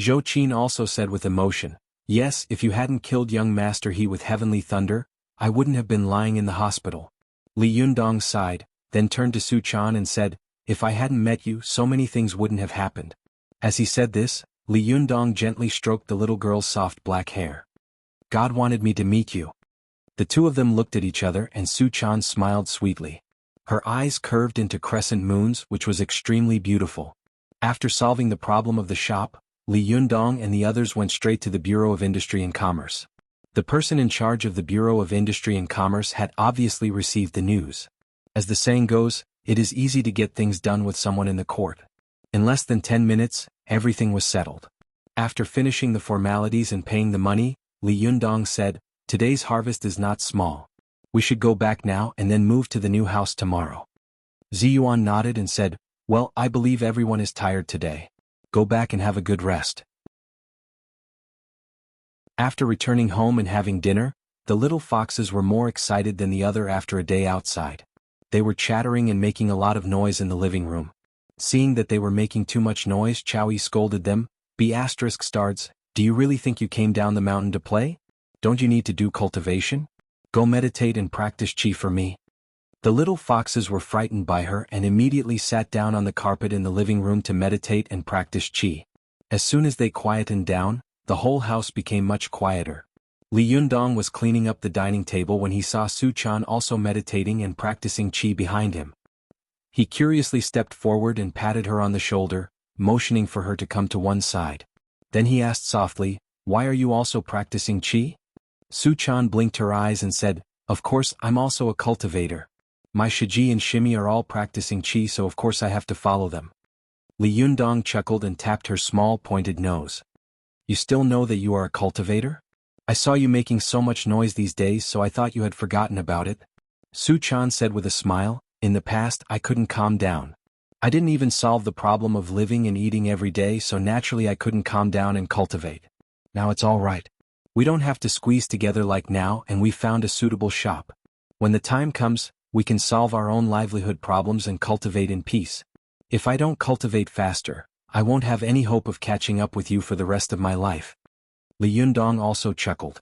Zhou Qin also said with emotion, Yes, if you hadn't killed young Master He with heavenly thunder, I wouldn't have been lying in the hospital. Li Yundong sighed, then turned to Su Chan and said, If I hadn't met you, so many things wouldn't have happened. As he said this, Li Yundong gently stroked the little girl's soft black hair. God wanted me to meet you. The two of them looked at each other and Su Chan smiled sweetly. Her eyes curved into crescent moons, which was extremely beautiful. After solving the problem of the shop, Li Yundong and the others went straight to the Bureau of Industry and Commerce. The person in charge of the Bureau of Industry and Commerce had obviously received the news. As the saying goes, It is easy to get things done with someone in the court. In less than 10 minutes, everything was settled. After finishing the formalities and paying the money, Li Yundong said, "Today's harvest is not small. We should go back now and then move to the new house tomorrow." Ziyuan nodded and said, "Well, I believe everyone is tired today. Go back and have a good rest." After returning home and having dinner, the little foxes were more excited than the other after a day outside. They were chattering and making a lot of noise in the living room. Seeing that they were making too much noise, Chowie scolded them. B*****, do you really think you came down the mountain to play? Don't you need to do cultivation? Go meditate and practice qi for me. The little foxes were frightened by her and immediately sat down on the carpet in the living room to meditate and practice qi. As soon as they quietened down, the whole house became much quieter. Li Yundong was cleaning up the dining table when he saw Su Chan also meditating and practicing qi behind him. He curiously stepped forward and patted her on the shoulder, motioning for her to come to one side. Then he asked softly, "Why are you also practicing qi?" Su Chan blinked her eyes and said, "Of course, I'm also a cultivator. My Shiji and Shimi are all practicing qi, so of course I have to follow them." Li Yundong chuckled and tapped her small pointed nose. "You still know that you are a cultivator? I saw you making so much noise these days, so I thought you had forgotten about it." Su Chan said with a smile, "In the past I couldn't calm down. I didn't even solve the problem of living and eating every day, so naturally I couldn't calm down and cultivate. Now it's all right. We don't have to squeeze together like now, and we found a suitable shop. When the time comes, we can solve our own livelihood problems and cultivate in peace. If I don't cultivate faster, I won't have any hope of catching up with you for the rest of my life." Li Yundong also chuckled.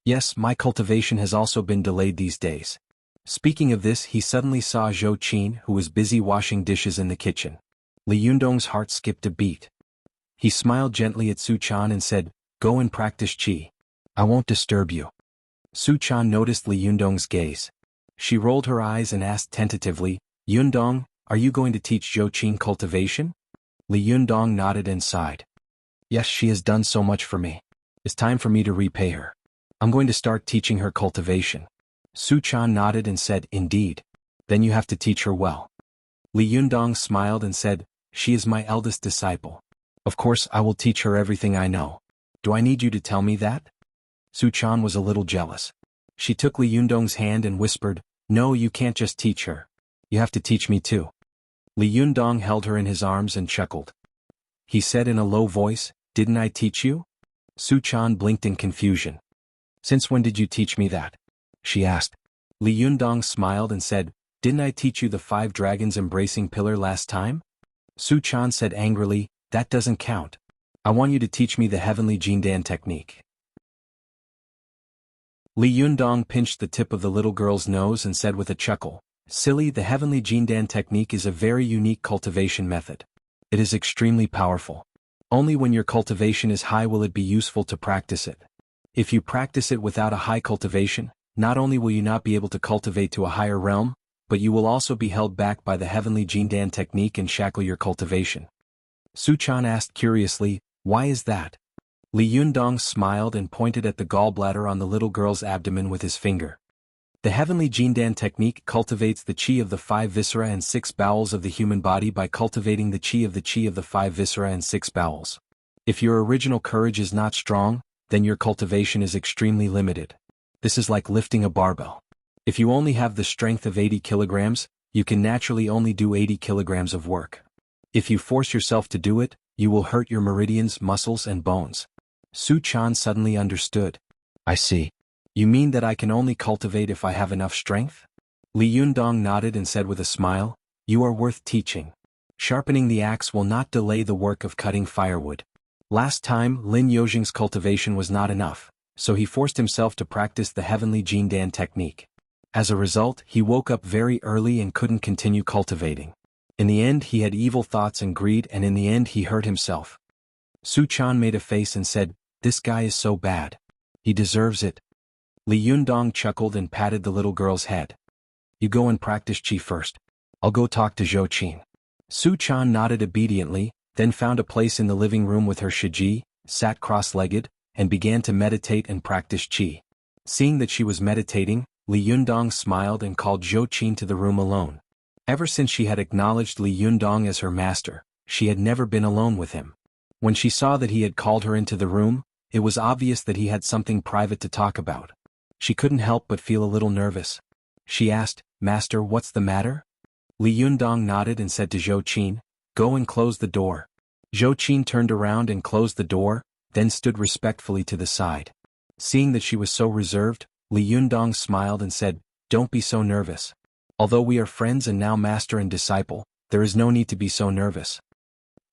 "Yes, my cultivation has also been delayed these days." Speaking of this, he suddenly saw Zhou Qin, who was busy washing dishes in the kitchen. Li Yundong's heart skipped a beat. He smiled gently at Su Chan and said, "Go and practice qi. I won't disturb you." Su Chan noticed Li Yundong's gaze. She rolled her eyes and asked tentatively, "Yundong, are you going to teach Zhou Qin cultivation?" Li Yundong nodded and sighed. "Yes, she has done so much for me. It's time for me to repay her. I'm going to start teaching her cultivation." Su Chan nodded and said, "Indeed. Then you have to teach her well." Li Yundong smiled and said, "She is my eldest disciple. Of course I will teach her everything I know. Do I need you to tell me that?" Su Chan was a little jealous. She took Li Yundong's hand and whispered, "No, you can't just teach her. You have to teach me too." Li Yundong held her in his arms and chuckled. He said in a low voice, "Didn't I teach you?" Su Chan blinked in confusion. "Since when did you teach me that?" she asked. Li Yundong smiled and said, "Didn't I teach you the 5 dragons embracing pillar last time?" Su Chan said angrily, "That doesn't count. I want you to teach me the heavenly Jindan technique." Li Yundong pinched the tip of the little girl's nose and said with a chuckle, "Silly, the heavenly Jindan technique is a very unique cultivation method. It is extremely powerful. Only when your cultivation is high will it be useful to practice it. If you practice it without a high cultivation, not only will you not be able to cultivate to a higher realm, but you will also be held back by the heavenly Jindan technique and shackle your cultivation." Su Chan asked curiously, "Why is that?" Li Yundong smiled and pointed at the gallbladder on the little girl's abdomen with his finger. The heavenly Jindan technique cultivates the qi of the 5 viscera and 6 bowels of the human body by cultivating the qi of the 5 viscera and 6 bowels. If your original courage is not strong, then your cultivation is extremely limited. This is like lifting a barbell. If you only have the strength of 80 kilograms, you can naturally only do 80 kilograms of work. If you force yourself to do it, you will hurt your meridians, muscles and bones. Su Chan suddenly understood. "I see. You mean that I can only cultivate if I have enough strength?" Li Yundong nodded and said with a smile, "You are worth teaching. Sharpening the axe will not delay the work of cutting firewood." Last time, Lin Yojing's cultivation was not enough, so he forced himself to practice the heavenly Jindan technique. As a result, he woke up very early and couldn't continue cultivating. In the end, he had evil thoughts and greed, and in the end he hurt himself. Su Chan made a face and said, "This guy is so bad. He deserves it." Li Yundong chuckled and patted the little girl's head. "You go and practice qi first. I'll go talk to Zhou Qin." Su Chan nodded obediently, then found a place in the living room with her Shiji, sat cross-legged, and began to meditate and practice qi. Seeing that she was meditating, Li Yundong smiled and called Zhou Qin to the room alone. Ever since she had acknowledged Li Yundong as her master, she had never been alone with him. When she saw that he had called her into the room, it was obvious that he had something private to talk about. She couldn't help but feel a little nervous. She asked, "Master, what's the matter?" Li Yundong nodded and said to Zhou Qin, "Go and close the door." Zhou Qin turned around and closed the door, then stood respectfully to the side. Seeing that she was so reserved, Li Yundong smiled and said, "Don't be so nervous. Although we are friends and now master and disciple, there is no need to be so nervous."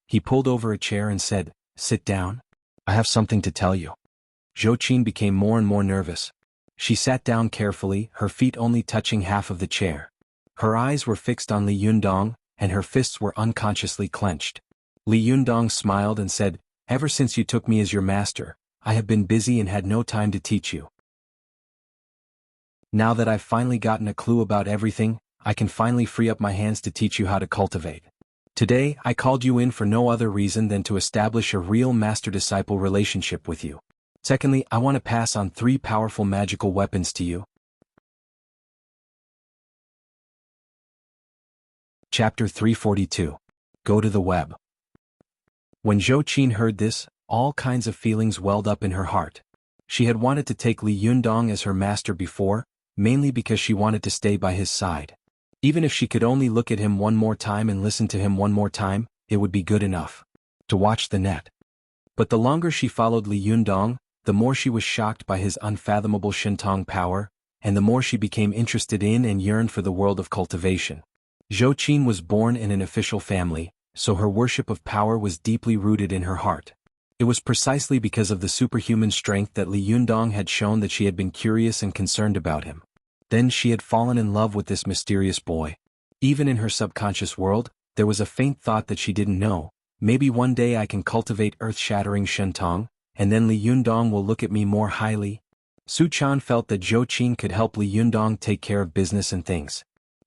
He pulled over a chair and said, "Sit down. I have something to tell you." Zhou Qin became more and more nervous. She sat down carefully, her feet only touching half of the chair. Her eyes were fixed on Li Yundong, and her fists were unconsciously clenched. Li Yundong smiled and said, "Ever since you took me as your master, I have been busy and had no time to teach you. Now that I've finally gotten a clue about everything, I can finally free up my hands to teach you how to cultivate. Today, I called you in for no other reason than to establish a real master-disciple relationship with you. Secondly, I want to pass on 3 powerful magical weapons to you." Chapter 342. Go to the Web. When Zhou Qin heard this, all kinds of feelings welled up in her heart. She had wanted to take Li Yundong as her master before, mainly because she wanted to stay by his side. Even if she could only look at him one more time and listen to him one more time, it would be good enough. To watch the net. But the longer she followed Li Yundong, the more she was shocked by his unfathomable Shentong power, and the more she became interested in and yearned for the world of cultivation. Zhou Qin was born in an official family, so her worship of power was deeply rooted in her heart. It was precisely because of the superhuman strength that Li Yundong had shown that she had been curious and concerned about him. Then she had fallen in love with this mysterious boy. Even in her subconscious world, there was a faint thought that she didn't know, maybe one day I can cultivate earth-shattering Shentong, and then Li Yundong will look at me more highly. Su Chan felt that Zhou Qin could help Li Yundong take care of business and things.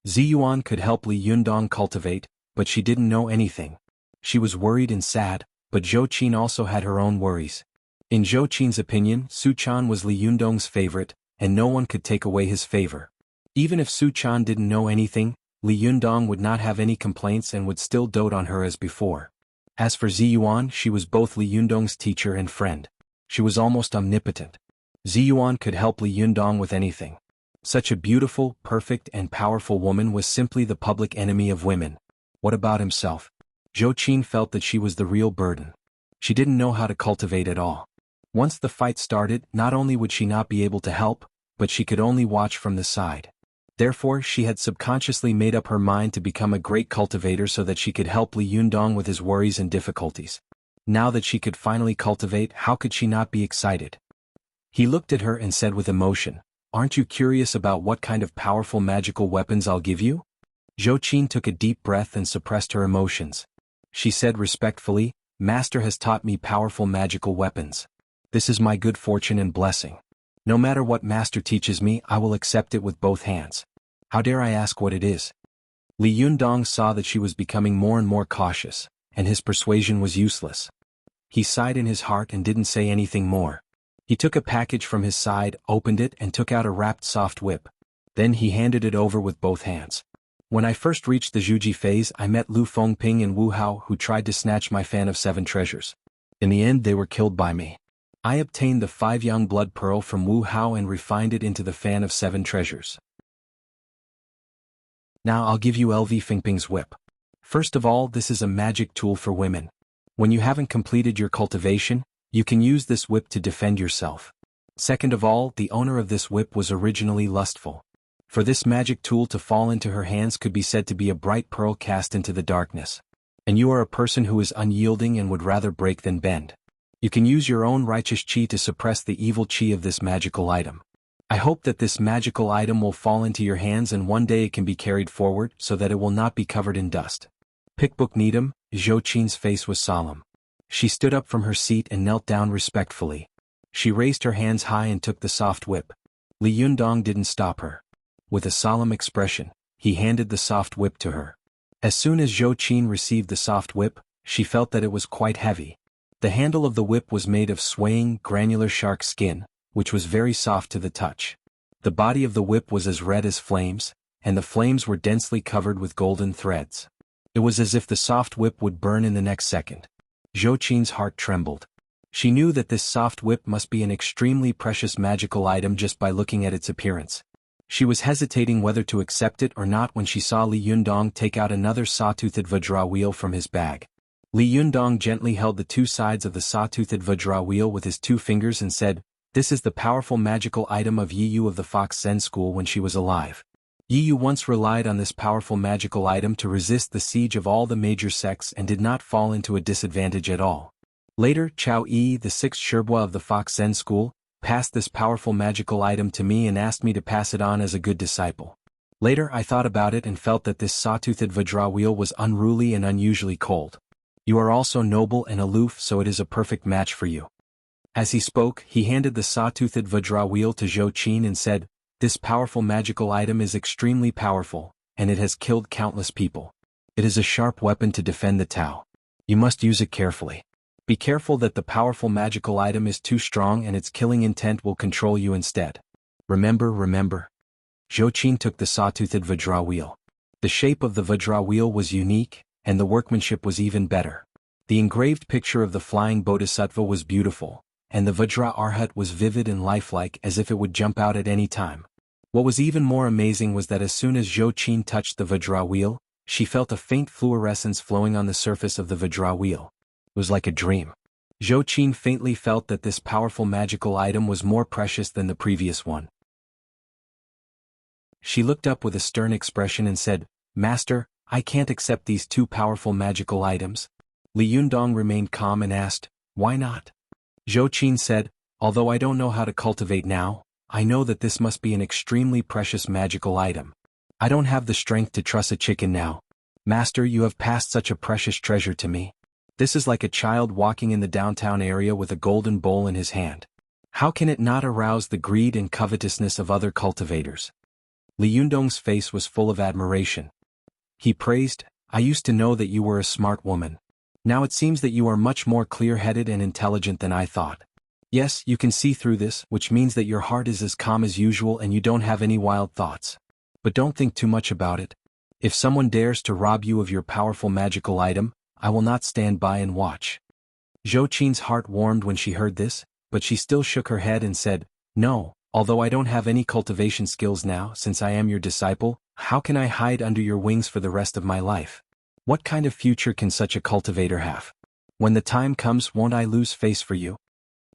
Ziyuan could help Li Yundong cultivate, but she didn't know anything. She was worried and sad, but Zhou Qin also had her own worries. In Zhou Qin's opinion, Su Chan was Li Yundong's favorite, and no one could take away his favor. Even if Su Chan didn't know anything, Li Yundong would not have any complaints and would still dote on her as before. As for Ziyuan, she was both Li Yundong's teacher and friend. She was almost omnipotent. Ziyuan could help Li Yundong with anything. Such a beautiful, perfect and powerful woman was simply the public enemy of women. What about himself? Zhou Qin felt that she was the real burden. She didn't know how to cultivate at all. Once the fight started, not only would she not be able to help, but she could only watch from the side. Therefore, she had subconsciously made up her mind to become a great cultivator so that she could help Li Yundong with his worries and difficulties. Now that she could finally cultivate, how could she not be excited? He looked at her and said with emotion, "Aren't you curious about what kind of powerful magical weapons I'll give you?" Zhou Qin took a deep breath and suppressed her emotions. She said respectfully, "Master has taught me powerful magical weapons. This is my good fortune and blessing. No matter what Master teaches me, I will accept it with both hands. How dare I ask what it is?" Li Yundong saw that she was becoming more and more cautious, and his persuasion was useless. He sighed in his heart and didn't say anything more. He took a package from his side, opened it and took out a wrapped soft whip. Then he handed it over with both hands. "When I first reached the Zhuji phase, I met Lu Fengping and Wu Hao who tried to snatch my fan of 7 treasures. In the end they were killed by me. I obtained the 5 young blood pearl from Wu Hao and refined it into the fan of 7 treasures. Now I'll give you LV Fengping's whip. First of all, this is a magic tool for women. When you haven't completed your cultivation, you can use this whip to defend yourself. Second of all, the owner of this whip was originally lustful. For this magic tool to fall into her hands could be said to be a bright pearl cast into the darkness. And you are a person who is unyielding and would rather break than bend. You can use your own righteous chi to suppress the evil chi of this magical item. I hope that this magical item will fall into your hands and one day it can be carried forward so that it will not be covered in dust." Pickbook Needham, Zhou Qin's face was solemn. She stood up from her seat and knelt down respectfully. She raised her hands high and took the soft whip. Li Yundong didn't stop her. With a solemn expression, he handed the soft whip to her. As soon as Zhou Qin received the soft whip, she felt that it was quite heavy. The handle of the whip was made of swaying, granular shark skin, which was very soft to the touch. The body of the whip was as red as flames, and the flames were densely covered with golden threads. It was as if the soft whip would burn in the next second. Zhou Qin's heart trembled. She knew that this soft whip must be an extremely precious magical item just by looking at its appearance. She was hesitating whether to accept it or not when she saw Li Yundong take out another saw-toothed Vajra wheel from his bag. Li Yundong gently held the two sides of the saw-toothed Vajra wheel with his 2 fingers and said, "This is the powerful magical item of Yi Yu of the Fox Zen School when she was alive. Yi Yu once relied on this powerful magical item to resist the siege of all the major sects and did not fall into a disadvantage at all. Later, Chao Yi, the 6th Shibwa of the Fox Zen School, passed this powerful magical item to me and asked me to pass it on as a good disciple. Later I thought about it and felt that this saw-toothed Vajra wheel was unruly and unusually cold. You are also noble and aloof, so it is a perfect match for you." As he spoke, he handed the saw-toothed Vajra wheel to Zhou Qin and said, "This powerful magical item is extremely powerful, and it has killed countless people. It is a sharp weapon to defend the Tao. You must use it carefully. Be careful that the powerful magical item is too strong and its killing intent will control you instead. Remember. Zhou Qin took the saw-toothed Vajra wheel. The shape of the Vajra wheel was unique, and the workmanship was even better. The engraved picture of the flying bodhisattva was beautiful, and the Vajra Arhat was vivid and lifelike as if it would jump out at any time. What was even more amazing was that as soon as Zhou Qin touched the Vajra wheel, she felt a faint fluorescence flowing on the surface of the Vajra wheel. It was like a dream. Zhou Qin faintly felt that this powerful magical item was more precious than the previous one. She looked up with a stern expression and said, "Master, I can't accept these 2 powerful magical items." Li Yundong remained calm and asked, "Why not?" Zhou Qin said, "Although I don't know how to cultivate now, I know that this must be an extremely precious magical item. I don't have the strength to truss a chicken now. Master, you have passed such a precious treasure to me. This is like a child walking in the downtown area with a golden bowl in his hand. How can it not arouse the greed and covetousness of other cultivators?" Li Yundong's face was full of admiration. He praised, "I used to know that you were a smart woman. Now it seems that you are much more clear-headed and intelligent than I thought. Yes, you can see through this, which means that your heart is as calm as usual and you don't have any wild thoughts. But don't think too much about it. If someone dares to rob you of your powerful magical item, I will not stand by and watch." Zhou Qin's heart warmed when she heard this, but she still shook her head and said, "No, although I don't have any cultivation skills now since I am your disciple, how can I hide under your wings for the rest of my life? What kind of future can such a cultivator have? When the time comes, won't I lose face for you?"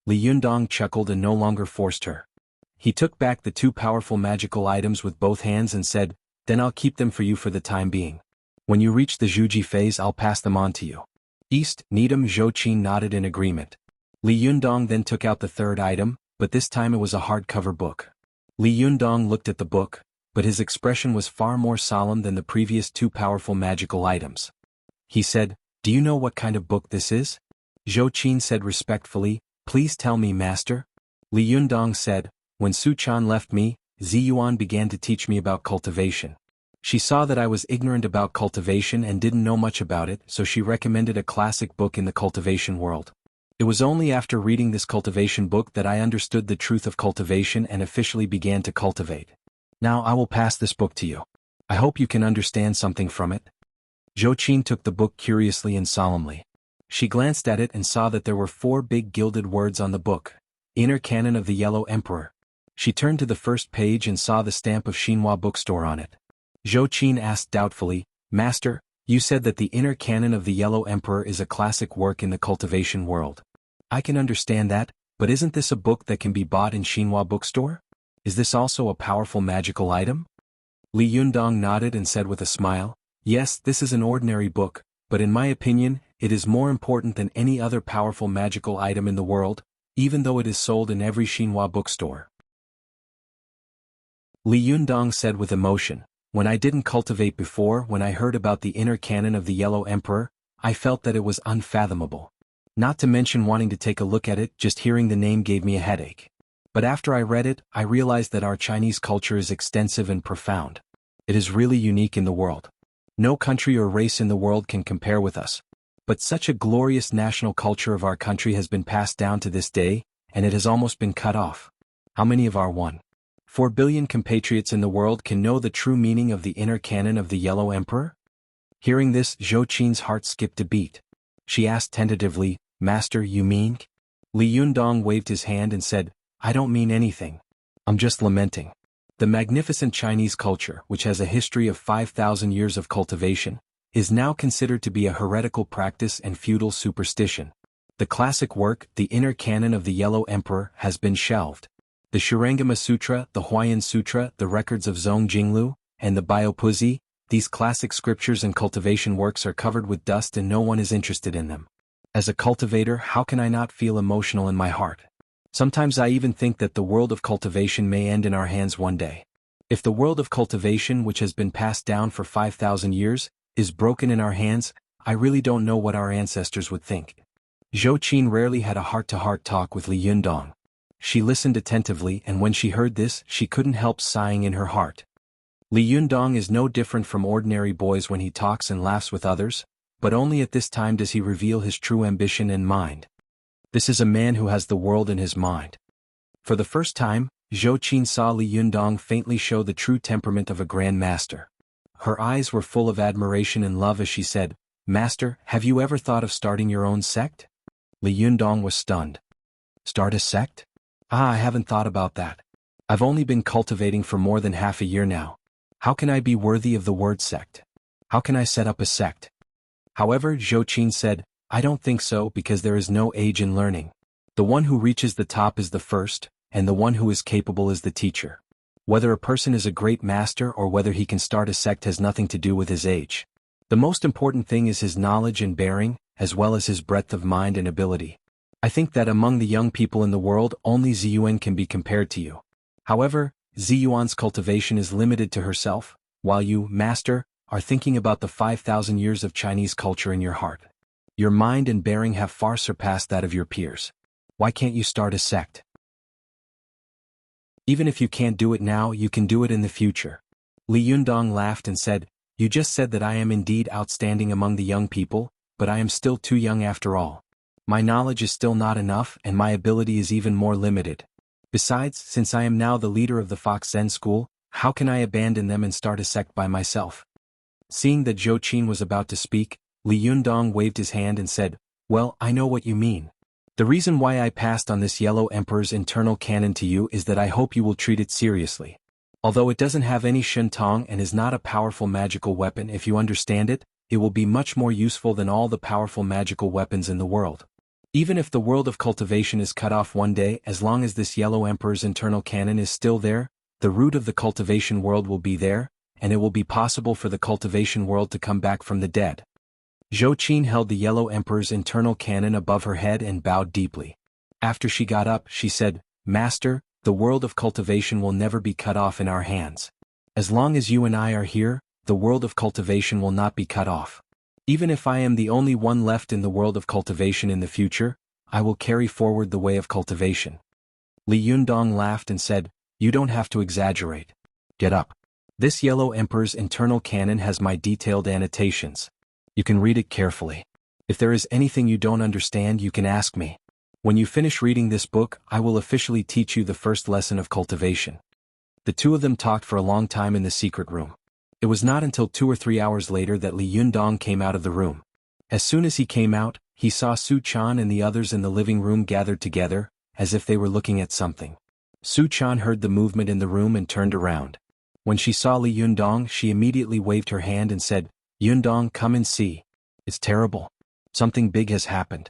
Li Yundong chuckled and no longer forced her. He took back the 2 powerful magical items with both hands and said, "Then I'll keep them for you for the time being. When you reach the Zhuji phase, I'll pass them on to you." East, Needham. Zhou Qin nodded in agreement. Li Yundong then took out the 3rd item, but this time it was a hardcover book. Li Yundong looked at the book, but his expression was far more solemn than the previous 2 powerful magical items. He said, "Do you know what kind of book this is?" Zhou Qin said respectfully, "Please tell me, master." Li Yundong said, "When Su Chan left me, Zi Yuan began to teach me about cultivation. She saw that I was ignorant about cultivation and didn't know much about it, so she recommended a classic book in the cultivation world. It was only after reading this cultivation book that I understood the truth of cultivation and officially began to cultivate. Now I will pass this book to you. I hope you can understand something from it." Zhou Qin took the book curiously and solemnly. She glanced at it and saw that there were 4 big gilded words on the book. "Inner Canon of the Yellow Emperor." She turned to the first page and saw the stamp of Xinhua Bookstore on it. Zhou Qin asked doubtfully, "Master, you said that the Inner Canon of the Yellow Emperor is a classic work in the cultivation world. I can understand that, but isn't this a book that can be bought in Xinhua Bookstore? Is this also a powerful magical item?" Li Yundong nodded and said with a smile, "Yes, this is an ordinary book, but in my opinion, it is more important than any other powerful magical item in the world, even though it is sold in every Xinhua bookstore." Li Yundong said with emotion, "When I didn't cultivate before, when I heard about the Inner Canon of the Yellow Emperor, I felt that it was unfathomable. Not to mention wanting to take a look at it, just hearing the name gave me a headache. But after I read it, I realized that our Chinese culture is extensive and profound. It is really unique in the world. No country or race in the world can compare with us. But such a glorious national culture of our country has been passed down to this day, and it has almost been cut off. How many of our 1. 4 billion compatriots in the world can know the true meaning of the inner canon of the Yellow Emperor? Hearing this, Zhou Qin's heart skipped a beat. She asked tentatively, Master, you mean? Li Yundong waved his hand and said, I don't mean anything. I'm just lamenting. The magnificent Chinese culture, which has a history of 5,000 years of cultivation, is now considered to be a heretical practice and feudal superstition. The classic work, The Inner Canon of the Yellow Emperor, has been shelved. The Shurangama Sutra, the Huayan Sutra, the records of Zhong Jinglu, and the Biopuzi, these classic scriptures and cultivation works are covered with dust and no one is interested in them. As a cultivator, how can I not feel emotional in my heart? Sometimes I even think that the world of cultivation may end in our hands one day. If the world of cultivation, which has been passed down for 5,000 years, is broken in our hands, I really don't know what our ancestors would think. Zhou Qin rarely had a heart-to-heart talk with Li Yundong. She listened attentively, and when she heard this, she couldn't help sighing in her heart. Li Yundong is no different from ordinary boys when he talks and laughs with others, but only at this time does he reveal his true ambition and mind. This is a man who has the world in his mind. For the first time, Zhou Qin saw Li Yundong faintly show the true temperament of a grand master. Her eyes were full of admiration and love as she said, Master, have you ever thought of starting your own sect? Li Yundong was stunned. Start a sect? I haven't thought about that. I've only been cultivating for more than half a year now. How can I be worthy of the word sect? How can I set up a sect? However, Zhou Qin said, I don't think so because there is no age in learning. The one who reaches the top is the first, and the one who is capable is the teacher. Whether a person is a great master or whether he can start a sect has nothing to do with his age. The most important thing is his knowledge and bearing, as well as his breadth of mind and ability. I think that among the young people in the world only Ziyuan can be compared to you. However, Ziyuan's cultivation is limited to herself, while you, Master, are thinking about the 5,000 years of Chinese culture in your heart. Your mind and bearing have far surpassed that of your peers. Why can't you start a sect? Even if you can't do it now, you can do it in the future. Li Yundong laughed and said, You just said that I am indeed outstanding among the young people, but I am still too young after all. My knowledge is still not enough and my ability is even more limited. Besides, since I am now the leader of the Fox Zen school, how can I abandon them and start a sect by myself? Seeing that Zhou Qin was about to speak, Li Yundong waved his hand and said, Well, I know what you mean. The reason why I passed on this Yellow Emperor's internal canon to you is that I hope you will treat it seriously. Although it doesn't have any shentong and is not a powerful magical weapon, if you understand it, it will be much more useful than all the powerful magical weapons in the world. Even if the world of cultivation is cut off one day, as long as this Yellow Emperor's internal canon is still there, the root of the cultivation world will be there, and it will be possible for the cultivation world to come back from the dead. Zhou Qin held the Yellow Emperor's internal canon above her head and bowed deeply. After she got up, she said, Master, the world of cultivation will never be cut off in our hands. As long as you and I are here, the world of cultivation will not be cut off. Even if I am the only one left in the world of cultivation in the future, I will carry forward the way of cultivation. Li Yundong laughed and said, You don't have to exaggerate. Get up. This Yellow Emperor's internal canon has my detailed annotations. You can read it carefully. If there is anything you don't understand, you can ask me. When you finish reading this book, I will officially teach you the first lesson of cultivation. The two of them talked for a long time in the secret room. It was not until 2 or 3 hours later that Li Yundong came out of the room. As soon as he came out, he saw Su Chan and the others in the living room gathered together, as if they were looking at something. Su Chan heard the movement in the room and turned around. When she saw Li Yundong, she immediately waved her hand and said, Yundong, come and see. It's terrible. Something big has happened.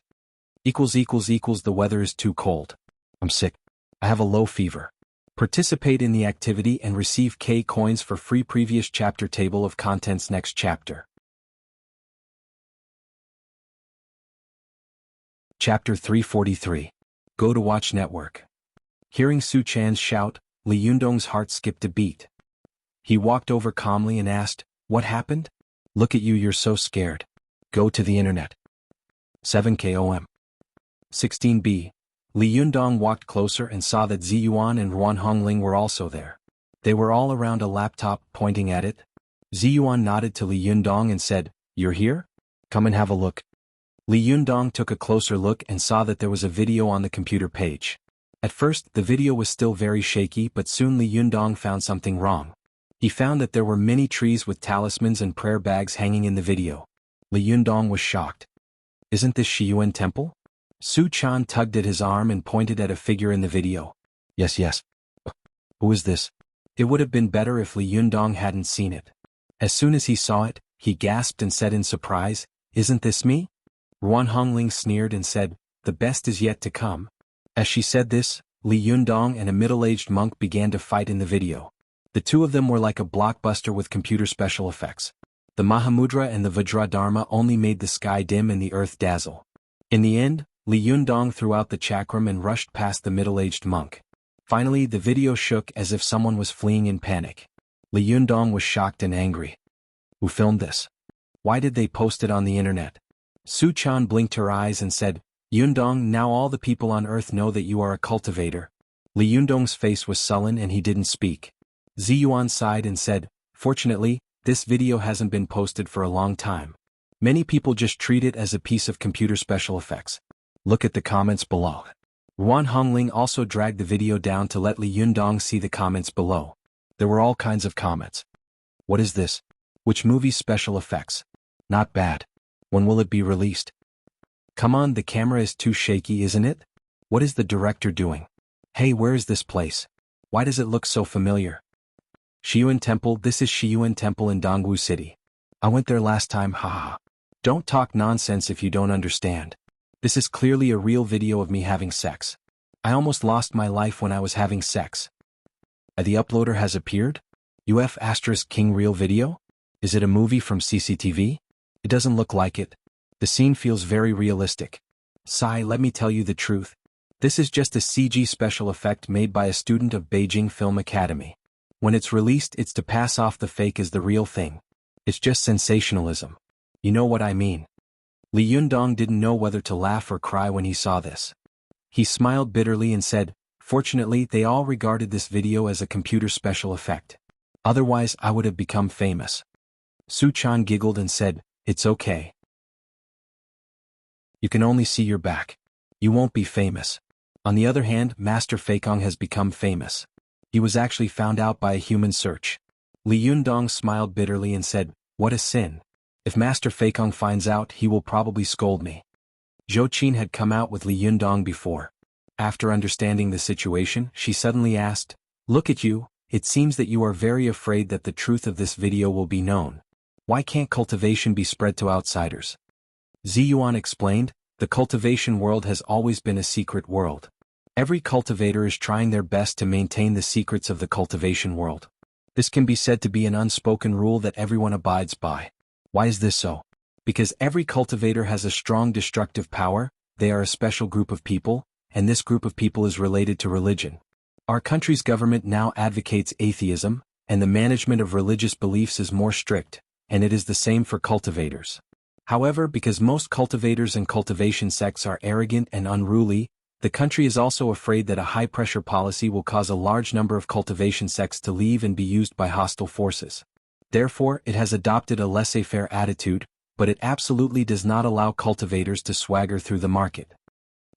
The weather is too cold. I'm sick. I have a low fever. Participate in the activity and receive K coins for free. Previous chapter. Table of contents. Next chapter. Chapter 343. Go to Watch Network. Hearing Su Chan's shout, Li Yundong's heart skipped a beat. He walked over calmly and asked, What happened? Look at you, you're so scared. Go to the internet. 7KOM. 16B. Li Yundong walked closer and saw that Ziyuan and Ruan Hongling were also there. They were all around a laptop, pointing at it. Ziyuan nodded to Li Yundong and said, You're here? Come and have a look. Li Yundong took a closer look and saw that there was a video on the computer page. At first, the video was still very shaky, but soon Li Yundong found something wrong. He found that there were many trees with talismans and prayer bags hanging in the video. Li Yundong was shocked. Isn't this Shiyuan Temple? Su Chan tugged at his arm and pointed at a figure in the video. Yes. Who is this? It would have been better if Li Yundong hadn't seen it. As soon as he saw it, he gasped and said in surprise, "Isn't this me?" Ruan Hongling sneered and said, "The best is yet to come." As she said this, Li Yundong and a middle-aged monk began to fight in the video. The two of them were like a blockbuster with computer special effects. The Mahamudra and the Vajradharma only made the sky dim and the earth dazzle. In the end, Li Yundong threw out the chakram and rushed past the middle-aged monk. Finally, the video shook as if someone was fleeing in panic. Li Yundong was shocked and angry. Who filmed this? Why did they post it on the internet? Su Chan blinked her eyes and said, "Yundong, now all the people on earth know that you are a cultivator." Li Yundong's face was sullen and he didn't speak. Ziyuan sighed and said, "Fortunately, this video hasn't been posted for a long time. Many people just treat it as a piece of computer special effects. Look at the comments below." Ruan Hongling also dragged the video down to let Li Yundong see the comments below. There were all kinds of comments. What is this? Which movie's special effects? Not bad. When will it be released? Come on, the camera is too shaky, isn't it? What is the director doing? Hey, where is this place? Why does it look so familiar? Shiyuan Temple. This is Shiyuan Temple in Dongwu City. I went there last time, haha. Don't talk nonsense if you don't understand. This is clearly a real video of me having sex. I almost lost my life when I was having sex. The uploader has appeared? UF*King real video? Is it a movie from CCTV? It doesn't look like it. The scene feels very realistic. Sai, let me tell you the truth. This is just a CG special effect made by a student of Beijing Film Academy. When it's released, it's to pass off the fake as the real thing. It's just sensationalism. You know what I mean. Li Yundong didn't know whether to laugh or cry when he saw this. He smiled bitterly and said, "Fortunately, they all regarded this video as a computer special effect. Otherwise, I would have become famous." Su Chan giggled and said, "It's okay. You can only see your back. You won't be famous." On the other hand, Master Feikong has become famous. He was actually found out by a human search. Li Yundong smiled bitterly and said, "What a sin. If Master Feikong finds out, he will probably scold me." Zhou Qin had come out with Li Yundong before. After understanding the situation, she suddenly asked, "Look at you, it seems that you are very afraid that the truth of this video will be known. Why can't cultivation be spread to outsiders?" Ziyuan explained, "The cultivation world has always been a secret world. Every cultivator is trying their best to maintain the secrets of the cultivation world. This can be said to be an unspoken rule that everyone abides by. Why is this so? Because every cultivator has a strong destructive power, they are a special group of people, and this group of people is related to religion. Our country's government now advocates atheism, and the management of religious beliefs is more strict, and it is the same for cultivators. However, because most cultivators and cultivation sects are arrogant and unruly, the country is also afraid that a high-pressure policy will cause a large number of cultivation sects to leave and be used by hostile forces. Therefore, it has adopted a laissez-faire attitude, but it absolutely does not allow cultivators to swagger through the market."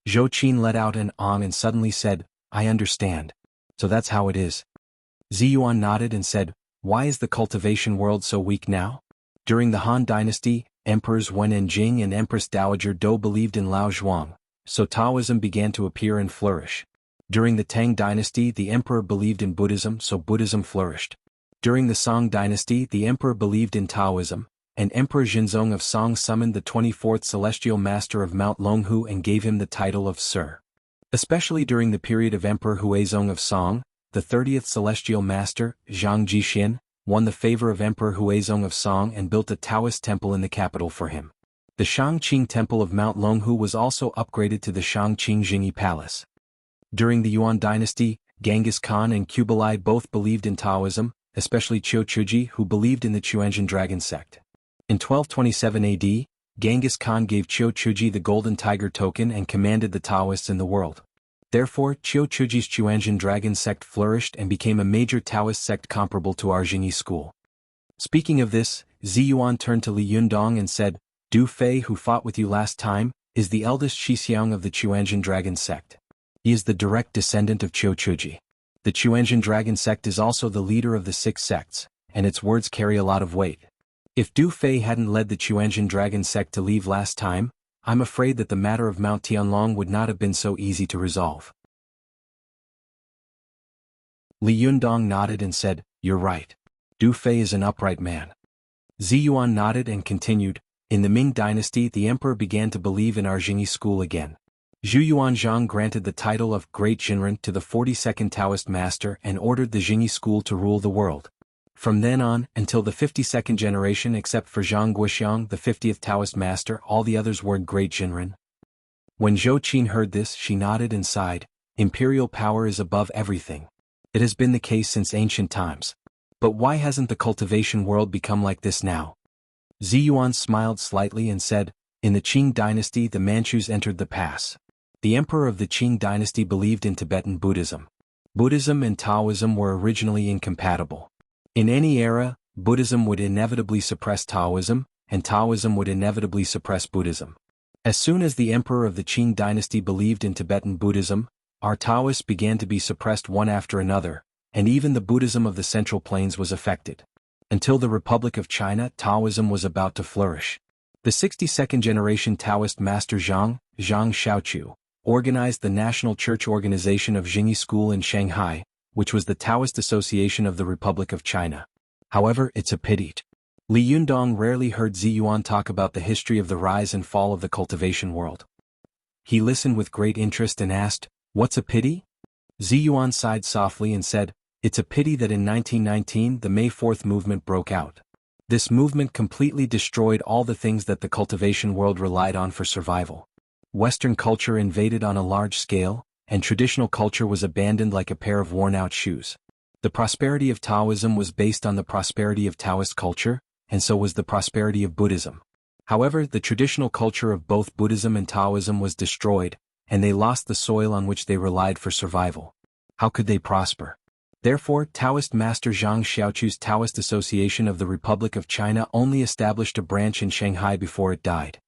Zhou Qin let out an "ong" and suddenly said, "I understand. So that's how it is." Ziyuan nodded and said, "Why is the cultivation world so weak now? During the Han Dynasty, Emperors Wen and Jing and Empress Dowager Dou believed in Lao Zhuang, so Taoism began to appear and flourish. During the Tang Dynasty, the emperor believed in Buddhism, so Buddhism flourished. During the Song Dynasty, the emperor believed in Taoism, and Emperor Jinzong of Song summoned the 24th Celestial Master of Mount Longhu and gave him the title of Sir. Especially during the period of Emperor Huizong of Song, the 30th Celestial Master, Zhang Jixin, won the favor of Emperor Huizong of Song and built a Taoist temple in the capital for him. The Shangqing Temple of Mount Longhu was also upgraded to the Shangqing Jingyi Palace. During the Yuan Dynasty, Genghis Khan and Kublai both believed in Taoism, especially Qiu Chuji, who believed in the Chuanzhen Dragon sect. In 1227 AD, Genghis Khan gave Qiu Chuji the Golden Tiger token and commanded the Taoists in the world. Therefore, Qiu Chuji's Chuanzhen Dragon sect flourished and became a major Taoist sect comparable to our Jingyi school. Speaking of this, Ziyuan turned to Li Yundong and said, "Du Fei, who fought with you last time, is the eldest Shixiang of the Chuanzhen Dragon sect. He is the direct descendant of Qiu Chuji. The Chuanjin dragon sect is also the leader of the 6 sects, and its words carry a lot of weight. If Du Fei hadn't led the Chuanjin dragon sect to leave last time, I'm afraid that the matter of Mount Tianlong would not have been so easy to resolve. Li Yundong nodded and said, "You're right. Du Fei is an upright man." Ziyuan nodded and continued, "In the Ming dynasty the emperor began to believe in our Jingyi school again. Zhu Yuanzhang granted the title of Great Jinren to the 42nd Taoist master and ordered the Jingyi school to rule the world. From then on, until the 52nd generation except for Zhang Guoxiang, the 50th Taoist master, all the others were Great Jinren." When Zhou Qin heard this, she nodded and sighed. Imperial power is above everything. It has been the case since ancient times. But why hasn't the cultivation world become like this now? Ziyuan smiled slightly and said, "In the Qing dynasty the Manchus entered the pass. The emperor of the Qing dynasty believed in Tibetan Buddhism. Buddhism and Taoism were originally incompatible. In any era, Buddhism would inevitably suppress Taoism, and Taoism would inevitably suppress Buddhism. As soon as the emperor of the Qing dynasty believed in Tibetan Buddhism, our Taoists began to be suppressed one after another, and even the Buddhism of the Central Plains was affected. Until the Republic of China, Taoism was about to flourish. The 62nd generation Taoist master Zhang Shaoqiu, organized the National Church Organization of Jingyi School in Shanghai, which was the Taoist Association of the Republic of China. However, it's a pity. Li Yundong rarely heard Ziyuan talk about the history of the rise and fall of the cultivation world. He listened with great interest and asked, "What's a pity?" Ziyuan sighed softly and said, "It's a pity that in 1919 the May 4th movement broke out. This movement completely destroyed all the things that the cultivation world relied on for survival. Western culture invaded on a large scale, and traditional culture was abandoned like a pair of worn-out shoes. The prosperity of Taoism was based on the prosperity of Taoist culture, and so was the prosperity of Buddhism. However, the traditional culture of both Buddhism and Taoism was destroyed, and they lost the soil on which they relied for survival. How could they prosper? Therefore, Taoist master Zhang Shaoqiu's Taoist Association of the Republic of China only established a branch in Shanghai before it died."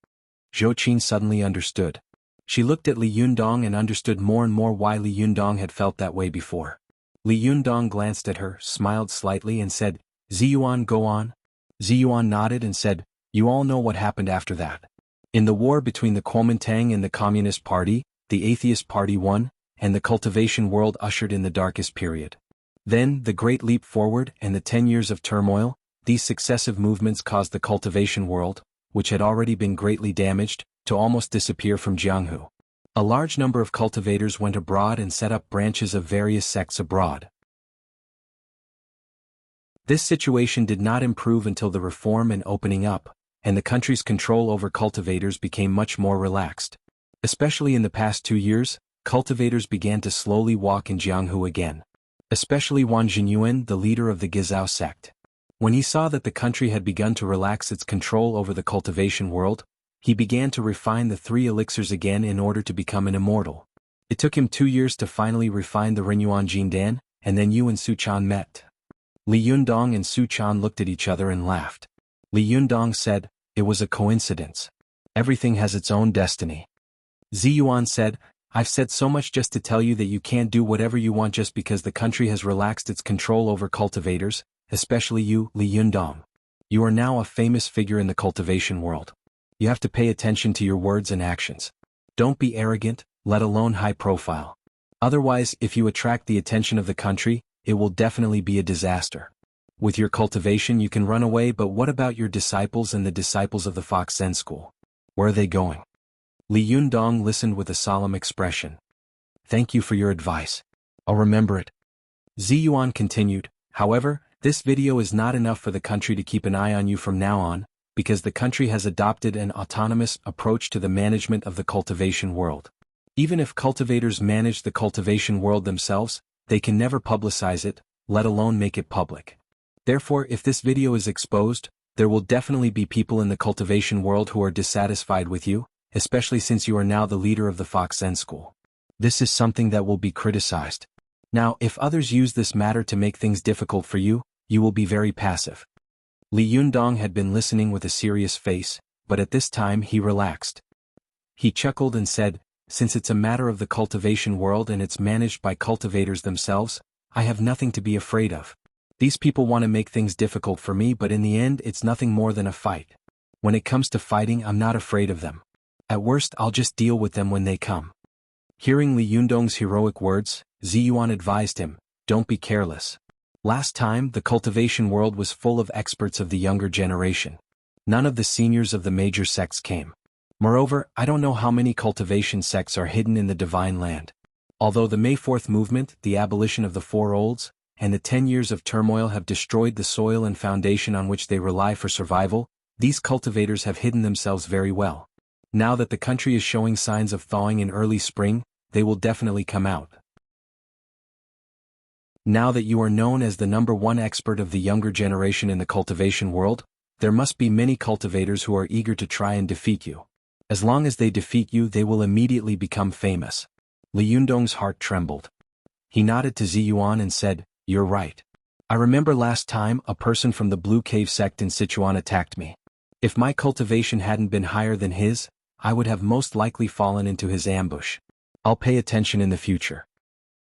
Zhou Qin suddenly understood. She looked at Li Yundong and understood more and more why Li Yundong had felt that way before. Li Yundong glanced at her, smiled slightly and said, "Ziyuan, go on." Ziyuan nodded and said, "You all know what happened after that. In the war between the Kuomintang and the Communist Party, the Atheist Party won, and the cultivation world ushered in the darkest period. Then, the Great Leap Forward and the 10 years of turmoil, these successive movements caused the cultivation world, which had already been greatly damaged, to almost disappear from Jianghu. A large number of cultivators went abroad and set up branches of various sects abroad. This situation did not improve until the reform and opening up, and the country's control over cultivators became much more relaxed. Especially in the past 2 years, cultivators began to slowly walk in Jianghu again. Especially Wang Jinyuan, the leader of the Gizao sect. When he saw that the country had begun to relax its control over the cultivation world, he began to refine the 3 elixirs again in order to become an immortal. It took him 2 years to finally refine the Renyuan Jindan, and then Yu and Su Chan met. Li Yundong and Su Chan looked at each other and laughed. Li Yundong said, "It was a coincidence. Everything has its own destiny." Ziyuan said, "I've said so much just to tell you that you can't do whatever you want just because the country has relaxed its control over cultivators, especially you, Li Yundong. You are now a famous figure in the cultivation world. You have to pay attention to your words and actions. Don't be arrogant, let alone high profile. Otherwise, if you attract the attention of the country, it will definitely be a disaster. With your cultivation you can run away, but what about your disciples and the disciples of the Fox Zen school? Where are they going?" Li Yundong listened with a solemn expression. "Thank you for your advice. I'll remember it." Ziyuan continued, "However, this video is not enough for the country to keep an eye on you from now on, because the country has adopted an autonomous approach to the management of the cultivation world. Even if cultivators manage the cultivation world themselves, they can never publicize it, let alone make it public. Therefore, if this video is exposed, there will definitely be people in the cultivation world who are dissatisfied with you, especially since you are now the leader of the Fox Zen school. This is something that will be criticized. Now, if others use this matter to make things difficult for you, you will be very passive." Li Yundong had been listening with a serious face, but at this time he relaxed. He chuckled and said, Since it's a matter of the cultivation world and it's managed by cultivators themselves, I have nothing to be afraid of. These people want to make things difficult for me, but in the end it's nothing more than a fight. When it comes to fighting, I'm not afraid of them. At worst, I'll just deal with them when they come. Hearing Li Yundong's heroic words, Ziyuan advised him, don't be careless. Last time, the cultivation world was full of experts of the younger generation. None of the seniors of the major sects came. Moreover, I don't know how many cultivation sects are hidden in the Divine Land. Although the May 4th movement, the abolition of the Four Olds, and the 10 years of turmoil have destroyed the soil and foundation on which they rely for survival, these cultivators have hidden themselves very well. Now that the country is showing signs of thawing in early spring, they will definitely come out. Now that you are known as the #1 expert of the younger generation in the cultivation world, there must be many cultivators who are eager to try and defeat you. As long as they defeat you, they will immediately become famous. Li Yundong's heart trembled. He nodded to Ziyuan and said, you're right. I remember last time a person from the Blue Cave sect in Sichuan attacked me. If my cultivation hadn't been higher than his, I would have most likely fallen into his ambush. I'll pay attention in the future.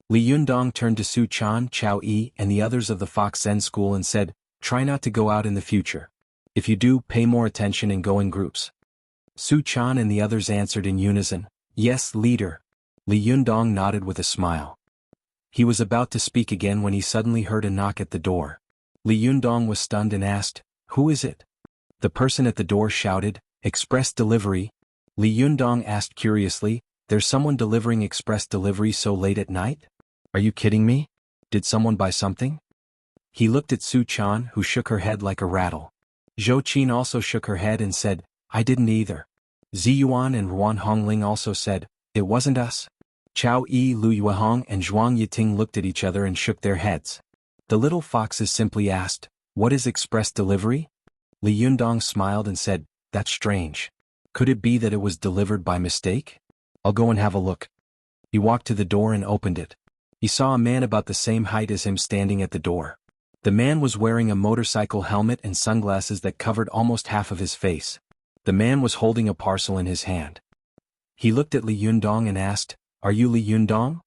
Li Yundong turned to Su Chan, Chao Yi, and the others of the Fox Zen school and said, try not to go out in the future. If you do, pay more attention and go in groups. Su Chan and the others answered in unison, yes, leader. Li Yundong nodded with a smile. He was about to speak again when he suddenly heard a knock at the door. Li Yundong was stunned and asked, who is it? The person at the door shouted, express delivery. Li Yundong asked curiously, there's someone delivering express delivery so late at night? Are you kidding me? Did someone buy something? He looked at Su Chan, who shook her head like a rattle. Zhou Qin also shook her head and said, I didn't either. Ziyuan and Ruan Hongling also said, it wasn't us. Chao Yi, Lu Yuehong and Zhuang Yiting looked at each other and shook their heads. The little foxes simply asked, what is express delivery? Li Yundong smiled and said, that's strange. Could it be that it was delivered by mistake? I'll go and have a look. He walked to the door and opened it. He saw a man about the same height as him standing at the door. The man was wearing a motorcycle helmet and sunglasses that covered almost half of his face. The man was holding a parcel in his hand. He looked at Li Yundong and asked, are you Li Yundong?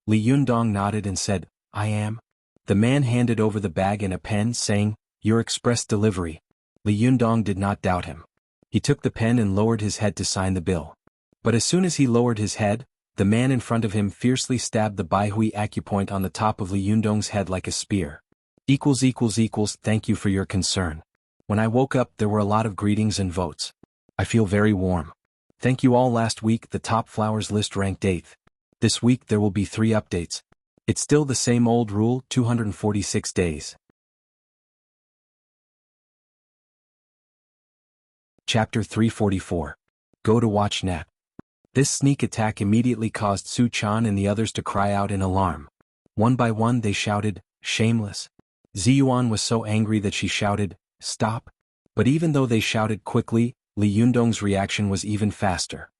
Li Yundong nodded and said, I am. The man handed over the bag and a pen, saying, your express delivery. Li Yundong did not doubt him. He took the pen and lowered his head to sign the bill. But as soon as he lowered his head, the man in front of him fiercely stabbed the Baihui acupoint on the top of Li Yundong's head like a spear. Thank you for your concern. When I woke up, there were a lot of greetings and votes. I feel very warm. Thank you all. Last week, the top flowers list ranked 8th. This week there will be 3 updates. It's still the same old rule, 246 days. Chapter 344. Go to WatchNet. This sneak attack immediately caused Su Chan and the others to cry out in alarm. One by one they shouted, shameless. Ziyuan was so angry that she shouted, stop. But even though they shouted quickly, Li Yundong's reaction was even faster.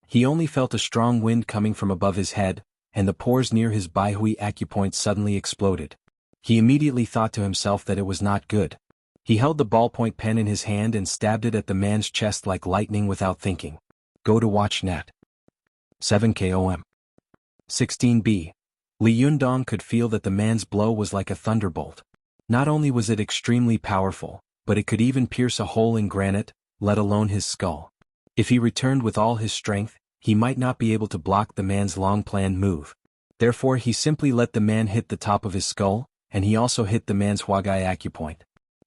He only felt a strong wind coming from above his head, and the pores near his Baihui acupoint suddenly exploded. He immediately thought to himself that it was not good. He held the ballpoint pen in his hand and stabbed it at the man's chest like lightning without thinking. Go to WatchNet. 7 KOM. 16b. Li Yundong could feel that the man's blow was like a thunderbolt. Not only was it extremely powerful, but it could even pierce a hole in granite, let alone his skull. If he returned with all his strength, he might not be able to block the man's long-planned move. Therefore he simply let the man hit the top of his skull, and he also hit the man's Huagai acupoint.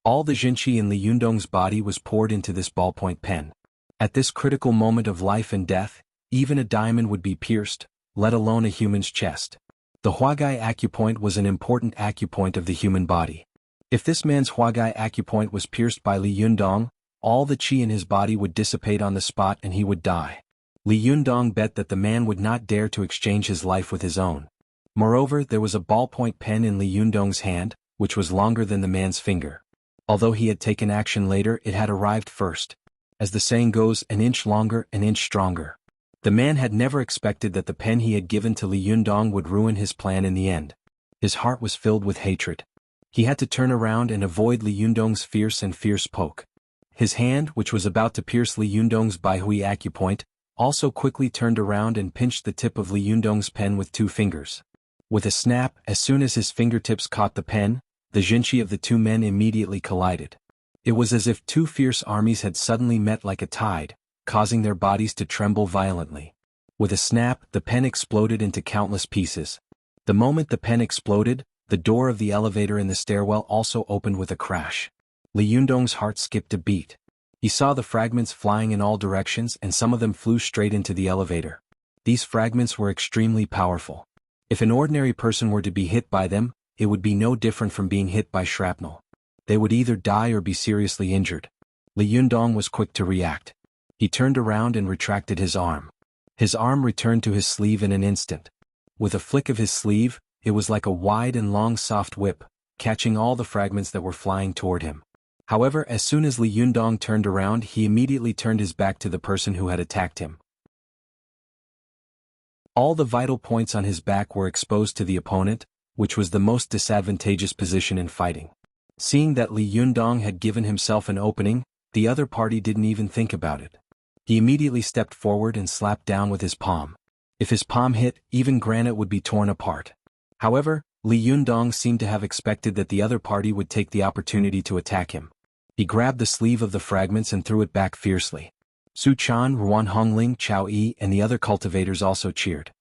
All the Jinqi in Li Yundong's body was poured into this ballpoint pen. At this critical moment of life and death, even a diamond would be pierced, let alone a human's chest. The Huagai acupoint was an important acupoint of the human body. If this man's Huagai acupoint was pierced by Li Yundong, all the qi in his body would dissipate on the spot and he would die. Li Yundong bet that the man would not dare to exchange his life with his own. Moreover, there was a ballpoint pen in Li Yundong's hand, which was longer than the man's finger. Although he had taken action later, it had arrived first. As the saying goes, an inch longer, an inch stronger. The man had never expected that the pen he had given to Li Yundong would ruin his plan in the end. His heart was filled with hatred. He had to turn around and avoid Li Yundong's fierce poke. His hand, which was about to pierce Li Yundong's Baihui acupoint, also quickly turned around and pinched the tip of Li Yundong's pen with 2 fingers. With a snap, as soon as his fingertips caught the pen, the jinshi of the 2 men immediately collided. It was as if 2 fierce armies had suddenly met like a tide, causing their bodies to tremble violently. With a snap, the pen exploded into countless pieces. The moment the pen exploded, the door of the elevator in the stairwell also opened with a crash. Li Yundong's heart skipped a beat. He saw the fragments flying in all directions and some of them flew straight into the elevator. These fragments were extremely powerful. If an ordinary person were to be hit by them, it would be no different from being hit by shrapnel. They would either die or be seriously injured. Li Yundong was quick to react. He turned around and retracted his arm. His arm returned to his sleeve in an instant. With a flick of his sleeve, it was like a wide and long soft whip, catching all the fragments that were flying toward him. However, as soon as Li Yundong turned around, he immediately turned his back to the person who had attacked him. All the vital points on his back were exposed to the opponent, which was the most disadvantageous position in fighting. Seeing that Li Yundong had given himself an opening, the other party didn't even think about it. He immediately stepped forward and slapped down with his palm. If his palm hit, even granite would be torn apart. However, Li Yundong seemed to have expected that the other party would take the opportunity to attack him. He grabbed the sleeve of the fragments and threw it back fiercely. Su Chan, Ruan Hongling, Chao Yi and the other cultivators also cheered.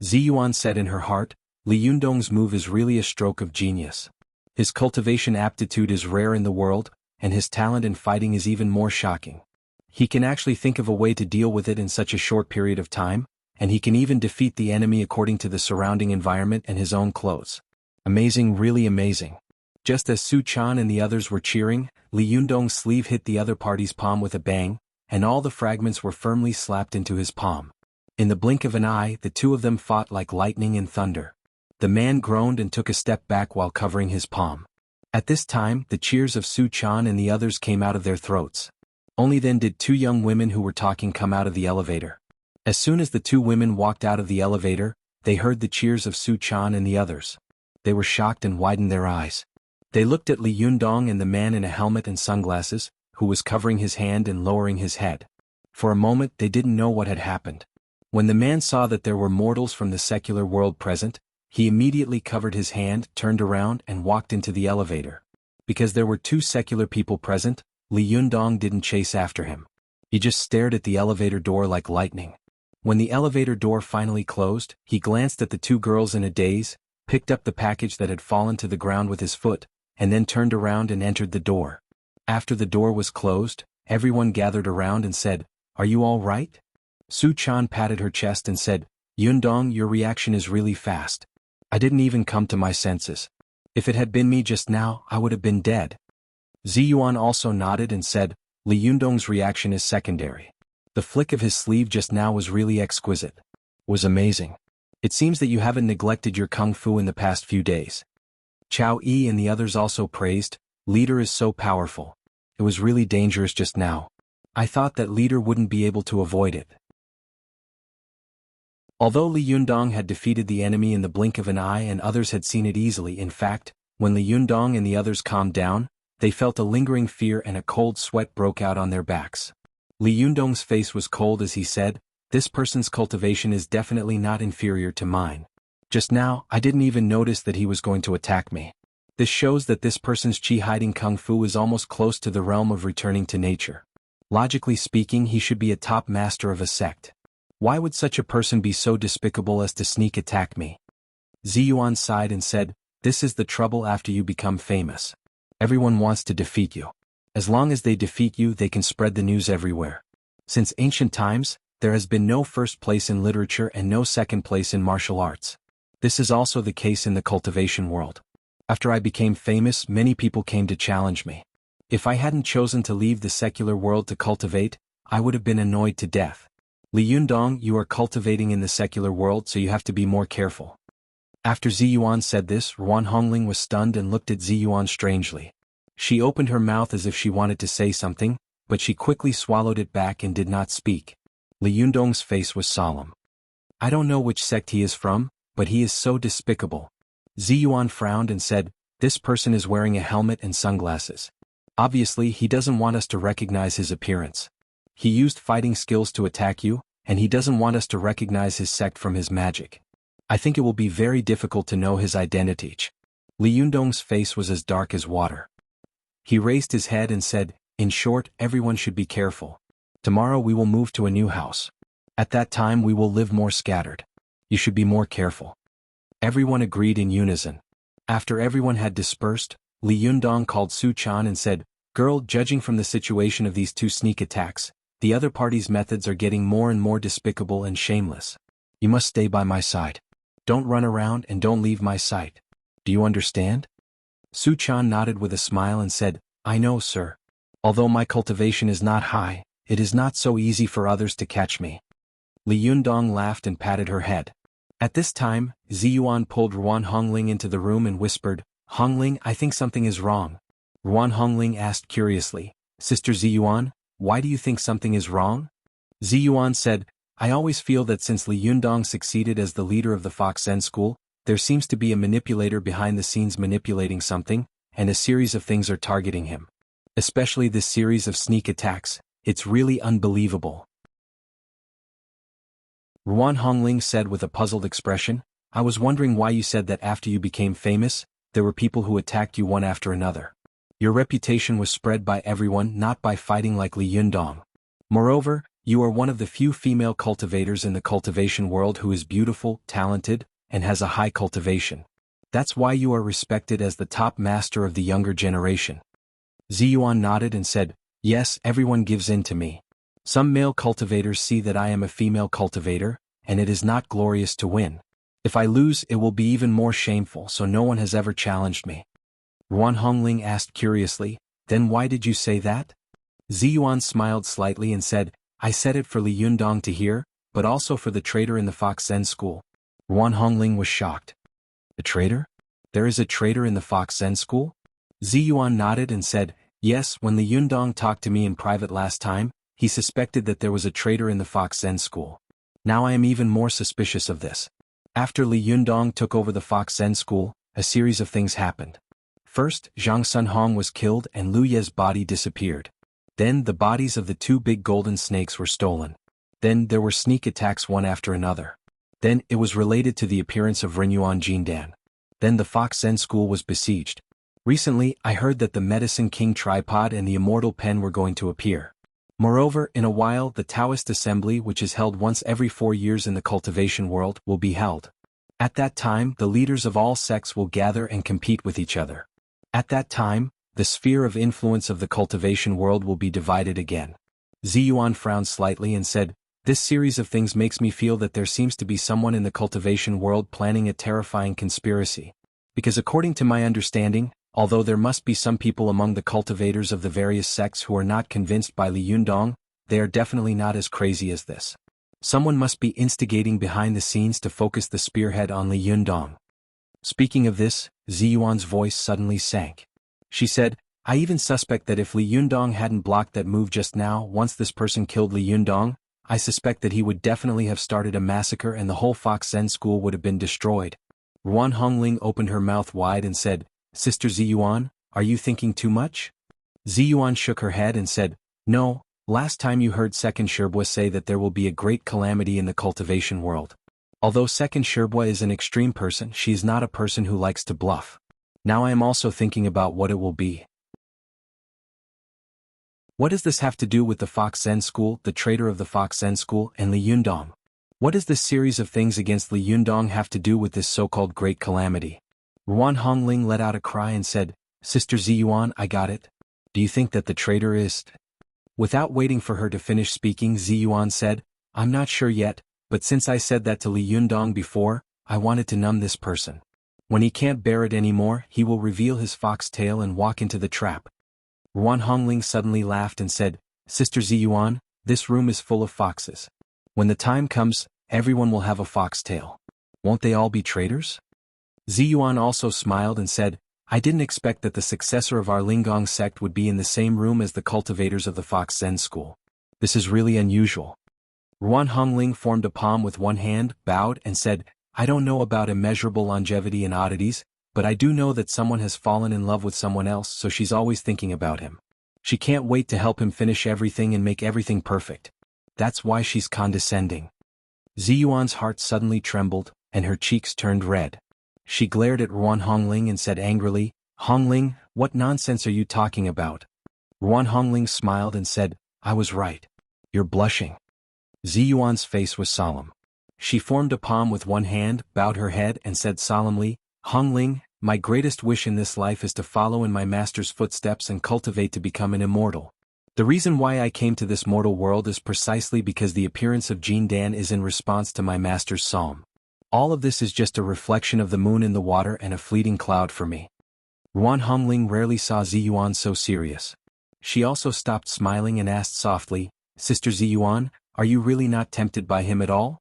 Ziyuan said in her heart, Li Yundong's move is really a stroke of genius. His cultivation aptitude is rare in the world, and his talent in fighting is even more shocking. He can actually think of a way to deal with it in such a short period of time, and he can even defeat the enemy according to the surrounding environment and his own clothes. Amazing, really amazing. Just as Su Chan and the others were cheering, Li Yundong's sleeve hit the other party's palm with a bang, and all the fragments were firmly slapped into his palm. In the blink of an eye, the 2 of them fought like lightning and thunder. The man groaned and took a step back while covering his palm. At this time, the cheers of Su Chan and the others came out of their throats. Only then did 2 young women who were talking come out of the elevator. As soon as the 2 women walked out of the elevator, they heard the cheers of Su Chan and the others. They were shocked and widened their eyes. They looked at Li Yundong and the man in a helmet and sunglasses, who was covering his hand and lowering his head. For a moment they didn't know what had happened. When the man saw that there were mortals from the secular world present, he immediately covered his hand, turned around and walked into the elevator. Because there were 2 secular people present, Li Yundong didn't chase after him. He just stared at the elevator door like lightning. When the elevator door finally closed, he glanced at the 2 girls in a daze, picked up the package that had fallen to the ground with his foot, and then turned around and entered the door. After the door was closed, everyone gathered around and said, "Are you all right?" Su Chan patted her chest and said, "Yundong, your reaction is really fast. I didn't even come to my senses. If it had been me just now, I would have been dead." Ziyuan also nodded and said, "Li Yundong's reaction is secondary. The flick of his sleeve just now was really exquisite. Was amazing. It seems that you haven't neglected your kung fu in the past few days." Chao Yi and the others also praised, "Leader is so powerful. It was really dangerous just now. I thought that leader wouldn't be able to avoid it." Although Li Yundong had defeated the enemy in the blink of an eye and others had seen it easily, in fact, when Li Yundong and the others calmed down, they felt a lingering fear and a cold sweat broke out on their backs. Li Yundong's face was cold as he said, "This person's cultivation is definitely not inferior to mine. Just now, I didn't even notice that he was going to attack me. This shows that this person's chi hiding kung fu is almost close to the realm of returning to nature. Logically speaking, he should be a top master of a sect. Why would such a person be so despicable as to sneak attack me?" Ziyuan sighed and said, "This is the trouble after you become famous. Everyone wants to defeat you. As long as they defeat you, they can spread the news everywhere. Since ancient times, there has been no first place in literature and no second place in martial arts. This is also the case in the cultivation world. After I became famous, many people came to challenge me. If I hadn't chosen to leave the secular world to cultivate, I would have been annoyed to death. Li Yundong, you are cultivating in the secular world, so you have to be more careful." After Ziyuan said this, Ruan Hongling was stunned and looked at Ziyuan strangely. She opened her mouth as if she wanted to say something, but she quickly swallowed it back and did not speak. Li Yundong's face was solemn. "I don't know which sect he is from, but he is so despicable." Ziyuan frowned and said, "This person is wearing a helmet and sunglasses. Obviously, he doesn't want us to recognize his appearance. He used fighting skills to attack you, and he doesn't want us to recognize his sect from his magic. I think it will be very difficult to know his identity. Li Yundong's face was as dark as water. He raised his head and said, "In short, everyone should be careful. Tomorrow we will move to a new house. At that time we will live more scattered. You should be more careful." Everyone agreed in unison. After everyone had dispersed, Li Yundong called Su Chan and said, "Girl, judging from the situation of these two sneak attacks, the other party's methods are getting more and more despicable and shameless. You must stay by my side. Don't run around and don't leave my sight. Do you understand?" Su Chan nodded with a smile and said, "I know, sir. Although my cultivation is not high, it is not so easy for others to catch me." Li Yundong laughed and patted her head. At this time, Ziyuan pulled Ruan Hongling into the room and whispered, "Hongling, I think something is wrong." Ruan Hongling asked curiously, "Sister Ziyuan, why do you think something is wrong?" Ziyuan said, "I always feel that since Li Yundong succeeded as the leader of the Fox Zen school, there seems to be a manipulator behind the scenes manipulating something, and a series of things are targeting him. Especially this series of sneak attacks, it's really unbelievable." Ruan Hongling said with a puzzled expression, "I was wondering why you said that after you became famous, there were people who attacked you one after another. Your reputation was spread by everyone, not by fighting like Li Yundong. Moreover, you are one of the few female cultivators in the cultivation world who is beautiful, talented, and has a high cultivation. That's why you are respected as the top master of the younger generation." Ziyuan nodded and said, "Yes, everyone gives in to me. Some male cultivators see that I am a female cultivator, and it is not glorious to win. If I lose, it will be even more shameful, so no one has ever challenged me." Ruan Hongling asked curiously, "Then why did you say that?" Ziyuan smiled slightly and said, "I said it for Li Yundong to hear, but also for the traitor in the Fox Zen school." Ruan Hongling was shocked. "A traitor? There is a traitor in the Fox Zen school?" Ziyuan nodded and said, "Yes, when Li Yundong talked to me in private last time, he suspected that there was a traitor in the Fox Zen school. Now I am even more suspicious of this. After Li Yundong took over the Fox Zen school, a series of things happened. First, Zhang Sunhong was killed and Lu Ye's body disappeared. Then the bodies of the two big golden snakes were stolen. Then there were sneak attacks one after another. Then it was related to the appearance of Renyuan Jindan. Then the Fox Zen school was besieged. Recently, I heard that the Medicine King tripod and the Immortal Pen were going to appear. Moreover, in a while the Taoist Assembly, which is held once every 4 years in the cultivation world, will be held. At that time the leaders of all sects will gather and compete with each other. At that time, the sphere of influence of the cultivation world will be divided again." Ziyuan frowned slightly and said, "This series of things makes me feel that there seems to be someone in the cultivation world planning a terrifying conspiracy. Because according to my understanding, although there must be some people among the cultivators of the various sects who are not convinced by Li Yundong, they are definitely not as crazy as this. Someone must be instigating behind the scenes to focus the spearhead on Li Yundong." Speaking of this, Ziyuan's voice suddenly sank. She said, "I even suspect that if Li Yundong hadn't blocked that move just now, once this person killed Li Yundong, I suspect that he would definitely have started a massacre and the whole Fox Zen school would have been destroyed." Ruan Hongling opened her mouth wide and said, "Sister Ziyuan, are you thinking too much?" Ziyuan shook her head and said, "No, last time you heard Second Sherbua say that there will be a great calamity in the cultivation world. Although Second Sherbua is an extreme person, she is not a person who likes to bluff. Now I am also thinking about what it will be." "What does this have to do with the Fox Zen school, the traitor of the Fox Zen school, and Li Yundong? What does this series of things against Li Yundong have to do with this so-called great calamity?" Ruan Hongling let out a cry and said, "Sister Ziyuan, I got it. Do you think that the traitor is—" Without waiting for her to finish speaking, Ziyuan said, "I'm not sure yet, but since I said that to Li Yundong before, I wanted to numb this person. When he can't bear it anymore, he will reveal his fox tail and walk into the trap." Ruan Hongling suddenly laughed and said, "Sister Ziyuan, this room is full of foxes. When the time comes, everyone will have a fox tail. Won't they all be traitors?" Ziyuan also smiled and said, "I didn't expect that the successor of our Lingong sect would be in the same room as the cultivators of the Fox Zen school. This is really unusual." Ruan Hongling formed a palm with one hand, bowed, and said, "I don't know about immeasurable longevity and oddities, but I do know that someone has fallen in love with someone else, so she's always thinking about him. She can't wait to help him finish everything and make everything perfect. That's why she's condescending. Ziyuan's heart suddenly trembled, and her cheeks turned red. She glared at Ruan Hongling and said angrily, "Hongling, what nonsense are you talking about?" Ruan Hongling smiled and said, "I was right. You're blushing." Ziyuan's face was solemn. She formed a palm with one hand, bowed her head and said solemnly, "Hongling, my greatest wish in this life is to follow in my master's footsteps and cultivate to become an immortal. The reason why I came to this mortal world is precisely because the appearance of Jin Dan is in response to my master's psalm. All of this is just a reflection of the moon in the water and a fleeting cloud for me." Ruan Hongling rarely saw Ziyuan so serious. She also stopped smiling and asked softly, "Sister Ziyuan, are you really not tempted by him at all?"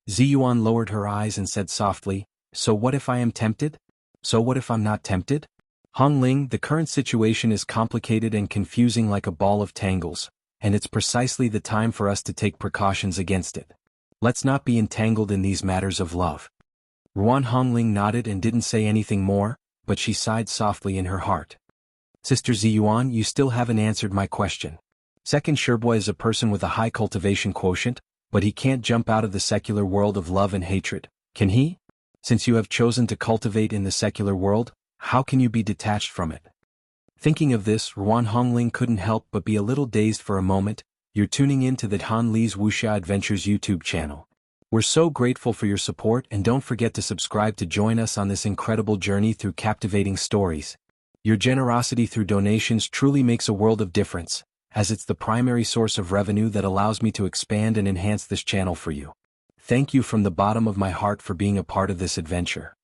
Ziyuan lowered her eyes and said softly, "So what if I am tempted? So what if I'm not tempted?" "Hongling, the current situation is complicated and confusing like a ball of tangles, and it's precisely the time for us to take precautions against it. Let's not be entangled in these matters of love." Ruan Hongling nodded and didn't say anything more, but she sighed softly in her heart. "Sister Ziyuan, you still haven't answered my question. Second Sherboy is a person with a high cultivation quotient, but he can't jump out of the secular world of love and hatred, can he? Since you have chosen to cultivate in the secular world, how can you be detached from it?" Thinking of this, Ruan Hongling couldn't help but be a little dazed for a moment. "You're tuning in to the Han Li's Wuxia Adventures YouTube channel. We're so grateful for your support, and don't forget to subscribe to join us on this incredible journey through captivating stories. Your generosity through donations truly makes a world of difference, as it's the primary source of revenue that allows me to expand and enhance this channel for you. Thank you from the bottom of my heart for being a part of this adventure."